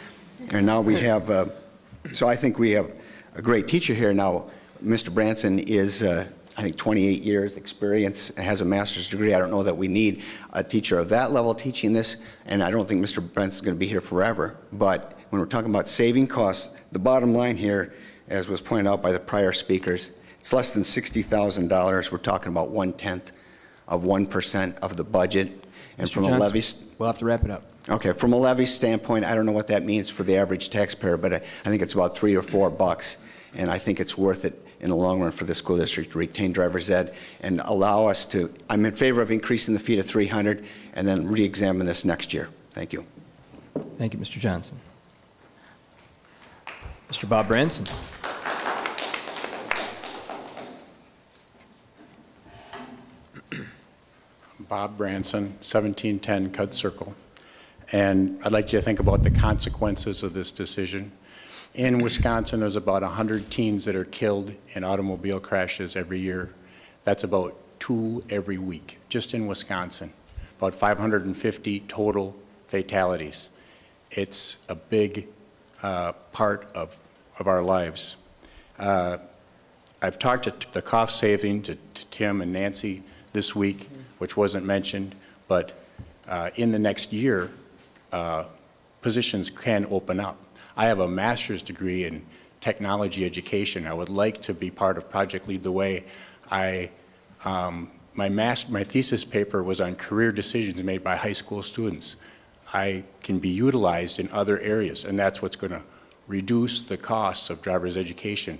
And now we have, so I think we have a great teacher here now. Mr. Branson is, I think, 28 years experience, has a master's degree. I don't know that we need a teacher of that level teaching this, and I don't think Mr. Branson's going to be here forever. But when we're talking about saving costs, the bottom line here, as was pointed out by the prior speakers, it's less than $60,000. We're talking about 1/10 of 1% of the budget. And Mr. from Johnson, a levy, we'll have to wrap it up. Okay, from a levy standpoint, I don't know what that means for the average taxpayer, but I think it's about $3 or $4, and I think it's worth it in the long run for the school district to retain driver's ed and allow us to. I'm in favor of increasing the fee to $300 and then re-examine this next year. Thank you. Thank you, Mr. Johnson. Mr. Bob Branson. Bob Branson, 1710 Cud Circle. And I'd like you to think about the consequences of this decision. In Wisconsin, there's about 100 teens that are killed in automobile crashes every year. That's about 2 every week, just in Wisconsin. About 550 total fatalities. It's a big part of our lives. I've talked to the cost saving to Tim and Nancy this week, which wasn't mentioned, but in the next year, positions can open up. I have a master's degree in technology education. I would like to be part of Project Lead the Way. My thesis paper was on career decisions made by high school students. I can be utilized in other areas, and that's what's going to reduce the costs of driver's education.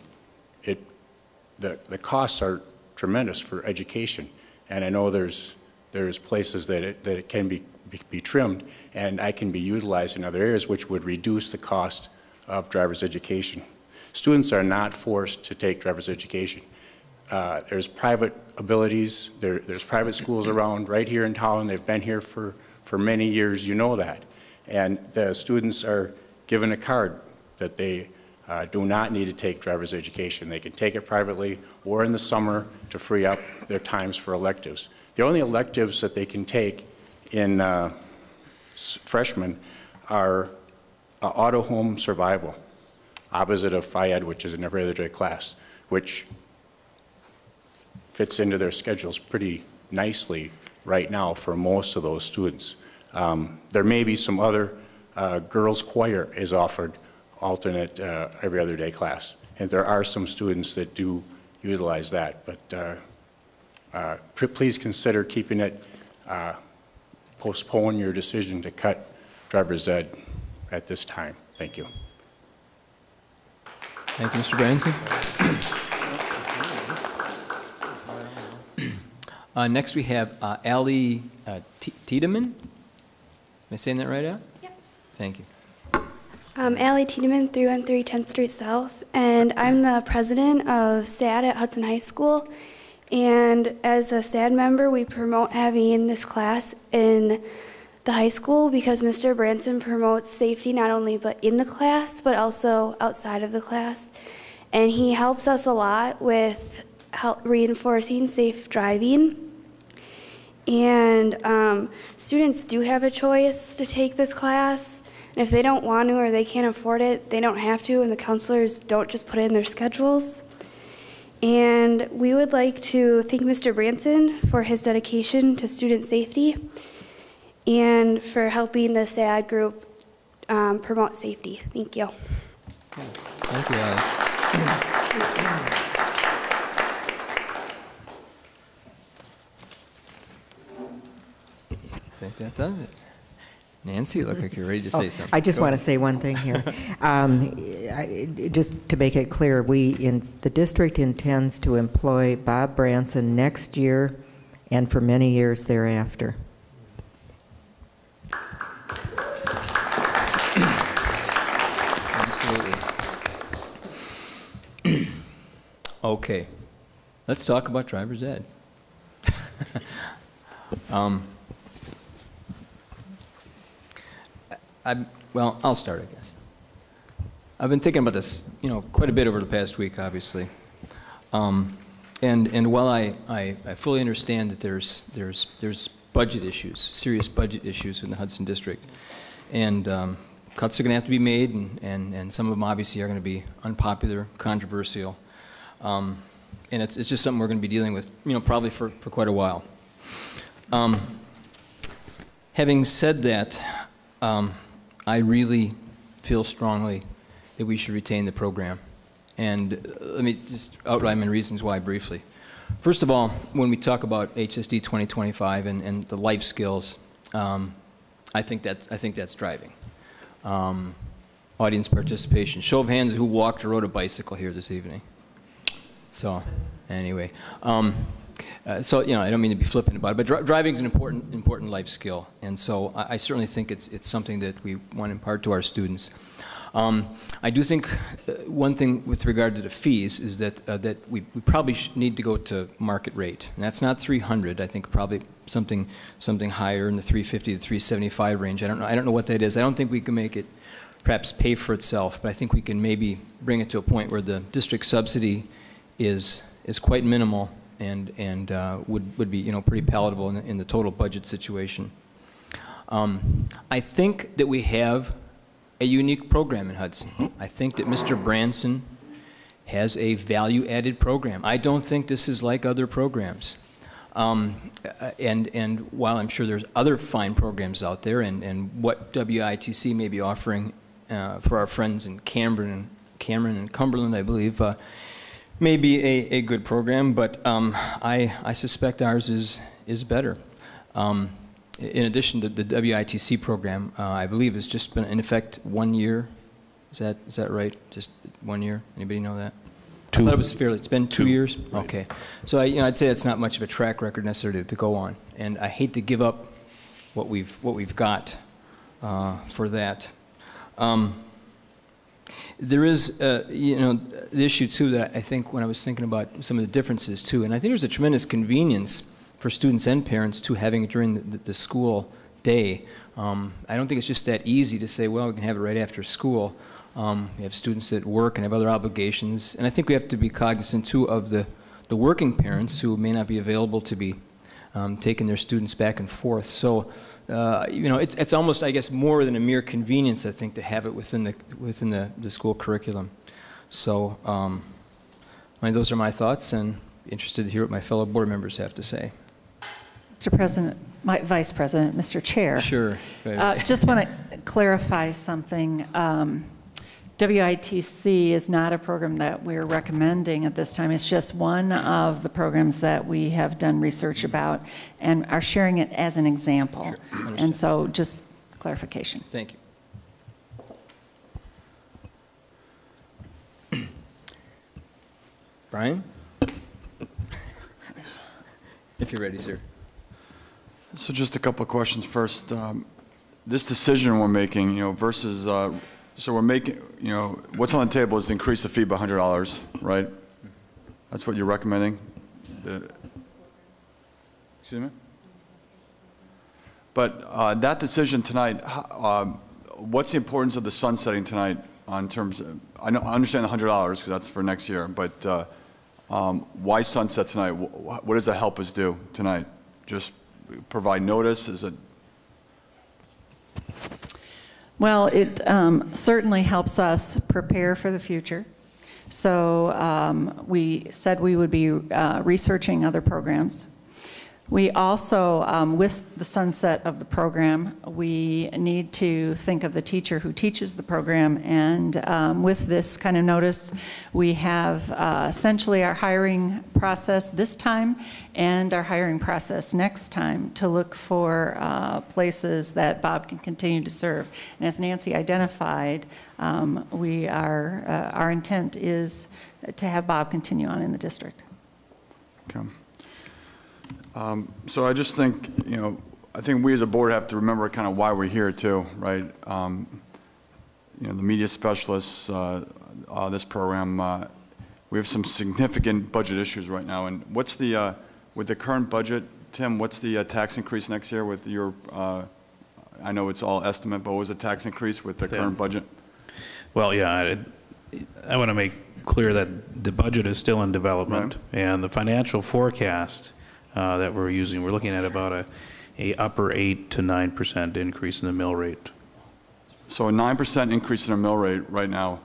The costs are tremendous for education, and I know there's places that it can be trimmed, and I can be utilized in other areas, which would reduce the cost of driver's education. Students are not forced to take driver's education. There's private abilities, there's private schools around right here in town. They've been here for many years, you know that. And the students are given a card that they do not need to take driver's education. They can take it privately or in the summer to free up their times for electives. The only electives that they can take in freshmen are auto home survival, opposite of Phi-Ed, which is an every other day class, which fits into their schedules pretty nicely right now for most of those students. There may be some other, girls choir is offered alternate every other day class, and there are some students that do utilize that, but please consider keeping it, postpone your decision to cut driver's ed at this time. Thank you. Thank you, Mr. Branson. Next we have Allie Tiedemann. Am I saying that right, Al? Yep. Thank you. Allie Tiedemann, 313 10th Street South, and I'm the president of SAD at Hudson High School. And as a SAD member, we promote having this class in the high school because Mr. Branson promotes safety not only but in the class, but also outside of the class. And he helps us a lot with reinforcing safe driving. And students do have a choice to take this class. And if they don't want to or they can't afford it, they don't have to, and the counselors don't just put it in their schedules. And we would like to thank Mr. Branson for his dedication to student safety and for helping the SAD group promote safety. Thank you. Thank you, Allie. I think that does it. Nancy, you look like you're ready to say something. I just want to say one thing here. Just to make it clear, the district intends to employ Bob Branson next year and for many years thereafter. Absolutely. Okay, let's talk about driver's ed. Well, I'll start, I guess. I've been thinking about this, quite a bit over the past week, obviously. And while I fully understand that there's budget issues, serious budget issues in the Hudson District, and cuts are going to have to be made, and some of them obviously are going to be unpopular, controversial, and it's just something we're going to be dealing with, probably for quite a while. Having said that, I really feel strongly that we should retain the program. And let me just outline my reasons why briefly. First of all, when we talk about HSD 2025 and the life skills, I think that's driving. Audience participation. Show of hands who walked or rode a bicycle here this evening. So, anyway. So, I don't mean to be flippant about it, but driving is an important life skill, and so I certainly think it's something that we want to impart to our students. I do think one thing with regard to the fees is that we probably need to go to market rate. And that's not 300. I think probably something higher in the 350 to 375 range. I don't know what that is. I don't think we can make it perhaps pay for itself, but I think we can maybe bring it to a point where the district subsidy is quite minimal and would be pretty palatable in the total budget situation. I think that we have a unique program in Hudson. I think that Mr. Branson has a value-added program. I don't think this is like other programs. And while I'm sure there's other fine programs out there, and what WITC may be offering for our friends in Cameron and Cumberland, I believe, may be a good program, but I suspect ours is better. In addition to the WITC program, I believe has just been in effect 1 year. Is that right? Just 1 year? Anybody know that? I thought it was fairly. It's been 2 years. Right. Okay, so I'd say it's not much of a track record necessarily to go on, and I hate to give up what we've got for that. There is the issue too that I think when I was thinking about some of the differences too, and I think there's a tremendous convenience for students and parents too having it during the school day. I don't think it's just that easy to say, well, we can have it right after school. We have students that work and have other obligations, and I think we have to be cognizant too of the working parents who may not be available to be taking their students back and forth. So, it's almost, I guess, more than a mere convenience, I think, to have it within the school curriculum. So, those are my thoughts, and interested to hear what my fellow board members have to say. Mr. President, Vice President, Mr. Chair. Sure. Just want to clarify something. WITC is not a program that we're recommending at this time. It's just one of the programs that we have done research about and are sharing it as an example. Sure. And so just clarification. Thank you. Brian? If you're ready, sir. So just a couple of questions first. This decision we're making, versus, so we're making, what's on the table is to increase the fee by $100, right? That's what you're recommending? Excuse me? But that decision tonight, what's the importance of the sunsetting tonight on terms of, I understand the $100 because that's for next year, but why sunset tonight? What does that help us do tonight? Just provide notice? Is it? Well, it certainly helps us prepare for the future. So we said we would be researching other programs. We also, with the sunset of the program, we need to think of the teacher who teaches the program, and with this kind of notice, we have essentially our hiring process this time and our hiring process next time to look for places that Bob can continue to serve. And as Nancy identified, our intent is to have Bob continue on in the district. Okay. So I just think, I think we as a board have to remember kind of why we're here too, right? The media specialists, this program, we have some significant budget issues right now. And what's the, with the current budget, Tim, what's the tax increase next year with your, I know it's all estimate, but what was the tax increase with the current budget? Well, yeah, I want to make clear that the budget is still in development, right. And the financial forecast that we're using, we're looking at about a upper 8 to 9% increase in the mill rate. So a 9% increase in the mill rate right now,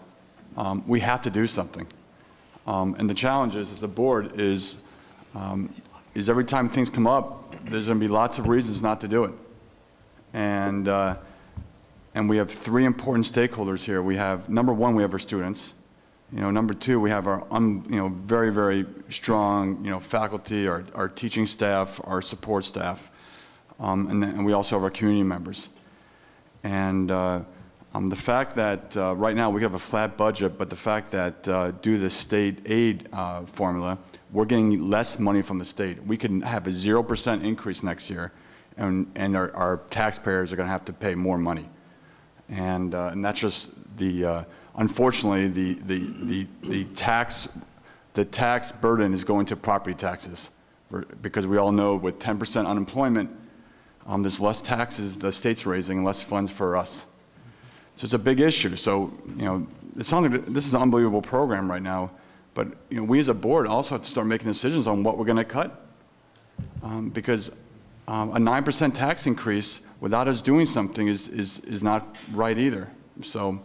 we have to do something. And the challenge is, as a board, is every time things come up, there's going to be lots of reasons not to do it. And we have three important stakeholders here. We have, number one, we have our students. Number two, we have our very, very strong faculty, our teaching staff, our support staff, and we also have our community members. And the fact that right now we have a flat budget, but the fact that due to the state aid formula, we're getting less money from the state. We can have a 0% increase next year, and our taxpayers are going to have to pay more money. And that's just the, unfortunately, the tax burden is going to property taxes, because we all know with 10% unemployment, there's less taxes the state's raising, less funds for us. So it's a big issue. So, you know, it sounds like this is an unbelievable program right now, but, you know, we as a board also have to start making decisions on what we're going to cut, because a 9% tax increase without us doing something is not right either. So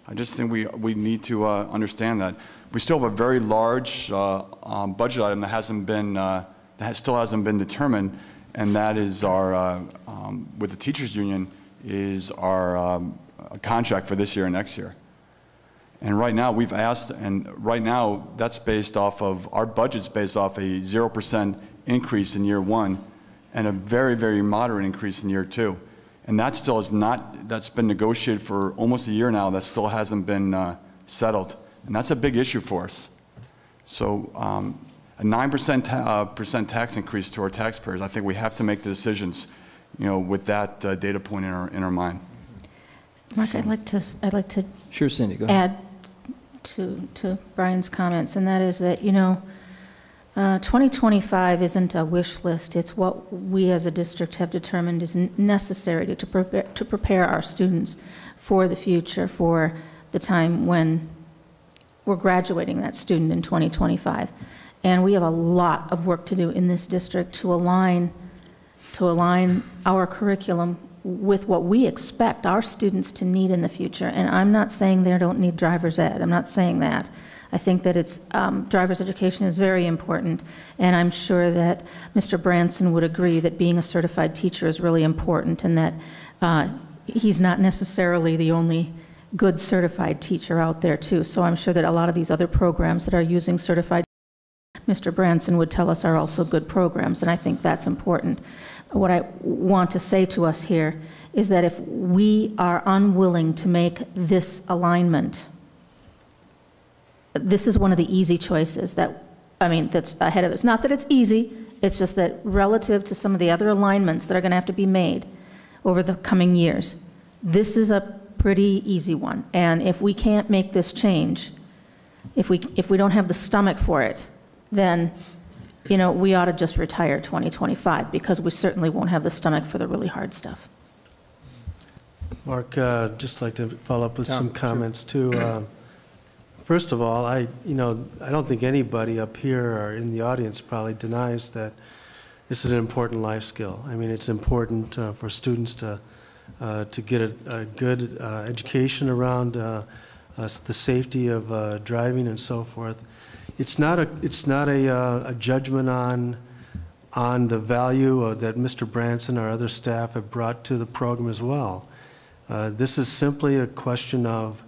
I just think we need to understand that. We still have a very large budget item that hasn't been, still hasn't been determined, and that is our, with the teachers union, is our contract for this year and next year. And right now we've asked, and right now that's based off of, our budget's based off a 0% increase in year one and a very, very moderate increase in year two. And that still is not, that's been negotiated for almost a year now, that still hasn't been settled. And that's a big issue for us. So a 9% tax increase to our taxpayers, I think we have to make the decisions, you know, with that data point in our mind. Mark, I'd like to Sure, Cindy, go ahead. add to Brian's comments, and that is that, you know, 2025 isn't a wish list. It's what we as a district have determined is necessary to prepare our students for the future, for the time when we're graduating that student in 2025. And we have a lot of work to do in this district to align our curriculum with what we expect our students to need in the future. And I'm not saying they don't need driver's ed. I'm not saying that. I think that it's driver's education is very important, and I'm sure that Mr. Branson would agree that being a certified teacher is really important, and that he's not necessarily the only good certified teacher out there too. So I'm sure that a lot of these other programs that are using certified, Mr. Branson would tell us, are also good programs, and I think that's important. What I want to say to us here is that if we are unwilling to make this alignment, this is one of the easy choices that's ahead of us. Not that it's easy, it's just that relative to some of the other alignments that are going to have to be made over the coming years, this is a pretty easy one. And if we can't make this change, if we don't have the stomach for it, then, you know, we ought to just retire 2025, because we certainly won't have the stomach for the really hard stuff. Mark, just like to follow up with some comments too. First of all, I don't think anybody up here or in the audience probably denies that this is an important life skill. I mean, it's important for students to get a good education around the safety of driving and so forth. It's not a judgment on the value that Mr. Branson or other staff have brought to the program as well. This is simply a question of,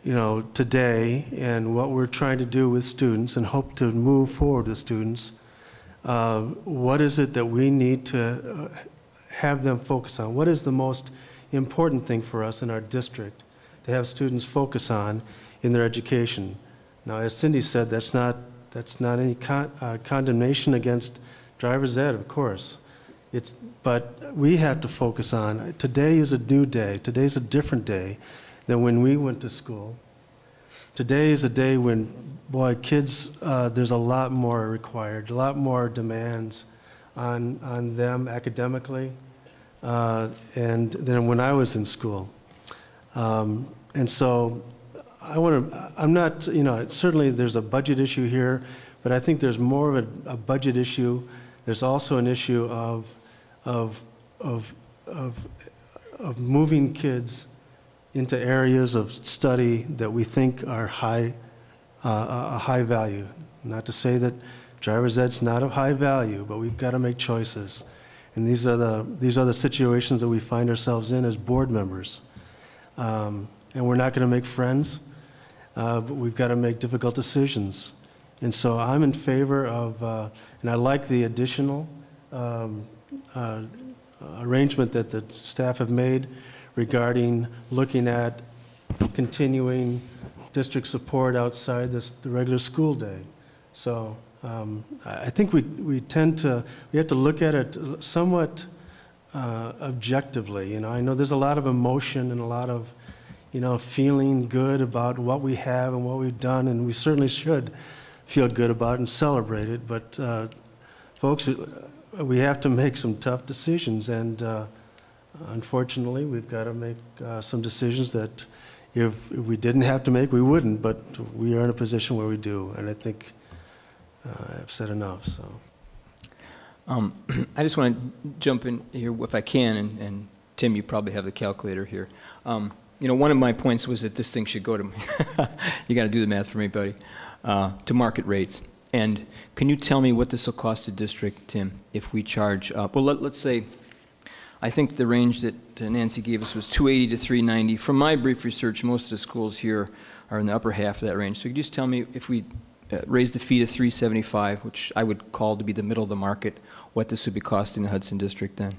you know, today and what we're trying to do with students and hope to move forward with students. What is it that we need to have them focus on? What is the most important thing for us in our district to have students focus on in their education? Now, as Cindy said, that's not any condemnation against driver's ed, of course. But we have to focus on, today is a new day. Today's a different day than when we went to school. Today is a day when, boy, kids, there's a lot more required, a lot more demands on them academically, and than when I was in school. And so I'm not, you know, certainly there's a budget issue here, but I think there's more of a budget issue. There's also an issue of moving kids into areas of study that we think are a high value. Not to say that driver's ed's not of high value, but we've got to make choices. And these are the situations that we find ourselves in as board members. And we're not going to make friends, but we've got to make difficult decisions. And so I'm in favor of, and I like the additional arrangement that the staff have made regarding looking at continuing district support outside the regular school day. So I think we have to look at it somewhat objectively. You know, I know there's a lot of emotion and a lot of, you know, feeling good about what we have and what we've done, and we certainly should feel good about it and celebrate it. But folks, we have to make some tough decisions, and unfortunately, we've got to make some decisions that if we didn't have to make, we wouldn't, but we are in a position where we do, and I think I've said enough, so. I just want to jump in here if I can, and Tim, you probably have the calculator here. You know, one of my points was that this thing should go to, you got to do the math for me, buddy, to market rates. And can you tell me what this will cost the district, Tim, if we charge up? Well, let's say, I think the range that Nancy gave us was 280 to 390. From my brief research, most of the schools here are in the upper half of that range. So could you just tell me if we raise the fee to 375, which I would call to be the middle of the market, what this would be costing the Hudson district then?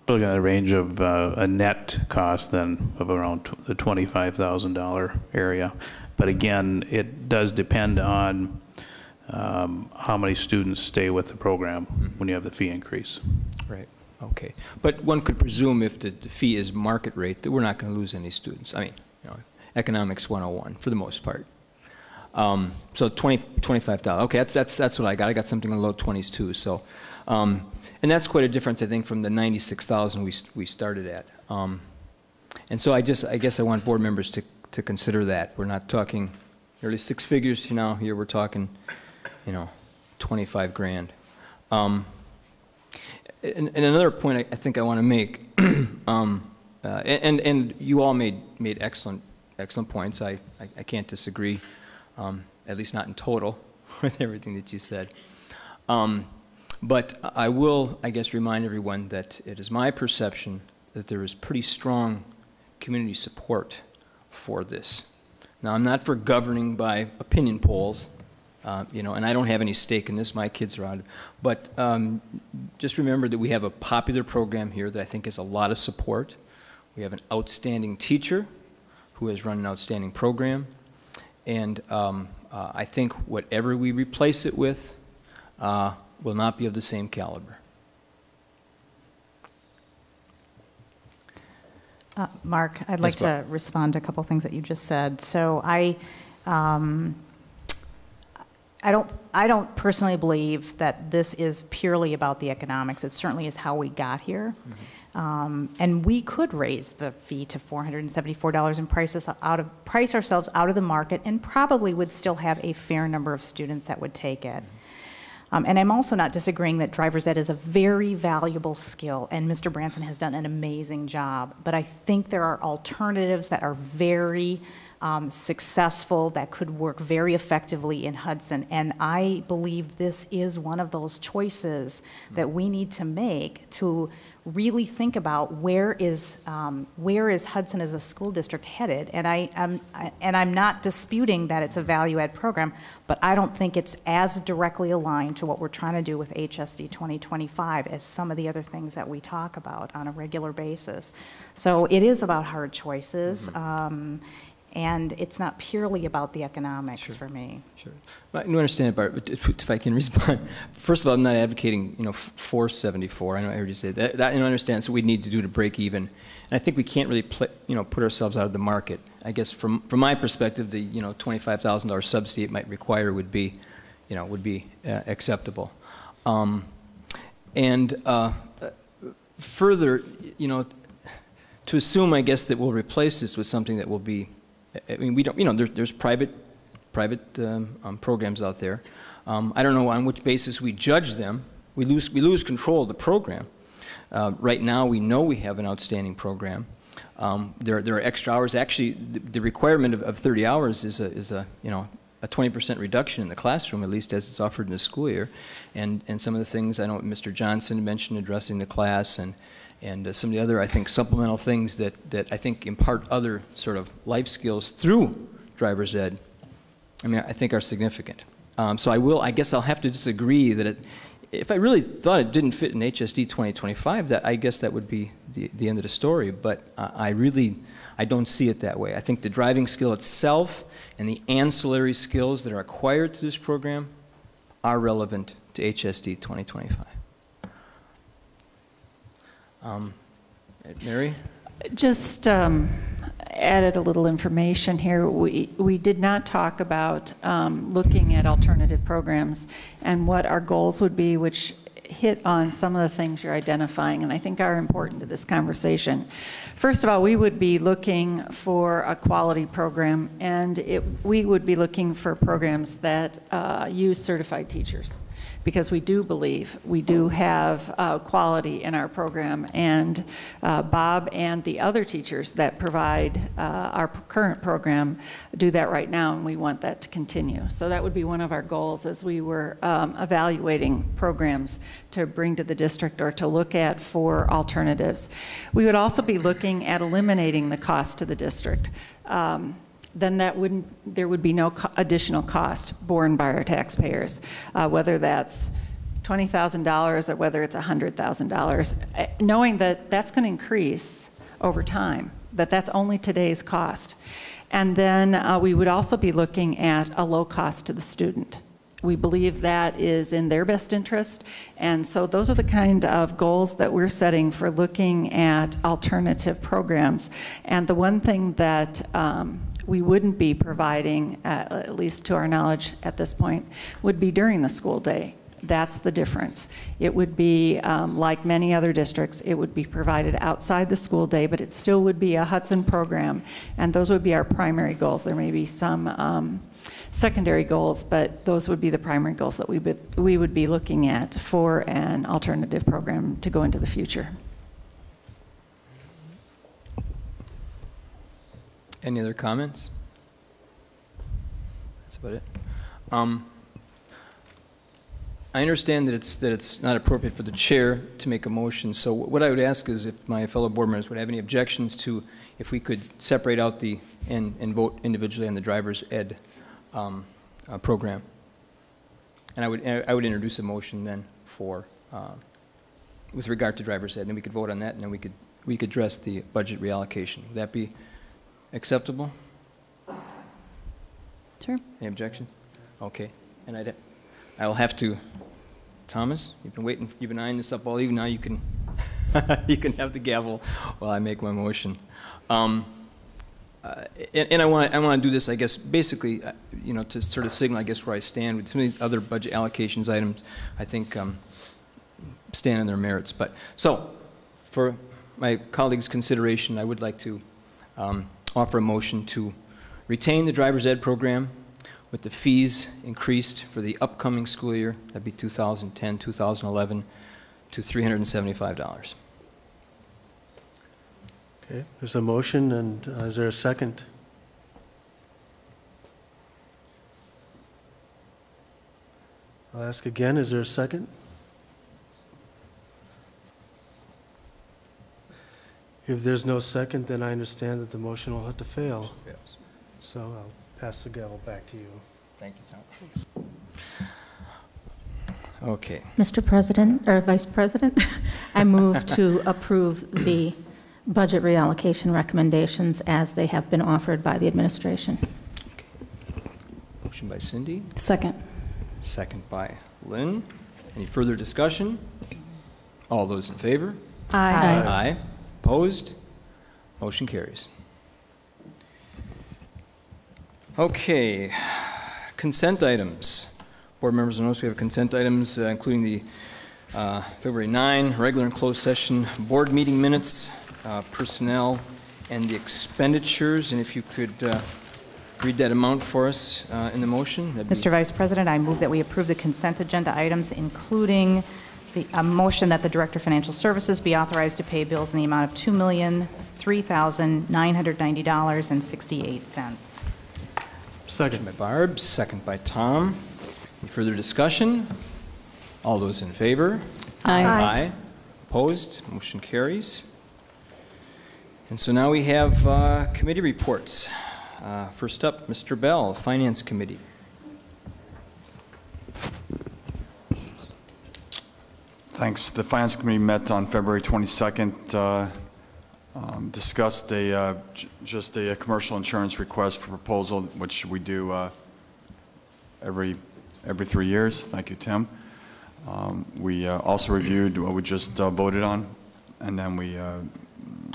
Looking at a range of a net cost then of around the $25,000 area. But again, it does depend on how many students stay with the program when you have the fee increase. Right. Okay. But one could presume if the fee is market rate that we're not going to lose any students. I mean, you know, economics 101 for the most part. So $25. Okay, that's what I got. I got something in the low 20s too. So. And that's quite a difference, I think, from the 96,000 we started at. And so I guess I want board members to consider that. We're not talking nearly six figures, you know. Here we're talking, you know, 25 grand. And another point I think I want to make, and you all made excellent points. I can't disagree, at least not in total, with everything that you said. But I will, I guess, remind everyone that it is my perception that there is pretty strong community support for this. Now, I'm not for governing by opinion polls, you know, and I don't have any stake in this. My kids are out. But just remember that we have a popular program here that I think has a lot of support. We have an outstanding teacher who has run an outstanding program. And I think whatever we replace it with, will not be of the same caliber. Mark, I'd like to respond to a couple things that you just said. So I don't personally believe that this is purely about the economics. It certainly is how we got here. Mm-hmm. And we could raise the fee to $474 and price ourselves out of the market, and probably would still have a fair number of students that would take it. And I'm also not disagreeing that driver's ed is a very valuable skill, and Mr. Branson has done an amazing job. But I think there are alternatives that are very successful, that could work very effectively in Hudson. And I believe this is one of those choices that we need to make to really think about where is Hudson as a school district headed. And I'm not disputing that it's a value ed program, but I don't think it's as directly aligned to what we're trying to do with HSD 2025 as some of the other things that we talk about on a regular basis. So it is about hard choices. Mm-hmm. And it's not purely about the economics for me. Sure. I understand, Bart, but if I can respond. First of all, I'm not advocating, you know, 474. I know I heard you say that. I understand. So we need to do to break even. And I think we can't really, put ourselves out of the market. I guess from my perspective, the, you know, $25,000 subsidy it might require would be, acceptable. Further, you know, to assume, I guess, that we'll replace this with something that will be, I mean, we don't, you know, there's private programs out there. I don't know on which basis we judge them. We lose control of the program. Right now, we know we have an outstanding program. There are extra hours. Actually, the requirement of 30 hours is a 20% reduction in the classroom, at least as it's offered in the school year. And some of the things I know Mr. Johnson mentioned, addressing the class, and some of the other, I think, supplemental things that I think impart other sort of life skills through driver's ed, I mean, I think are significant. So I guess I'll have to disagree that if I really thought it didn't fit in HSD 2025, that I guess that would be the end of the story. But I don't see it that way. I think the driving skill itself and the ancillary skills that are acquired through this program are relevant to HSD 2025. Mary? Just added a little information here. We did not talk about looking at alternative programs and what our goals would be, which hit on some of the things you're identifying and I think are important to this conversation. First of all, we would be looking for a quality program, and we would be looking for programs that use certified teachers, because we do believe we do have quality in our program, and Bob and the other teachers that provide our current program do that right now, and we want that to continue. So that would be one of our goals as we were evaluating programs to bring to the district or to look at for alternatives. We would also be looking at eliminating the cost to the district. Then there would be no additional cost borne by our taxpayers, whether that's $20,000 or whether it's $100,000, knowing that that's going to increase over time, that that's only today's cost. And then we would also be looking at a low cost to the student. We believe that is in their best interest, and so those are the kind of goals that we're setting for looking at alternative programs. And the one thing that we wouldn't be providing, at least to our knowledge at this point, would be during the school day. That's the difference. It would be, like many other districts, it would be provided outside the school day, but it still would be a Hudson program, and those would be our primary goals. There may be some secondary goals, but those would be the primary goals that we would be looking at for an alternative program to go into the future. Any other comments? That's about it. I understand that it's not appropriate for the chair to make a motion, so what I would ask is if my fellow board members would have any objections to if we could separate out and vote individually on the driver's ed program. And I would introduce a motion then for with regard to driver's ed, and then we could vote on that, and then we could address the budget reallocation. Would that be acceptable? Sure. Any objections? Okay. And I'll have to, Thomas, you've been eyeing this up all evening. Now you can you can have the gavel while I make my motion. And I want to do this, I guess, basically, to sort of signal, I guess, where I stand with some of these other budget allocations items. I think stand on their merits. But so, for my colleagues' consideration, I would like to offer a motion to retain the driver's ed program with the fees increased for the upcoming school year, that'd be 2010, 2011, to $375. Okay, there's a motion, and is there a second? I'll ask again, is there a second? If there's no second, then I understand that the motion will have to fail. Yes. So I'll pass the gavel back to you. Thank you, Tom. Okay. Mr. President, or Vice President, I move to approve the budget reallocation recommendations as they have been offered by the administration. Okay. Motion by Cindy. Second. Second by Lynn. Any further discussion? All those in favor? Aye. Aye. Aye. Opposed? Motion carries. Okay. Consent items. Board members will notice we have consent items, including the February 9 regular and closed session board meeting minutes, personnel, and the expenditures. And if you could read that amount for us in the motion. Mr. Vice President, I move that we approve the consent agenda items, including a motion that the Director of Financial Services be authorized to pay bills in the amount of $2,003,990.68. Second by Barb, second by Tom. Any further discussion? All those in favor? Aye. Aye. Opposed? Motion carries. And so now we have committee reports. First up, Mr. Bell, Finance Committee. Thanks. The Finance Committee met on February 22nd, discussed just a commercial insurance request for proposal, which we do every 3 years. Thank you, Tim. We also reviewed what we just voted on, and then we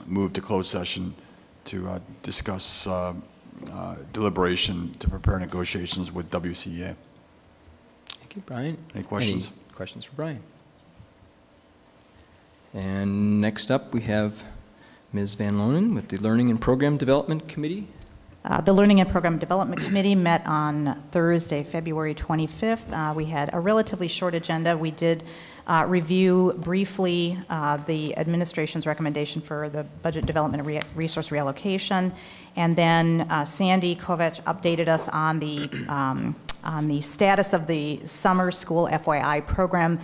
moved to closed session to discuss deliberation to prepare negotiations with WCEA. Thank you, Brian. Any questions? Any questions for Brian? And next up, we have Ms. Van Lonen with the Learning and Program Development Committee. The Learning and Program Development Committee met on Thursday, February 25th. We had a relatively short agenda. We did review briefly the administration's recommendation for the budget development and resource reallocation, and then Sandy Kovac updated us on the status of the summer school FYI program.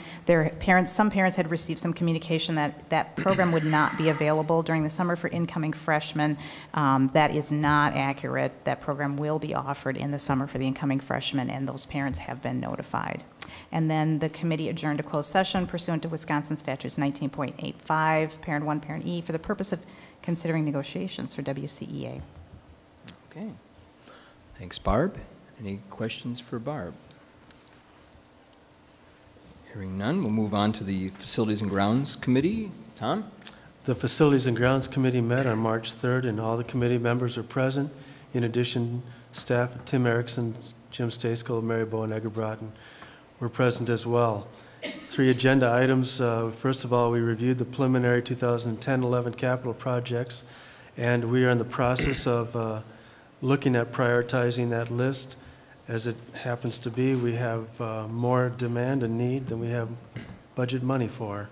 Some parents had received some communication that that program would not be available during the summer for incoming freshmen. That is not accurate. That program will be offered in the summer for the incoming freshmen, and those parents have been notified. And then the committee adjourned to closed session pursuant to Wisconsin Statutes 19.85, Parent 1, Parent E, for the purpose of considering negotiations for WCEA. Okay. Thanks, Barb. Any questions for Barb? Hearing none, we'll move on to the Facilities and Grounds Committee. Tom? The Facilities and Grounds Committee met on March 3rd, and all the committee members are present. In addition, staff Tim Erickson, Jim Stacekel, Mary Bowen Eggerbrotten were present as well. 3 agenda items. First of all, we reviewed the preliminary 2010-11 capital projects, and we are in the process of looking at prioritizing that list. As it happens to be, we have more demand and need than we have budget money for.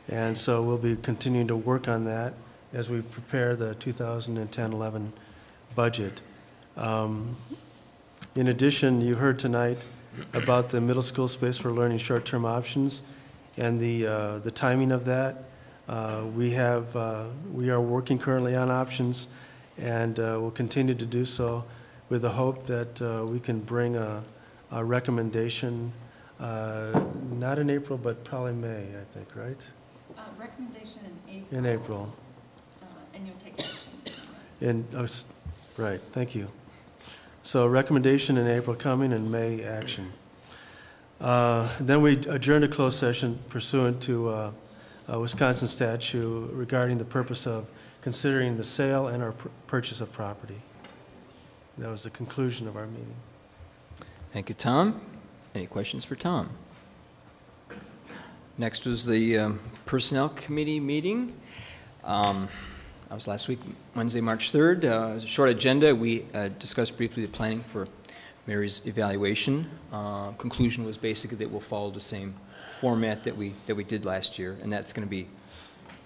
And so we'll be continuing to work on that as we prepare the 2010-11 budget. In addition, you heard tonight about the middle school space for learning short-term options and the timing of that. We are working currently on options, and we'll continue to do so with the hope that we can bring a recommendation, not in April, but probably May, I think, right? Recommendation in April. In April. And you'll take action. Right, thank you. So recommendation in April coming and May action. Then we adjourned to closed session pursuant to a Wisconsin statute regarding the purpose of considering the sale and or purchase of property. That was the conclusion of our meeting. Thank you, Tom. Any questions for Tom? Next was the Personnel Committee meeting. That was last week, Wednesday, March 3rd. It was a short agenda. We discussed briefly the planning for Mary's evaluation. Conclusion was basically that we'll follow the same format that we did last year, and that's going to be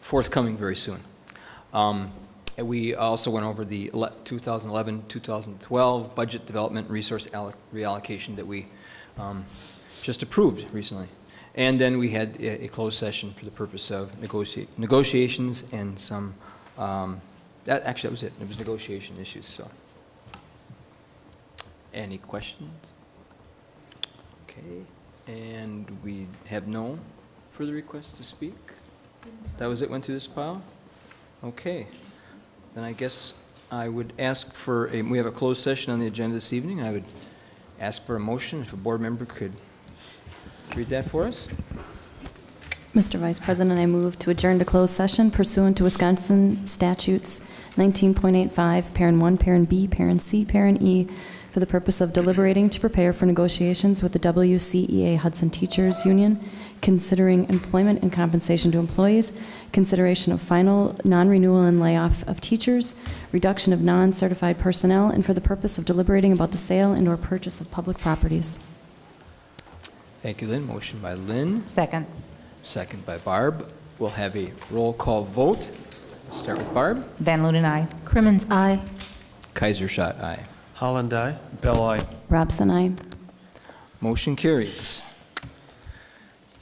forthcoming very soon. And we also went over the 2011-2012 budget development resource reallocation that we just approved recently. And then we had a closed session for the purpose of negotiations and some, that was it. It was negotiation issues. So, any questions? Okay, and we have no further requests to speak. That was it. Went through this pile. Okay. Then I guess I would ask for we have a closed session on the agenda this evening. I would ask for a motion if a board member could read that for us. Mr. Vice President, I move to adjourn to closed session pursuant to Wisconsin Statutes 19.85, Parent 1, Parent B, Parent C, Parent E, for the purpose of deliberating to prepare for negotiations with the WCEA Hudson Teachers Union, considering employment and compensation to employees, consideration of final non-renewal and layoff of teachers, reduction of non-certified personnel, and for the purpose of deliberating about the sale and or purchase of public properties. Thank you, Lynn. Motion by Lynn. Second. Second by Barb. We'll have a roll call vote. Start with Barb. Van Loenen, aye. Crimmins, aye. Kaiserschott, aye. Holland, aye. Bell, aye. Robson, aye. Motion carries.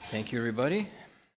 Thank you, everybody.